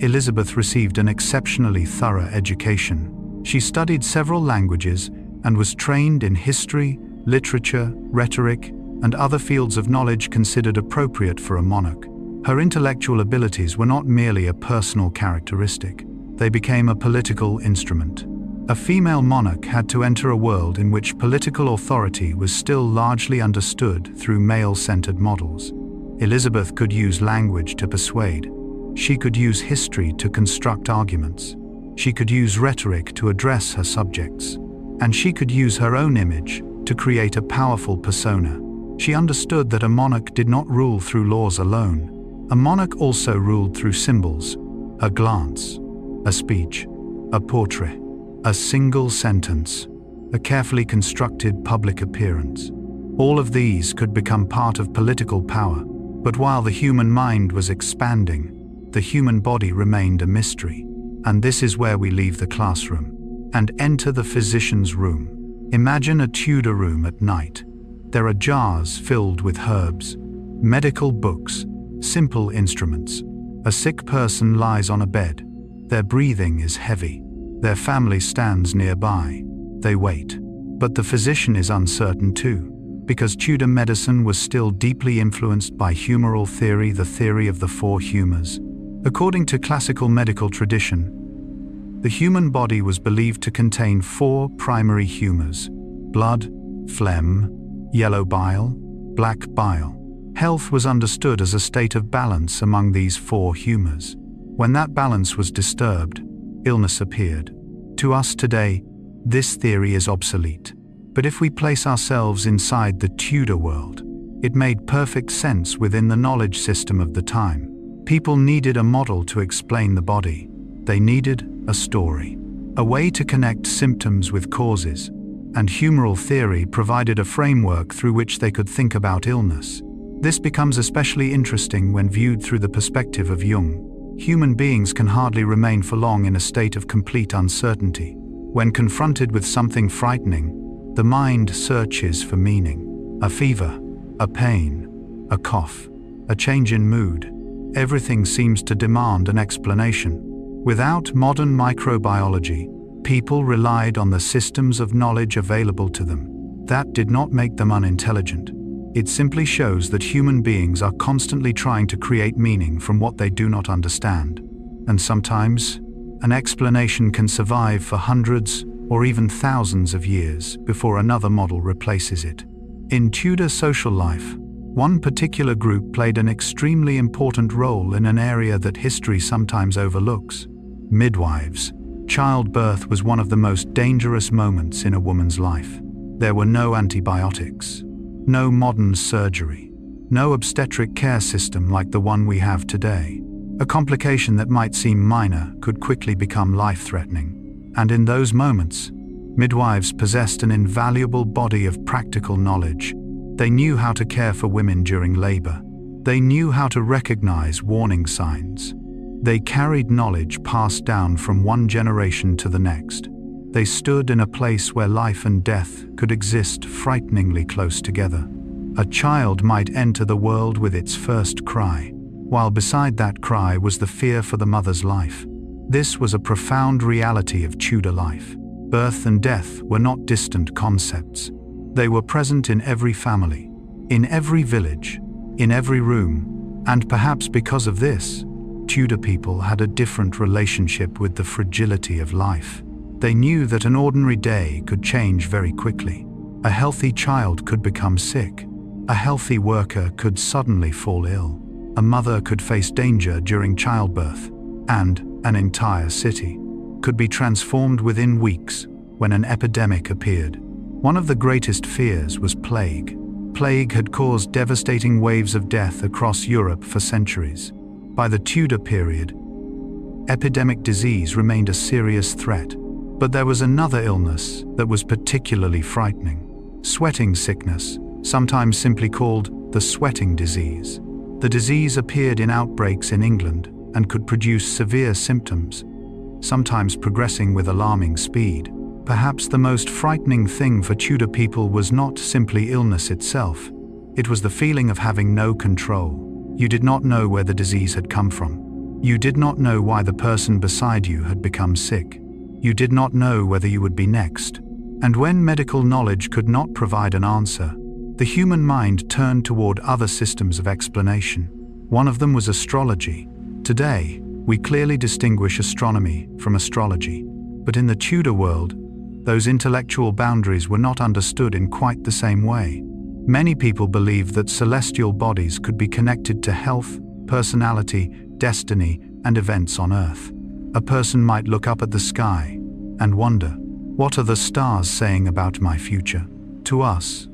Speaker 1: Elizabeth received an exceptionally thorough education. She studied several languages and was trained in history, literature, rhetoric, and other fields of knowledge considered appropriate for a monarch. Her intellectual abilities were not merely a personal characteristic. They became a political instrument. A female monarch had to enter a world in which political authority was still largely understood through male-centered models. Elizabeth could use language to persuade. She could use history to construct arguments. She could use rhetoric to address her subjects. And she could use her own image to create a powerful persona. She understood that a monarch did not rule through laws alone. A monarch also ruled through symbols, a glance, a speech, a portrait, a single sentence, a carefully constructed public appearance. All of these could become part of political power. But while the human mind was expanding, the human body remained a mystery. And this is where we leave the classroom and enter the physician's room. Imagine a Tudor room at night. There are jars filled with herbs, medical books, simple instruments. A sick person lies on a bed. Their breathing is heavy. Their family stands nearby. They wait. But the physician is uncertain too, because Tudor medicine was still deeply influenced by humoral theory, the theory of the four humors. According to classical medical tradition, the human body was believed to contain four primary humors: blood, phlegm, yellow bile, black bile. Health was understood as a state of balance among these four humors. When that balance was disturbed, illness appeared. To us today, this theory is obsolete. But if we place ourselves inside the Tudor world, it made perfect sense within the knowledge system of the time. People needed a model to explain the body. They needed a story, a way to connect symptoms with causes, and humoral theory provided a framework through which they could think about illness. This becomes especially interesting when viewed through the perspective of Jung. Human beings can hardly remain for long in a state of complete uncertainty. When confronted with something frightening, the mind searches for meaning. A fever, a pain, a cough, a change in mood. Everything seems to demand an explanation. Without modern microbiology, people relied on the systems of knowledge available to them. That did not make them unintelligent. It simply shows that human beings are constantly trying to create meaning from what they do not understand. And sometimes, an explanation can survive for hundreds or even thousands of years before another model replaces it. In Tudor social life, one particular group played an extremely important role in an area that history sometimes overlooks: midwives. Childbirth was one of the most dangerous moments in a woman's life. There were no antibiotics, no modern surgery, no obstetric care system like the one we have today. A complication that might seem minor could quickly become life-threatening. And in those moments, midwives possessed an invaluable body of practical knowledge. They knew how to care for women during labor. They knew how to recognize warning signs. They carried knowledge passed down from one generation to the next. They stood in a place where life and death could exist frighteningly close together. A child might enter the world with its first cry, while beside that cry was the fear for the mother's life. This was a profound reality of Tudor life. Birth and death were not distant concepts. They were present in every family, in every village, in every room, and perhaps because of this, Tudor people had a different relationship with the fragility of life. They knew that an ordinary day could change very quickly. A healthy child could become sick. A healthy worker could suddenly fall ill. A mother could face danger during childbirth, and an entire city could be transformed within weeks when an epidemic appeared. One of the greatest fears was plague. Plague had caused devastating waves of death across Europe for centuries. By the Tudor period, epidemic disease remained a serious threat. But there was another illness that was particularly frightening: sweating sickness, sometimes simply called the sweating disease. The disease appeared in outbreaks in England and could produce severe symptoms, sometimes progressing with alarming speed. Perhaps the most frightening thing for Tudor people was not simply illness itself. It was the feeling of having no control. You did not know where the disease had come from. You did not know why the person beside you had become sick. You did not know whether you would be next. And when medical knowledge could not provide an answer, the human mind turned toward other systems of explanation. One of them was astrology. Today, we clearly distinguish astronomy from astrology. But in the Tudor world, those intellectual boundaries were not understood in quite the same way. Many people believed that celestial bodies could be connected to health, personality, destiny, and events on Earth. A person might look up at the sky and wonder, what are the stars saying about my future? To us,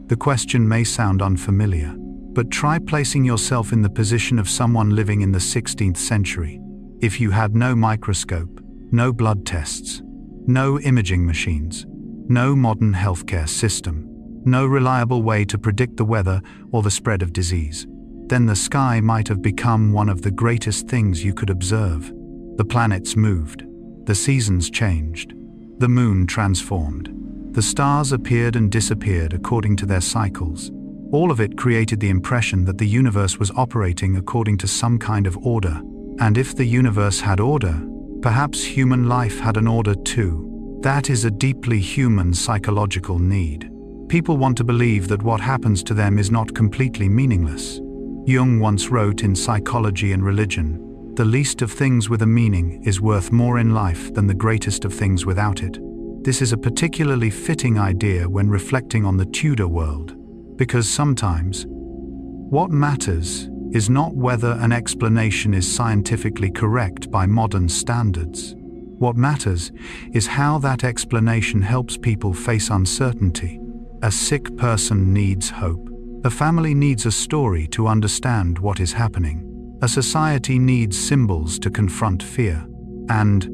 Speaker 1: the question may sound unfamiliar, but try placing yourself in the position of someone living in the 16th century. If you had no microscope, no blood tests, no imaging machines, no modern healthcare system, no reliable way to predict the weather or the spread of disease, then the sky might have become one of the greatest things you could observe. The planets moved, the seasons changed, the moon transformed, the stars appeared and disappeared according to their cycles. All of it created the impression that the universe was operating according to some kind of order. And if the universe had order, perhaps human life had an order too. That is a deeply human psychological need. People want to believe that what happens to them is not completely meaningless. Jung once wrote in Psychology and Religion, "The least of things with a meaning is worth more in life than the greatest of things without it." This is a particularly fitting idea when reflecting on the Tudor world, because sometimes what matters is not whether an explanation is scientifically correct by modern standards. What matters is how that explanation helps people face uncertainty. A sick person needs hope. A family needs a story to understand what is happening. A society needs symbols to confront fear. And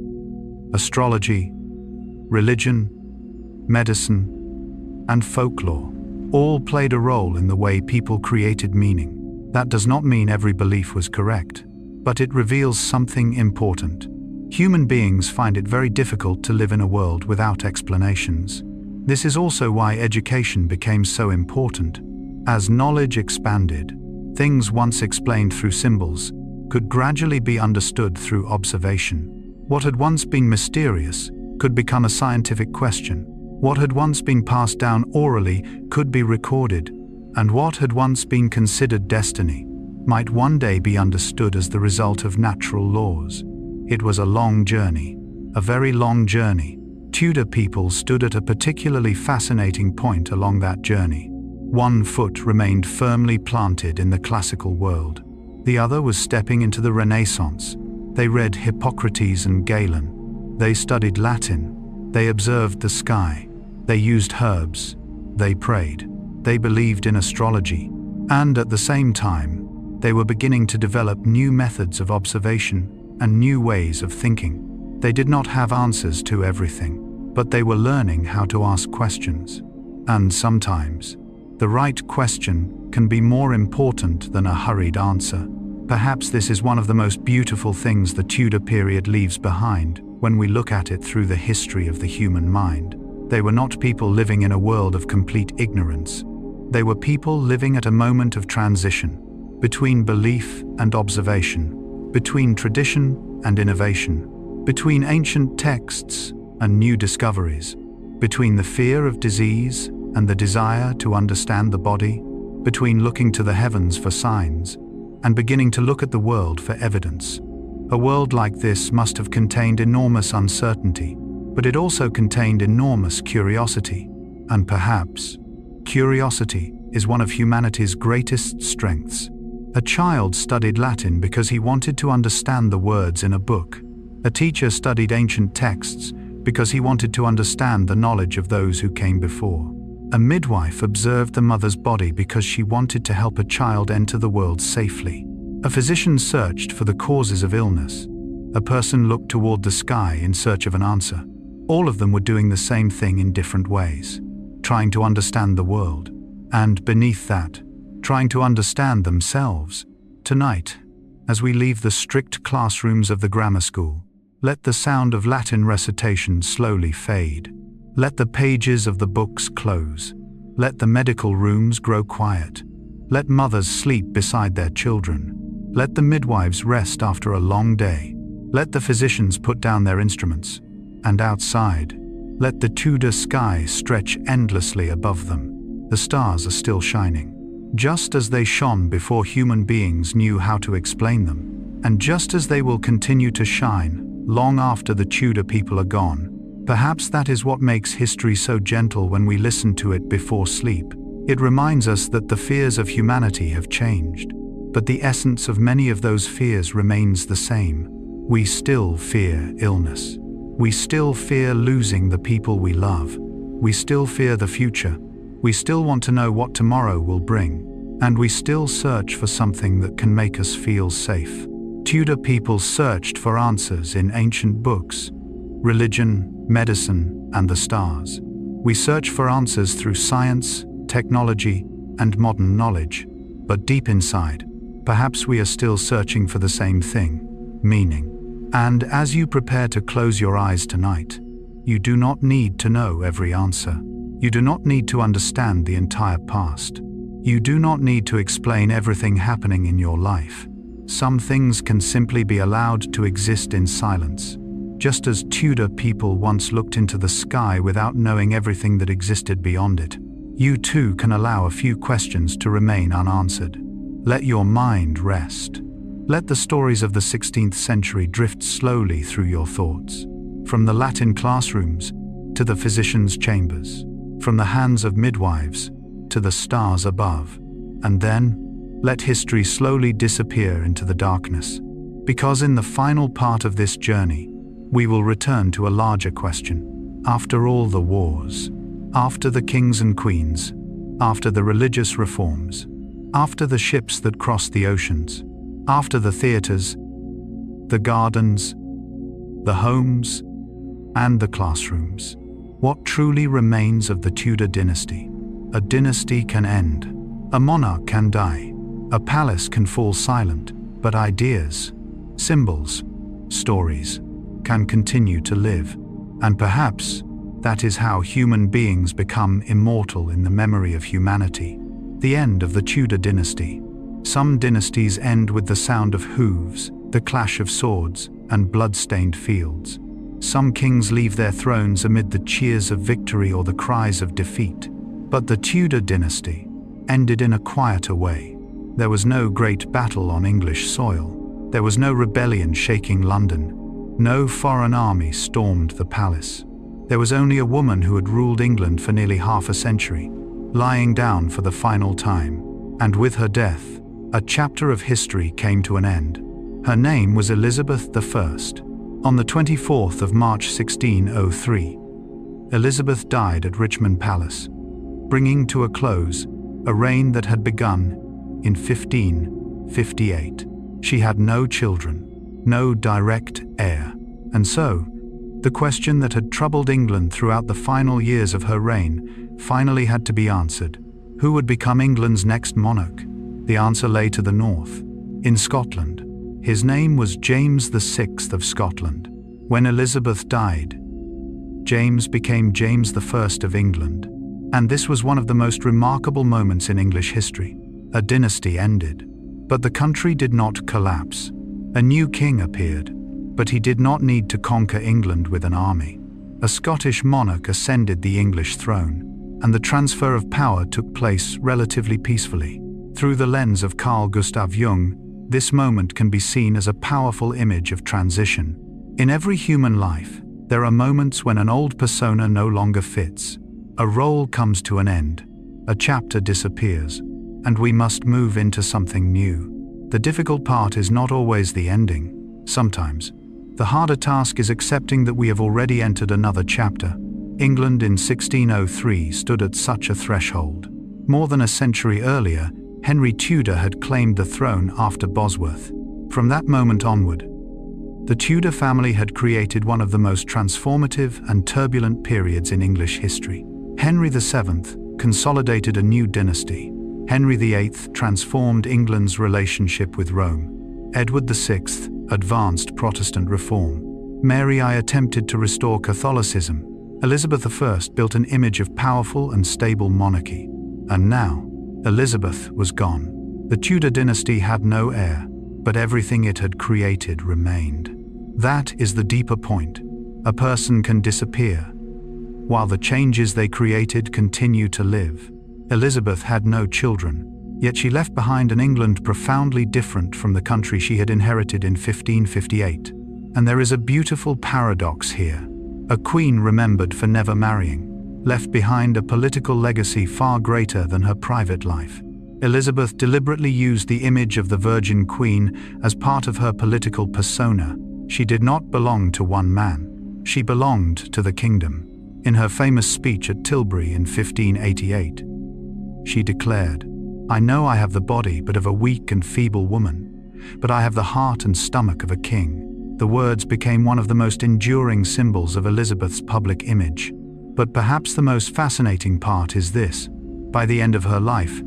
Speaker 1: astrology, religion, medicine, and folklore all played a role in the way people created meaning. That does not mean every belief was correct, but it reveals something important. Human beings find it very difficult to live in a world without explanations. This is also why education became so important. As knowledge expanded, things once explained through symbols could gradually be understood through observation. What had once been mysterious could become a scientific question. What had once been passed down orally could be recorded, and what had once been considered destiny might one day be understood as the result of natural laws. It was a long journey, a very long journey. Tudor people stood at a particularly fascinating point along that journey. One foot remained firmly planted in the classical world. The other was stepping into the Renaissance. They read Hippocrates and Galen. They studied Latin. They observed the sky. They used herbs. They prayed. They believed in astrology. And at the same time, they were beginning to develop new methods of observation and new ways of thinking. They did not have answers to everything, but they were learning how to ask questions. And sometimes, the right question can be more important than a hurried answer. Perhaps this is one of the most beautiful things the Tudor period leaves behind when we look at it through the history of the human mind. They were not people living in a world of complete ignorance. They were people living at a moment of transition, between belief and observation, between tradition and innovation, between ancient texts and new discoveries, between the fear of disease and the desire to understand the body, between looking to the heavens for signs and beginning to look at the world for evidence. A world like this must have contained enormous uncertainty, but it also contained enormous curiosity. And perhaps, curiosity is one of humanity's greatest strengths. A child studied Latin because he wanted to understand the words in a book. A teacher studied ancient texts because he wanted to understand the knowledge of those who came before. A midwife observed the mother's body because she wanted to help a child enter the world safely. A physician searched for the causes of illness. A person looked toward the sky in search of an answer. All of them were doing the same thing in different ways, trying to understand the world, and beneath that, trying to understand themselves. Tonight, as we leave the strict classrooms of the grammar school, let the sound of Latin recitation slowly fade. Let the pages of the books close. Let the medical rooms grow quiet. Let mothers sleep beside their children. Let the midwives rest after a long day. Let the physicians put down their instruments. And outside, let the Tudor sky stretch endlessly above them. The stars are still shining, just as they shone before human beings knew how to explain them, and just as they will continue to shine long after the Tudor people are gone. Perhaps that is what makes history so gentle when we listen to it before sleep. It reminds us that the fears of humanity have changed, but the essence of many of those fears remains the same. We still fear illness. We still fear losing the people we love. We still fear the future. We still want to know what tomorrow will bring. And we still search for something that can make us feel safe. Tudor people searched for answers in ancient books, religion, medicine, and the stars. We search for answers through science, technology, and modern knowledge. But deep inside, Perhaps we are still searching for the same thing, meaning. And as you prepare to close your eyes tonight, you do not need to know every answer. You do not need to understand the entire past. You do not need to explain everything happening in your life. Some things can simply be allowed to exist in silence. Just as Tudor people once looked into the sky without knowing everything that existed beyond it, you too can allow a few questions to remain unanswered. Let your mind rest. Let the stories of the 16th century drift slowly through your thoughts. From the Latin classrooms to the physician's chambers, from the hands of midwives to the stars above. And then, let history slowly disappear into the darkness. Because in the final part of this journey, we will return to a larger question. After all the wars, after the kings and queens, after the religious reforms, after the ships that crossed the oceans, after the theaters, the gardens, the homes, and the classrooms, what truly remains of the Tudor dynasty? A dynasty can end. A monarch can die. A palace can fall silent. But ideas, symbols, stories can continue to live. And perhaps that is how human beings become immortal in the memory of humanity. The end of the Tudor dynasty. Some dynasties end with the sound of hooves, the clash of swords, and blood-stained fields. Some kings leave their thrones amid the cheers of victory or the cries of defeat. But the Tudor dynasty ended in a quieter way. There was no great battle on English soil. There was no rebellion shaking London. No foreign army stormed the palace. There was only a woman who had ruled England for nearly half a century, lying down for the final time. And with her death, a chapter of history came to an end. Her name was Elizabeth I. On the 24th of March 1603, Elizabeth died at Richmond Palace, bringing to a close a reign that had begun in 1558. She had no children, no direct heir, and so, the question that had troubled England throughout the final years of her reign finally had to be answered. Who would become England's next monarch? The answer lay to the north, in Scotland. His name was James VI of Scotland. When Elizabeth died, James became James I of England. And this was one of the most remarkable moments in English history. A dynasty ended, but the country did not collapse. A new king appeared, but he did not need to conquer England with an army. A Scottish monarch ascended the English throne, and the transfer of power took place relatively peacefully. Through the lens of Carl Gustav Jung, this moment can be seen as a powerful image of transition. In every human life, there are moments when an old persona no longer fits. A role comes to an end, a chapter disappears, and we must move into something new. The difficult part is not always the ending. Sometimes, the harder task is accepting that we have already entered another chapter. England in 1603 stood at such a threshold. More than a century earlier, Henry Tudor had claimed the throne after Bosworth. From that moment onward, the Tudor family had created one of the most transformative and turbulent periods in English history. Henry VII consolidated a new dynasty. Henry VIII transformed England's relationship with Rome. Edward VI advanced Protestant reform. Mary I attempted to restore Catholicism. Elizabeth I built an image of powerful and stable monarchy. And now, Elizabeth was gone. The Tudor dynasty had no heir, but everything it had created remained. That is the deeper point. A person can disappear, while the changes they created continue to live. Elizabeth had no children, yet she left behind an England profoundly different from the country she had inherited in 1558. And there is a beautiful paradox here. A queen remembered for never marrying, left behind a political legacy far greater than her private life. Elizabeth deliberately used the image of the Virgin Queen as part of her political persona. She did not belong to one man. She belonged to the kingdom. In her famous speech at Tilbury in 1588, she declared, "I know I have the body but of a weak and feeble woman, but I have the heart and stomach of a king." The words became one of the most enduring symbols of Elizabeth's public image. But perhaps the most fascinating part is this. By the end of her life,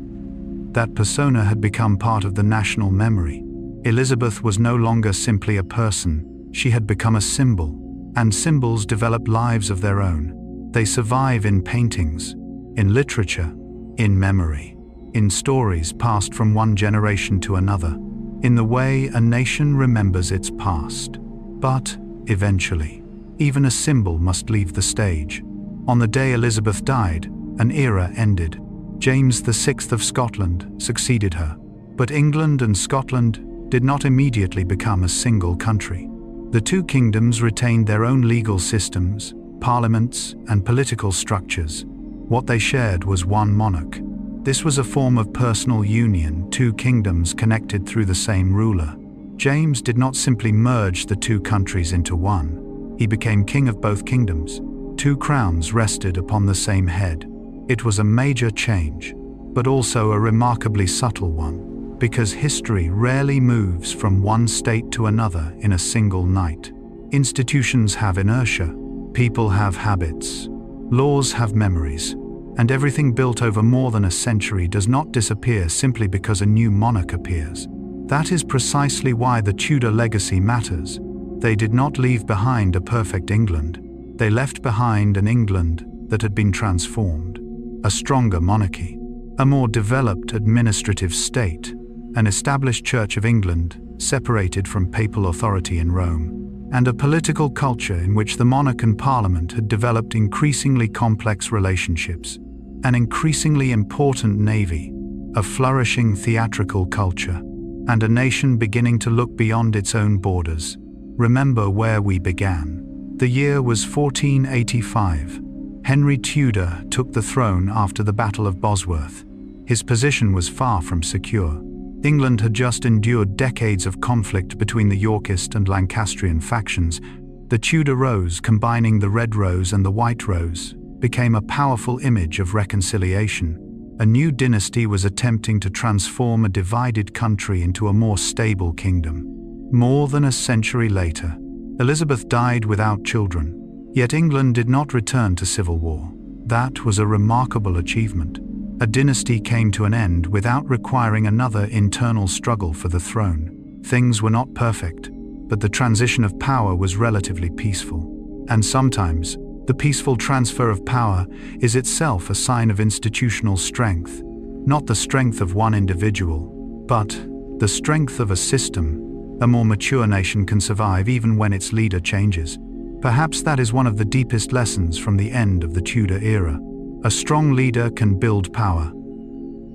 Speaker 1: That persona had become part of the national memory. Elizabeth was no longer simply a person, she had become a symbol, and symbols develop lives of their own. They survive in paintings, in literature, in memory, in stories passed from one generation to another, in the way a nation remembers its past. But, eventually, even a symbol must leave the stage. On the day Elizabeth died, an era ended. James VI of Scotland succeeded her, but England and Scotland did not immediately become a single country. The two kingdoms retained their own legal systems, parliaments, and political structures. What they shared was one monarch. This was a form of personal union, two kingdoms connected through the same ruler. James did not simply merge the two countries into one. He became king of both kingdoms. Two crowns rested upon the same head. It was a major change, but also a remarkably subtle one, because history rarely moves from one state to another in a single night. Institutions have inertia, people have habits, laws have memories, and everything built over more than a century does not disappear simply because a new monarch appears. That is precisely why the Tudor legacy matters. They did not leave behind a perfect England. They left behind an England that had been transformed. A stronger monarchy, a more developed administrative state, an established Church of England separated from papal authority in Rome, and a political culture in which the monarch and parliament had developed increasingly complex relationships, an increasingly important navy, a flourishing theatrical culture, and a nation beginning to look beyond its own borders. Remember where we began. The year was 1485. Henry Tudor took the throne after the Battle of Bosworth. His position was far from secure. England had just endured decades of conflict between the Yorkist and Lancastrian factions. The Tudor rose, combining the red rose and the white rose, became a powerful image of reconciliation. A new dynasty was attempting to transform a divided country into a more stable kingdom. More than a century later, Elizabeth died without children. Yet England did not return to civil war. That was a remarkable achievement. A dynasty came to an end without requiring another internal struggle for the throne. Things were not perfect, but the transition of power was relatively peaceful. And sometimes, the peaceful transfer of power is itself a sign of institutional strength, not the strength of one individual, but the strength of a system. A more mature nation can survive even when its leader changes. Perhaps that is one of the deepest lessons from the end of the Tudor era. A strong leader can build power,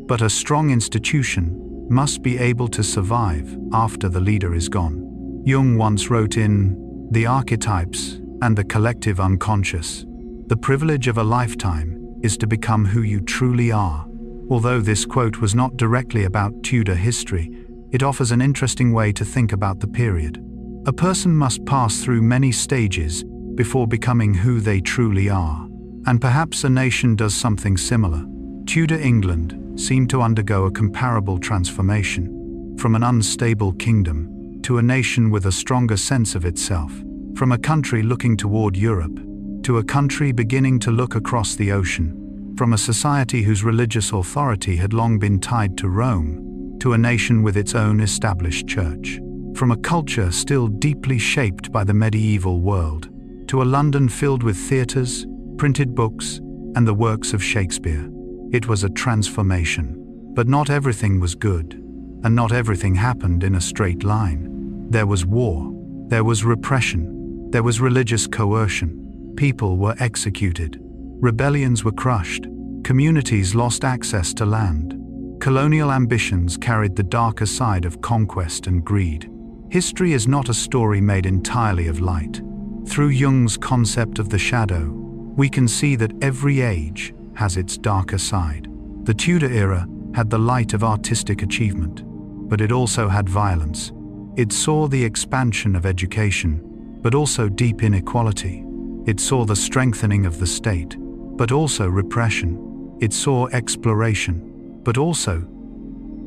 Speaker 1: but a strong institution must be able to survive after the leader is gone. Jung once wrote in The Archetypes and the Collective Unconscious, "The privilege of a lifetime is to become who you truly are." Although this quote was not directly about Tudor history, it offers an interesting way to think about the period. A person must pass through many stages before becoming who they truly are. And perhaps a nation does something similar. Tudor England seemed to undergo a comparable transformation, from an unstable kingdom to a nation with a stronger sense of itself, from a country looking toward Europe to a country beginning to look across the ocean, from a society whose religious authority had long been tied to Rome to a nation with its own established church, from a culture still deeply shaped by the medieval world to a London filled with theatres, printed books, and the works of Shakespeare. It was a transformation. But not everything was good, and not everything happened in a straight line. There was war, there was repression, there was religious coercion. People were executed, rebellions were crushed, communities lost access to land. Colonial ambitions carried the darker side of conquest and greed. History is not a story made entirely of light. Through Jung's concept of the shadow, we can see that every age has its darker side. The Tudor era had the light of artistic achievement, but it also had violence. It saw the expansion of education, but also deep inequality. It saw the strengthening of the state, but also repression. It saw exploration, but also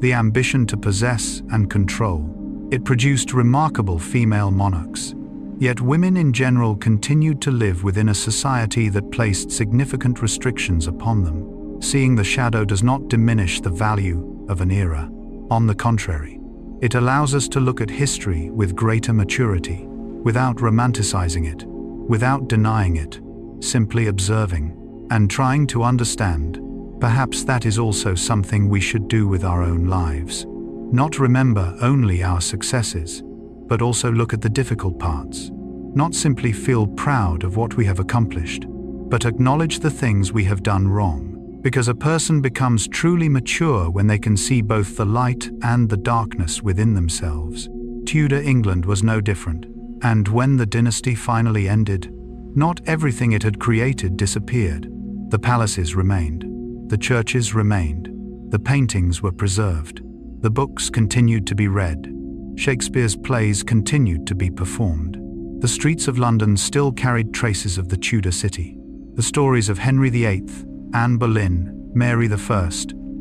Speaker 1: the ambition to possess and control. It produced remarkable female monarchs. Yet women in general continued to live within a society that placed significant restrictions upon them. Seeing the shadow does not diminish the value of an era. On the contrary, it allows us to look at history with greater maturity, without romanticizing it, without denying it, simply observing and trying to understand. Perhaps that is also something we should do with our own lives. Not remember only our successes, but also look at the difficult parts. Not simply feel proud of what we have accomplished, but acknowledge the things we have done wrong, because a person becomes truly mature when they can see both the light and the darkness within themselves. Tudor England was no different, and when the dynasty finally ended, not everything it had created disappeared. The palaces remained, the churches remained, the paintings were preserved, the books continued to be read, Shakespeare's plays continued to be performed. The streets of London still carried traces of the Tudor city. The stories of Henry VIII, Anne Boleyn, Mary I,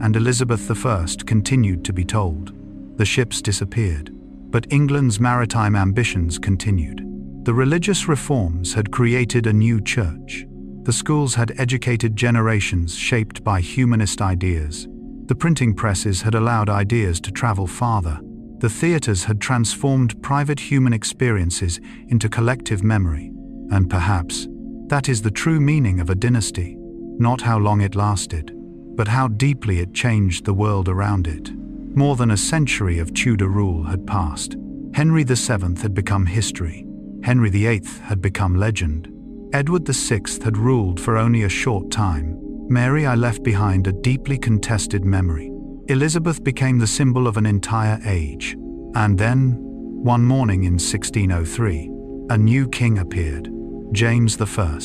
Speaker 1: and Elizabeth I continued to be told. The ships disappeared, but England's maritime ambitions continued. The religious reforms had created a new church. The schools had educated generations shaped by humanist ideas. The printing presses had allowed ideas to travel farther. The theatres had transformed private human experiences into collective memory. And perhaps, that is the true meaning of a dynasty. Not how long it lasted, but how deeply it changed the world around it. More than a century of Tudor rule had passed. Henry VII had become history. Henry VIII had become legend. Edward VI had ruled for only a short time. Mary I left behind a deeply contested memory. Elizabeth became the symbol of an entire age. And then, one morning in 1603, a new king appeared, James I.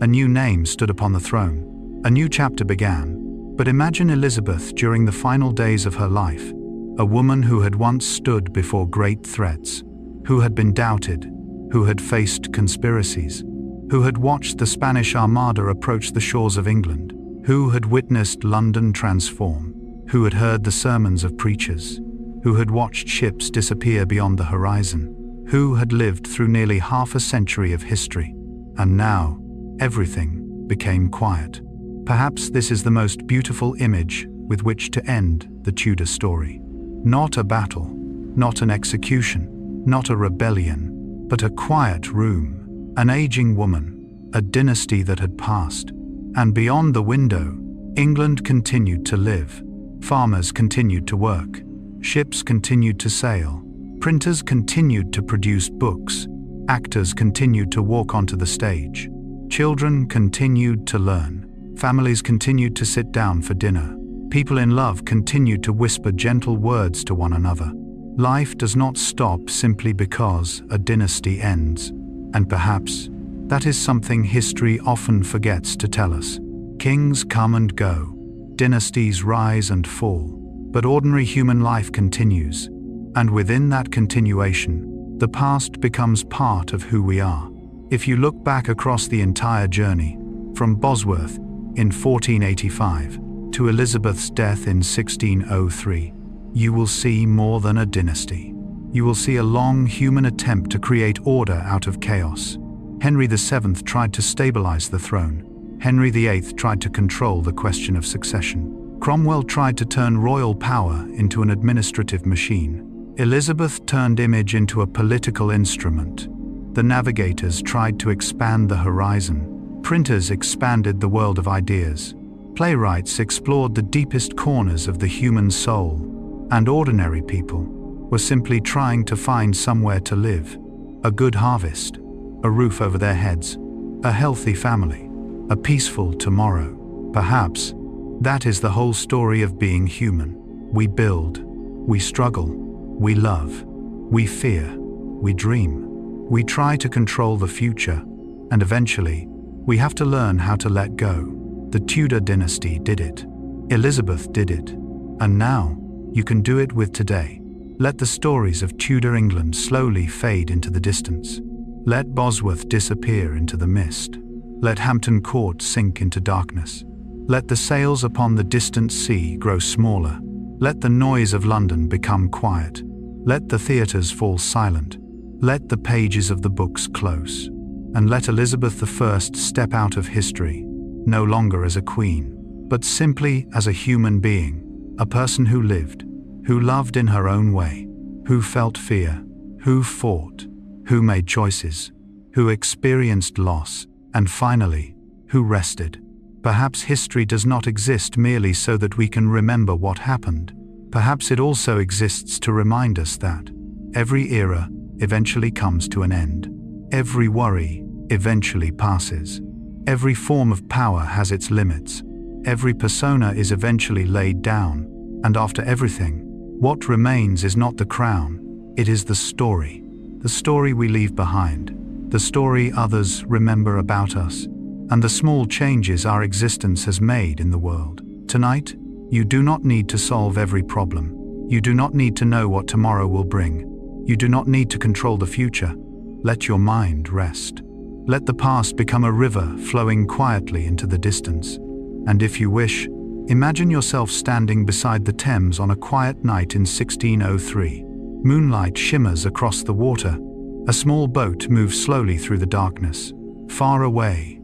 Speaker 1: A new name stood upon the throne. A new chapter began. But imagine Elizabeth during the final days of her life, a woman who had once stood before great threats, who had been doubted, who had faced conspiracies, who had watched the Spanish Armada approach the shores of England, who had witnessed London transform, who had heard the sermons of preachers, who had watched ships disappear beyond the horizon, who had lived through nearly half a century of history. And now, everything became quiet. Perhaps this is the most beautiful image with which to end the Tudor story. Not a battle, not an execution, not a rebellion, but a quiet room, an aging woman, a dynasty that had passed. And beyond the window, England continued to live. Farmers continued to work. Ships continued to sail. Printers continued to produce books. Actors continued to walk onto the stage. Children continued to learn. Families continued to sit down for dinner. People in love continued to whisper gentle words to one another. Life does not stop simply because a dynasty ends. And perhaps that is something history often forgets to tell us. Kings come and go. Dynasties rise and fall. But ordinary human life continues. And within that continuation, the past becomes part of who we are. If you look back across the entire journey, from Bosworth in 1485 to Elizabeth's death in 1603, you will see more than a dynasty. You will see a long human attempt to create order out of chaos. Henry VII tried to stabilize the throne. Henry VIII tried to control the question of succession. Cromwell tried to turn royal power into an administrative machine. Elizabeth turned image into a political instrument. The navigators tried to expand the horizon. Printers expanded the world of ideas. Playwrights explored the deepest corners of the human soul. And ordinary people were simply trying to find somewhere to live. A good harvest, a roof over their heads, a healthy family, a peaceful tomorrow. Perhaps that is the whole story of being human. We build, we struggle, we love, we fear, we dream. We try to control the future, and eventually, we have to learn how to let go. The Tudor dynasty did it. Elizabeth did it. And now, you can do it with today. Let the stories of Tudor England slowly fade into the distance. Let Bosworth disappear into the mist. Let Hampton Court sink into darkness. Let the sails upon the distant sea grow smaller. Let the noise of London become quiet. Let the theatres fall silent. Let the pages of the books close. And let Elizabeth I step out of history, no longer as a queen, but simply as a human being, a person who lived, who loved in her own way, who felt fear, who fought, who made choices, who experienced loss, and finally, who rested. Perhaps history does not exist merely so that we can remember what happened. Perhaps it also exists to remind us that every era eventually comes to an end. Every worry eventually passes. Every form of power has its limits. Every persona is eventually laid down, and after everything, what remains is not the crown, it is the story we leave behind, the story others remember about us, and the small changes our existence has made in the world. Tonight, you do not need to solve every problem. You do not need to know what tomorrow will bring. You do not need to control the future. Let your mind rest. Let the past become a river flowing quietly into the distance. And if you wish, imagine yourself standing beside the Thames on a quiet night in 1603. Moonlight shimmers across the water. A small boat moves slowly through the darkness. Far away,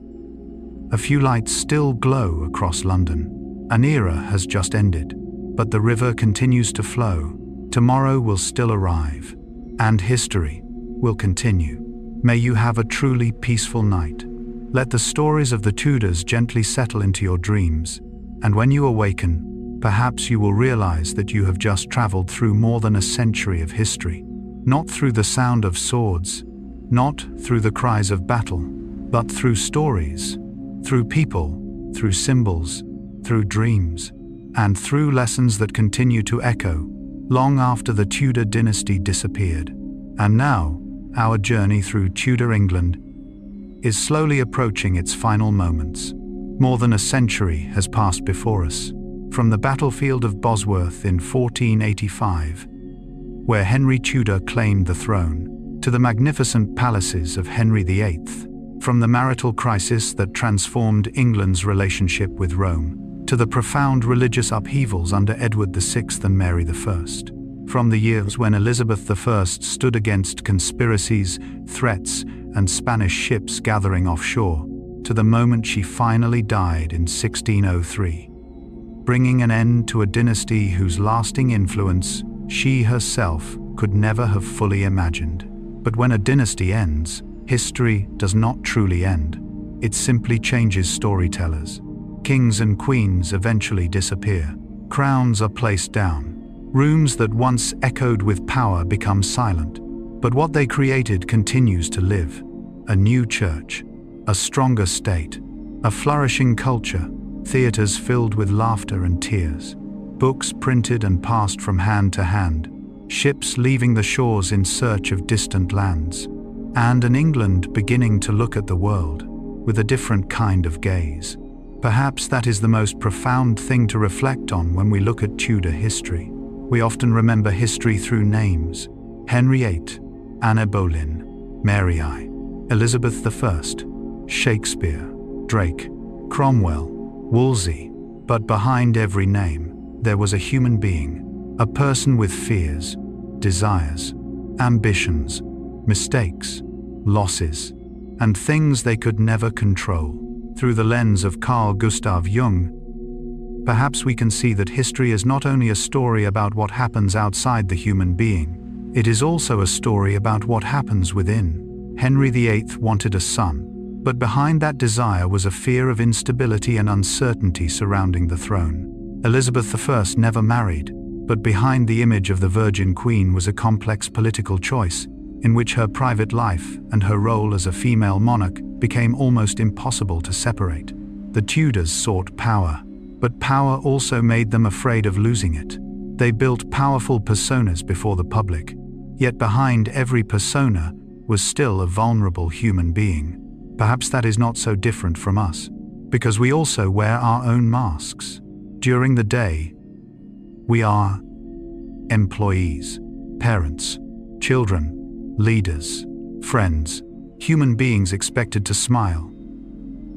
Speaker 1: a few lights still glow across London. An era has just ended, but the river continues to flow. Tomorrow will still arrive, and history will continue. May you have a truly peaceful night. Let the stories of the Tudors gently settle into your dreams, and when you awaken, perhaps you will realize that you have just traveled through more than a century of history. Not through the sound of swords, not through the cries of battle, but through stories, through people, through symbols, through dreams, and through lessons that continue to echo long after the Tudor dynasty disappeared. And now, our journey through Tudor England is slowly approaching its final moments. More than a century has passed before us, from the battlefield of Bosworth in 1485, where Henry Tudor claimed the throne, to the magnificent palaces of Henry VIII, from the marital crisis that transformed England's relationship with Rome, to the profound religious upheavals under Edward VI and Mary I, from the years when Elizabeth I stood against conspiracies, threats, and Spanish ships gathering offshore, to the moment she finally died in 1603, bringing an end to a dynasty whose lasting influence she herself could never have fully imagined. But when a dynasty ends, history does not truly end. It simply changes storytellers. Kings and queens eventually disappear. Crowns are placed down. Rooms that once echoed with power become silent. But what they created continues to live. A new church, a stronger state, a flourishing culture, theaters filled with laughter and tears, books printed and passed from hand to hand, ships leaving the shores in search of distant lands, and an England beginning to look at the world with a different kind of gaze. Perhaps that is the most profound thing to reflect on when we look at Tudor history. We often remember history through names: Henry VIII, Anne Boleyn, Mary I, Elizabeth I, Shakespeare, Drake, Cromwell, Wolsey. But behind every name, there was a human being, a person with fears, desires, ambitions, mistakes, losses, and things they could never control. Through the lens of Carl Gustav Jung, perhaps we can see that history is not only a story about what happens outside the human being, it is also a story about what happens within. Henry VIII wanted a son, but behind that desire was a fear of instability and uncertainty surrounding the throne. Elizabeth I never married, but behind the image of the Virgin Queen was a complex political choice, in which her private life and her role as a female monarch became almost impossible to separate. The Tudors sought power, but power also made them afraid of losing it. They built powerful personas before the public, yet behind every persona was still a vulnerable human being. Perhaps that is not so different from us, because we also wear our own masks. During the day, we are employees, parents, children, leaders, friends, human beings expected to smile,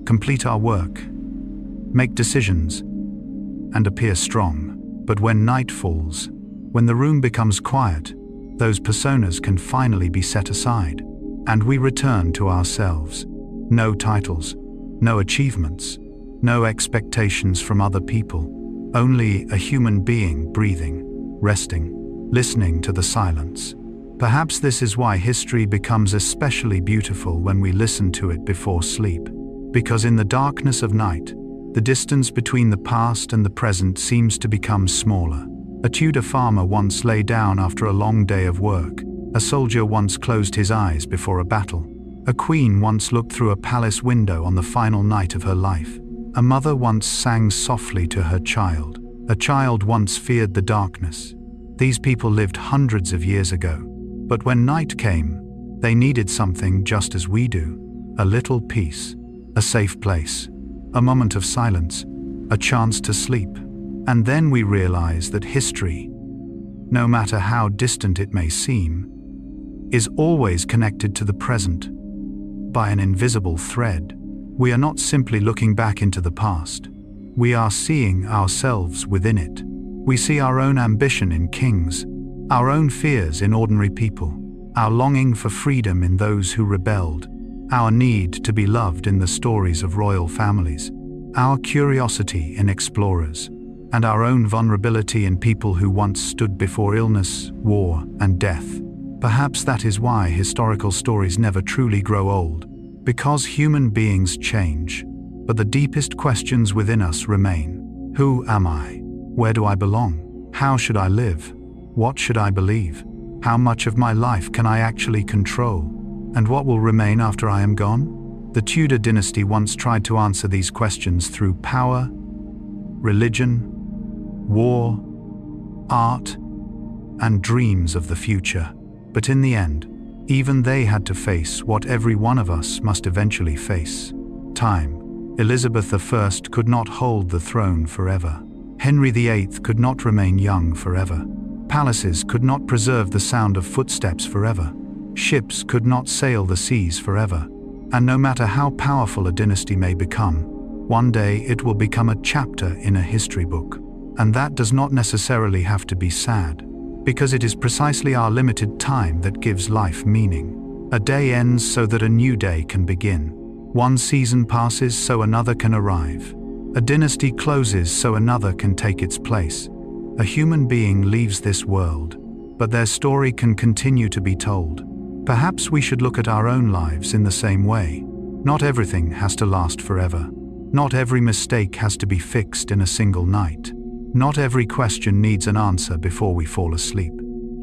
Speaker 1: complete our work, make decisions, and appear strong. But when night falls, when the room becomes quiet, those personas can finally be set aside, and we return to ourselves. No titles, no achievements, no expectations from other people, only a human being breathing, resting, listening to the silence. Perhaps this is why history becomes especially beautiful when we listen to it before sleep. Because in the darkness of night, the distance between the past and the present seems to become smaller. A Tudor farmer once lay down after a long day of work. A soldier once closed his eyes before a battle. A queen once looked through a palace window on the final night of her life. A mother once sang softly to her child. A child once feared the darkness. These people lived hundreds of years ago. But when night came, they needed something just as we do. A little peace, a safe place, a moment of silence, a chance to sleep. And then we realize that history, no matter how distant it may seem, is always connected to the present by an invisible thread. We are not simply looking back into the past. We are seeing ourselves within it. We see our own ambition in kings, our own fears in ordinary people, our longing for freedom in those who rebelled, our need to be loved in the stories of royal families, our curiosity in explorers, and our own vulnerability in people who once stood before illness, war, and death. Perhaps that is why historical stories never truly grow old, because human beings change, but the deepest questions within us remain. Who am I? Where do I belong? How should I live? What should I believe? How much of my life can I actually control? And what will remain after I am gone? The Tudor dynasty once tried to answer these questions through power, religion, war, art, and dreams of the future. But in the end, even they had to face what every one of us must eventually face: time. Elizabeth I could not hold the throne forever. Henry VIII could not remain young forever. Palaces could not preserve the sound of footsteps forever. Ships could not sail the seas forever. And no matter how powerful a dynasty may become, one day it will become a chapter in a history book. And that does not necessarily have to be sad, because it is precisely our limited time that gives life meaning. A day ends so that a new day can begin. One season passes so another can arrive. A dynasty closes so another can take its place. A human being leaves this world, but their story can continue to be told. Perhaps we should look at our own lives in the same way. Not everything has to last forever. Not every mistake has to be fixed in a single night. Not every question needs an answer before we fall asleep.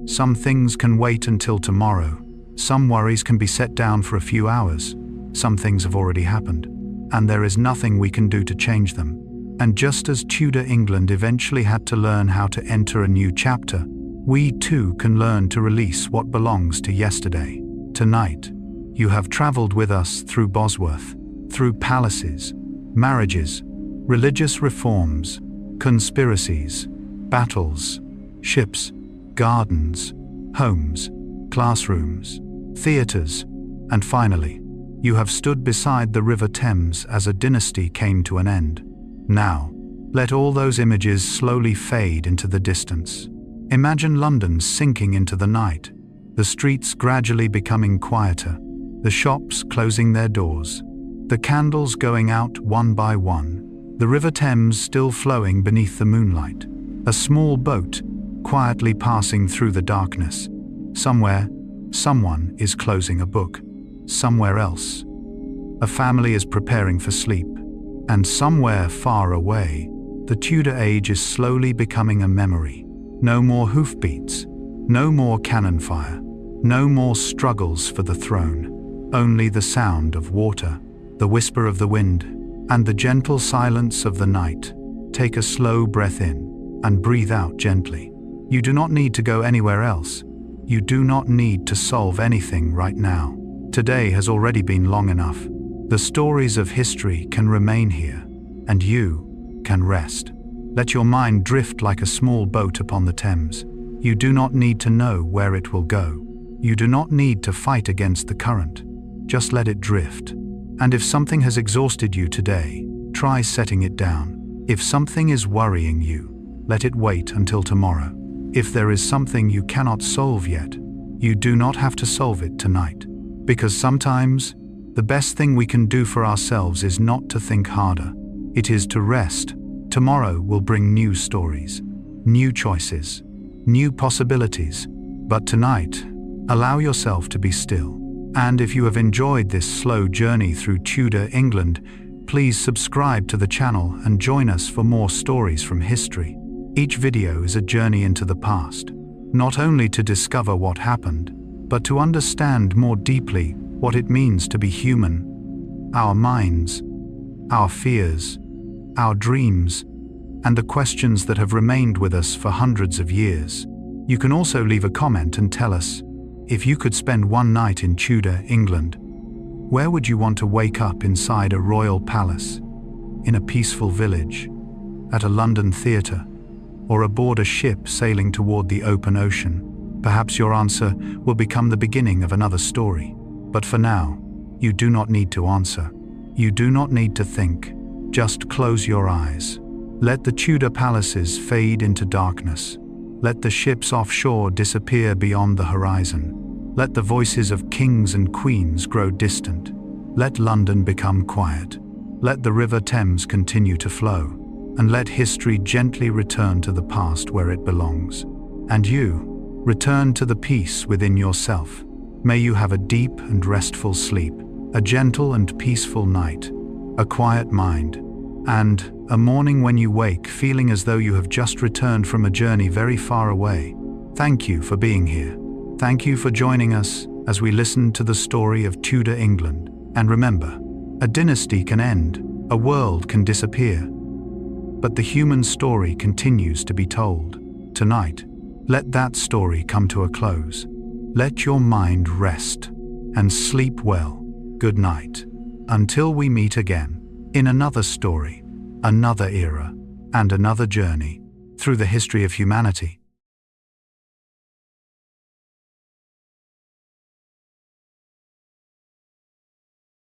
Speaker 1: Some things can wait until tomorrow. Some worries can be set down for a few hours. Some things have already happened, and there is nothing we can do to change them. And just as Tudor England eventually had to learn how to enter a new chapter, we too can learn to release what belongs to yesterday. Tonight, you have traveled with us through Bosworth, through palaces, marriages, religious reforms, conspiracies, battles, ships, gardens, homes, classrooms, theaters, and finally, you have stood beside the River Thames as a dynasty came to an end. Now, let all those images slowly fade into the distance. Imagine London sinking into the night, the streets gradually becoming quieter, the shops closing their doors, the candles going out one by one, the River Thames still flowing beneath the moonlight, a small boat quietly passing through the darkness. Somewhere, someone is closing a book. Somewhere else, a family is preparing for sleep. And somewhere far away, the Tudor age is slowly becoming a memory. No more hoofbeats, no more cannon fire, no more struggles for the throne. Only the sound of water, the whisper of the wind, and the gentle silence of the night. Take a slow breath in and breathe out gently. You do not need to go anywhere else. You do not need to solve anything right now. Today has already been long enough. The stories of history can remain here, and you can rest. Let your mind drift like a small boat upon the Thames. You do not need to know where it will go. You do not need to fight against the current. Just let it drift. And if something has exhausted you today, try setting it down. If something is worrying you, let it wait until tomorrow. If there is something you cannot solve yet, you do not have to solve it tonight. Because sometimes, the best thing we can do for ourselves is not to think harder. It is to rest, Tomorrow will bring new stories, new choices, new possibilities. But tonight, allow yourself to be still. And if you have enjoyed this slow journey through Tudor England, please subscribe to the channel and join us for more stories from history. Each video is a journey into the past, not only to discover what happened, but to understand more deeply what it means to be human, our minds, our fears, our dreams, and the questions that have remained with us for hundreds of years. You can also leave a comment and tell us, if you could spend one night in Tudor England, where would you want to wake up? Inside a royal palace, in a peaceful village, at a London theatre, or aboard a ship sailing toward the open ocean? Perhaps your answer will become the beginning of another story. But for now, you do not need to answer. You do not need to think. Just close your eyes. Let the Tudor palaces fade into darkness. Let the ships offshore disappear beyond the horizon. Let the voices of kings and queens grow distant. Let London become quiet. Let the River Thames continue to flow. And let history gently return to the past where it belongs. And you, return to the peace within yourself. May you have a deep and restful sleep, a gentle and peaceful night, a quiet mind, and a morning when you wake feeling as though you have just returned from a journey very far away. Thank you for being here. Thank you for joining us as we listen to the story of Tudor England. And remember, a dynasty can end, a world can disappear, but the human story continues to be told. Tonight, let that story come to a close. Let your mind rest and sleep well. Good night. Until we meet again, in another story, another era, and another journey through the history of humanity.